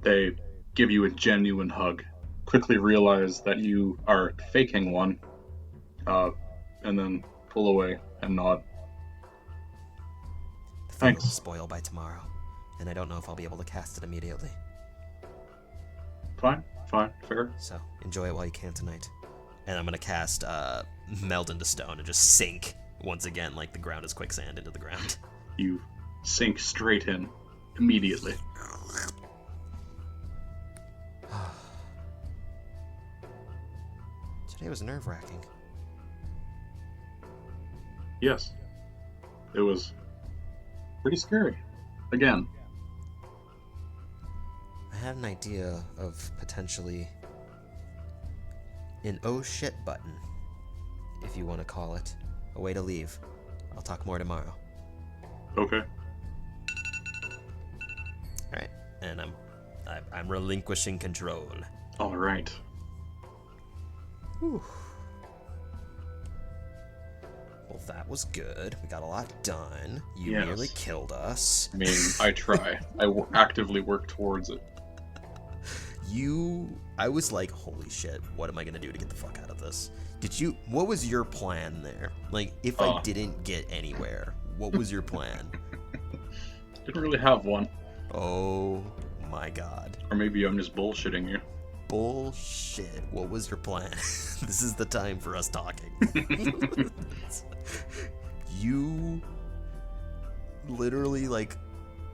They give you a genuine hug, quickly realize that you are faking one, and then pull away and nod. The food Thanks. will spoil by tomorrow, and I don't know if I'll be able to cast it immediately. Fine, fair. So enjoy it while you can tonight. And I'm gonna cast Meld into Stone and just sink once again like the ground is quicksand into the ground. You sink straight in immediately. Today was nerve-wracking. Yes. It was pretty scary. Again. I had an idea of potentially an oh shit button, if you want to call it. A way to leave. I'll talk more tomorrow. Okay. Alright, and I'm relinquishing control. All right. Whew. Well, that was good. We got a lot done. You Yes. nearly killed us. I mean, I try. Actively work towards it. I was like, holy shit, what am I gonna do to get the fuck out of this? What was your plan there? Like, if I didn't get anywhere, what was your plan? Didn't really have one. Oh my god. Or maybe I'm just bullshitting you. Bullshit. What was your plan? This is the time for us talking. You literally, like,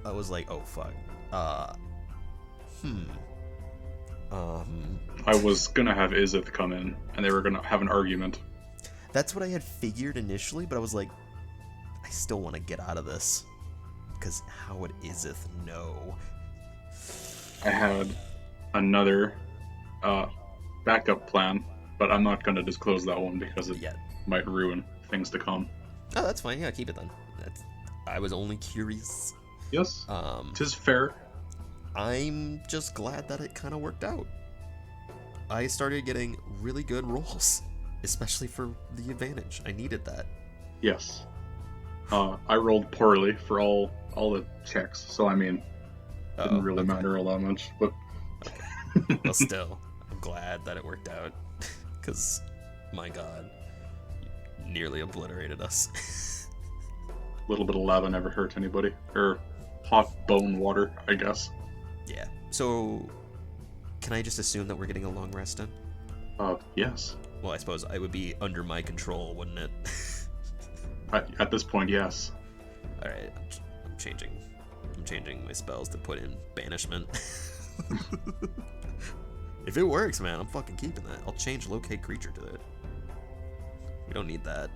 I was like, oh fuck. I was gonna have Izith come in, and they were gonna have an argument. That's what I had figured initially, but I was like, I still want to get out of this. Because how would Izith know? I had another backup plan, but I'm not gonna disclose that one because it might ruin things to come. Oh, that's fine. Yeah, keep it then. I was only curious. Yes, 'tis fair. I'm just glad that it kind of worked out. I started getting really good rolls, especially for the advantage. I needed that. Yes. I rolled poorly for all the checks, so I mean, didn't really matter all that much. But well, still, I'm glad that it worked out, because, my god, you nearly obliterated us. a little bit of lava never hurt anybody. Or hot bone water, I guess. Yeah. So, can I just assume that we're getting a long rest in? Yes. Well, I suppose I would be under my control, wouldn't it? At this point, yes. All right, I'm changing my spells to put in banishment. If it works, man, I'm fucking keeping that. I'll change locate creature to it. We don't need that.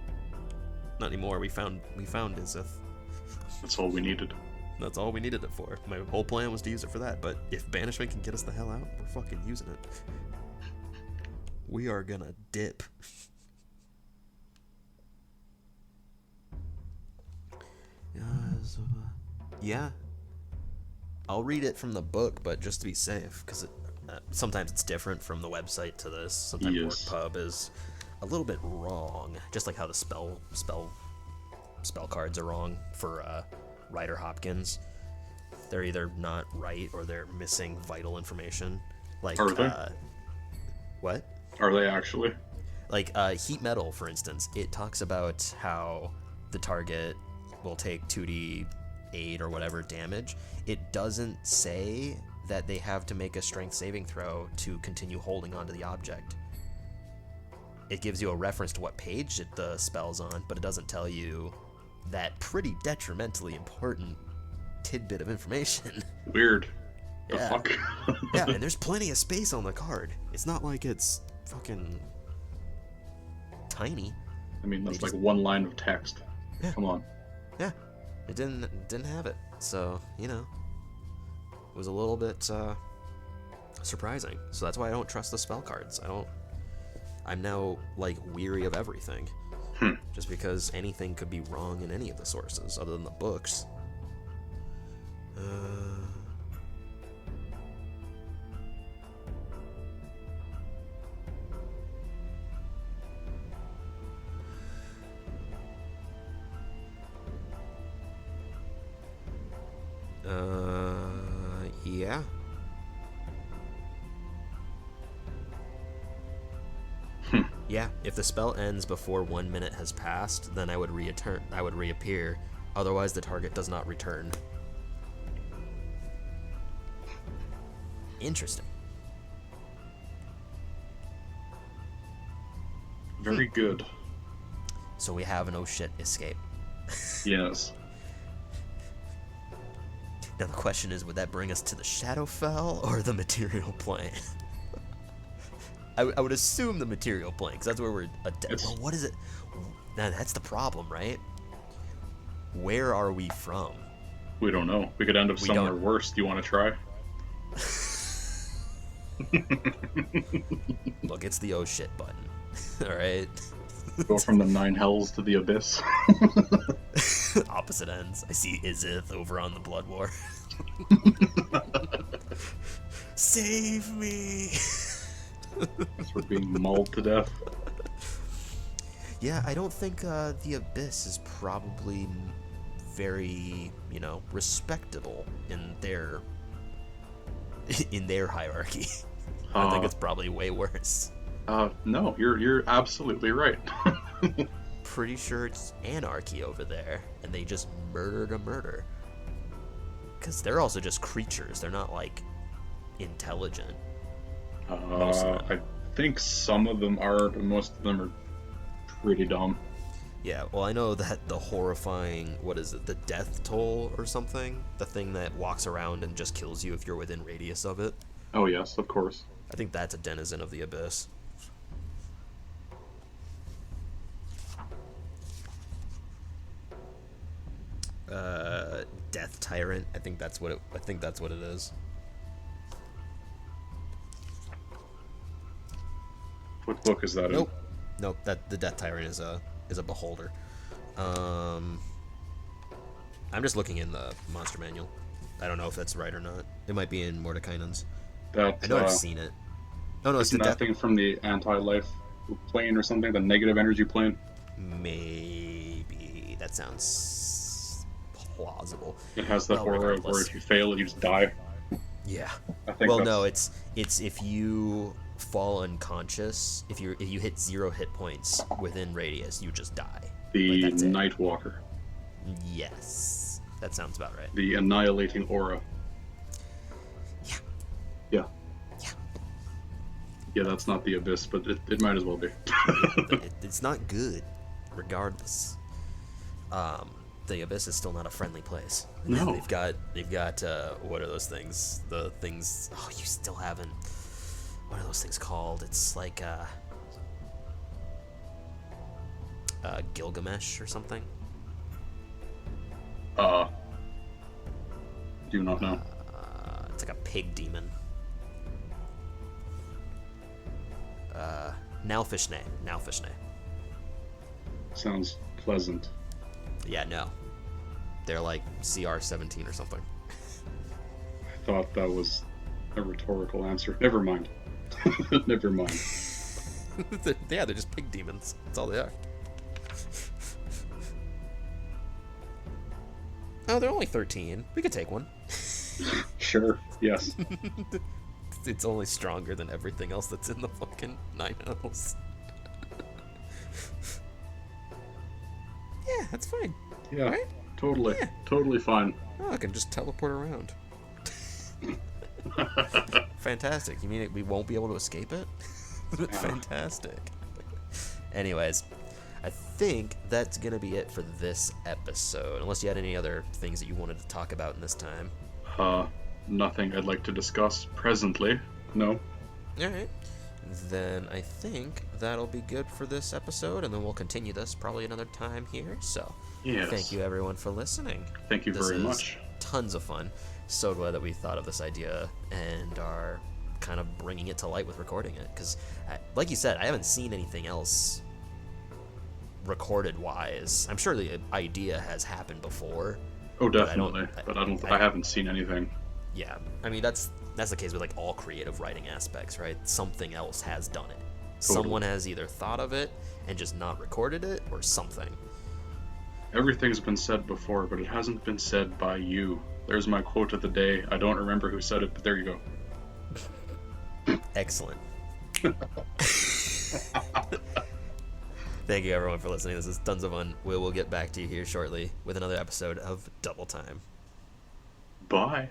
Not anymore. We found Izith. That's all we needed. That's all we needed it for. My whole plan was to use it for that, but if banishment can get us the hell out, we're fucking using it. We are gonna dip. Yeah. I'll read it from the book, but just to be safe, because sometimes it's different from the website to this. Sometimes WorkPub is a little bit wrong, just like how the spell cards are wrong for Ryder Hopkins. They're either not right or they're missing vital information. Like, are they? What? Are they actually? Like heat metal, for instance, it talks about how the target will take 2d8 or whatever damage. It doesn't say that they have to make a strength saving throw to continue holding onto the object. It gives you a reference to what page the spell's on, but it doesn't tell you that pretty detrimentally important tidbit of information. Weird. The Yeah. fuck? Yeah, and there's plenty of space on the card. It's not like it's fucking tiny. I mean, that's They like just- one line of text. Yeah. Come on. Yeah, it didn't have it. So, it was a little bit surprising. So that's why I don't trust the spell cards. I'm now like weary of everything. Just because anything could be wrong in any of the sources other than the books. Yeah. Yeah, if the spell ends before 1 minute has passed, then I would reappear. Otherwise, the target does not return. Interesting. Very good. So we have an oh shit escape. Yes. Now the question is, would that bring us to the Shadowfell or the material plane? I would assume the material plane, because that's where we're... Well, what is it? Now, that's the problem, right? Where are we from? We don't know. We could end up somewhere worse. Do you want to try? Look, it's the oh shit button. Alright? Go from the 9 hells to the abyss. Opposite ends. I see Izith over on the Blood War. Save me! We're being mauled to death. Yeah, I don't think the Abyss is probably very, respectable in their hierarchy. I think it's probably way worse. No, you're absolutely right. Pretty sure it's anarchy over there, and they just murder to murder. Because they're also just creatures. They're not, intelligent. I think some of them are, but most of them are pretty dumb. Yeah, well, I know that the horrifying, the death toll or something? The thing that walks around and just kills you if you're within radius of it. Oh, yes, of course. I think that's a denizen of the Abyss. Death Tyrant. I think that's what it is. What book is that Nope. Nope, that the Death Tyrant is a beholder. I'm just looking in the monster manual. I don't know if that's right or not. It might be in Mordekainen's. I know I've seen it. Oh no, it's the that thing from the anti-life plane or something, the negative energy plane. Maybe that sounds plausible. It has the horror of where if you fail, you just die. Yeah. I think well, no, it's if you fall unconscious, if you hit 0 hit points within radius, you just die. The Nightwalker. Yes, that sounds about right. The annihilating aura. Yeah. Yeah. Yeah. Yeah, that's not the Abyss, but it might as well be. It's not good, regardless. The Abyss is still not a friendly place. No. They've got what are those things? The things. Oh, you still haven't. What are those things called? It's like Gilgamesh or something. Do not know. It's like a pig demon. Nalfishne. Sounds pleasant. Yeah, no. They're like CR-17 or something. I thought that was a rhetorical answer. Never mind. Never mind. Yeah, they're just pig demons. That's all they are. Oh, they're only 13. We could take one. Sure, yes. It's only stronger than everything else that's in the fucking 9 hells. Yeah, that's fine. Yeah, right? totally. Yeah. Totally fine. Oh, I can just teleport around. Fantastic. You mean we won't be able to escape it? Fantastic. Anyways, I think that's going to be it for this episode. Unless you had any other things that you wanted to talk about in this time. Nothing I'd like to discuss presently. No. Alright. Then I think that'll be good for this episode, and then we'll continue this probably another time here. So, yes. Thank you everyone for listening. Thank you very much. Tons of fun. So glad that we thought of this idea and are kind of bringing it to light with recording it. Because, like you said, I haven't seen anything else recorded-wise. I'm sure the idea has happened before. Oh, definitely. But I haven't seen anything. Yeah, I mean that's the case with like all creative writing aspects, right? Something else has done it. Totally. Someone has either thought of it and just not recorded it, or something. Everything's been said before, but it hasn't been said by you. There's my quote of the day. I don't remember who said it, but there you go. Excellent. Thank you, everyone, for listening. This is tons of fun. We will get back to you here shortly with another episode of Double Time. Bye.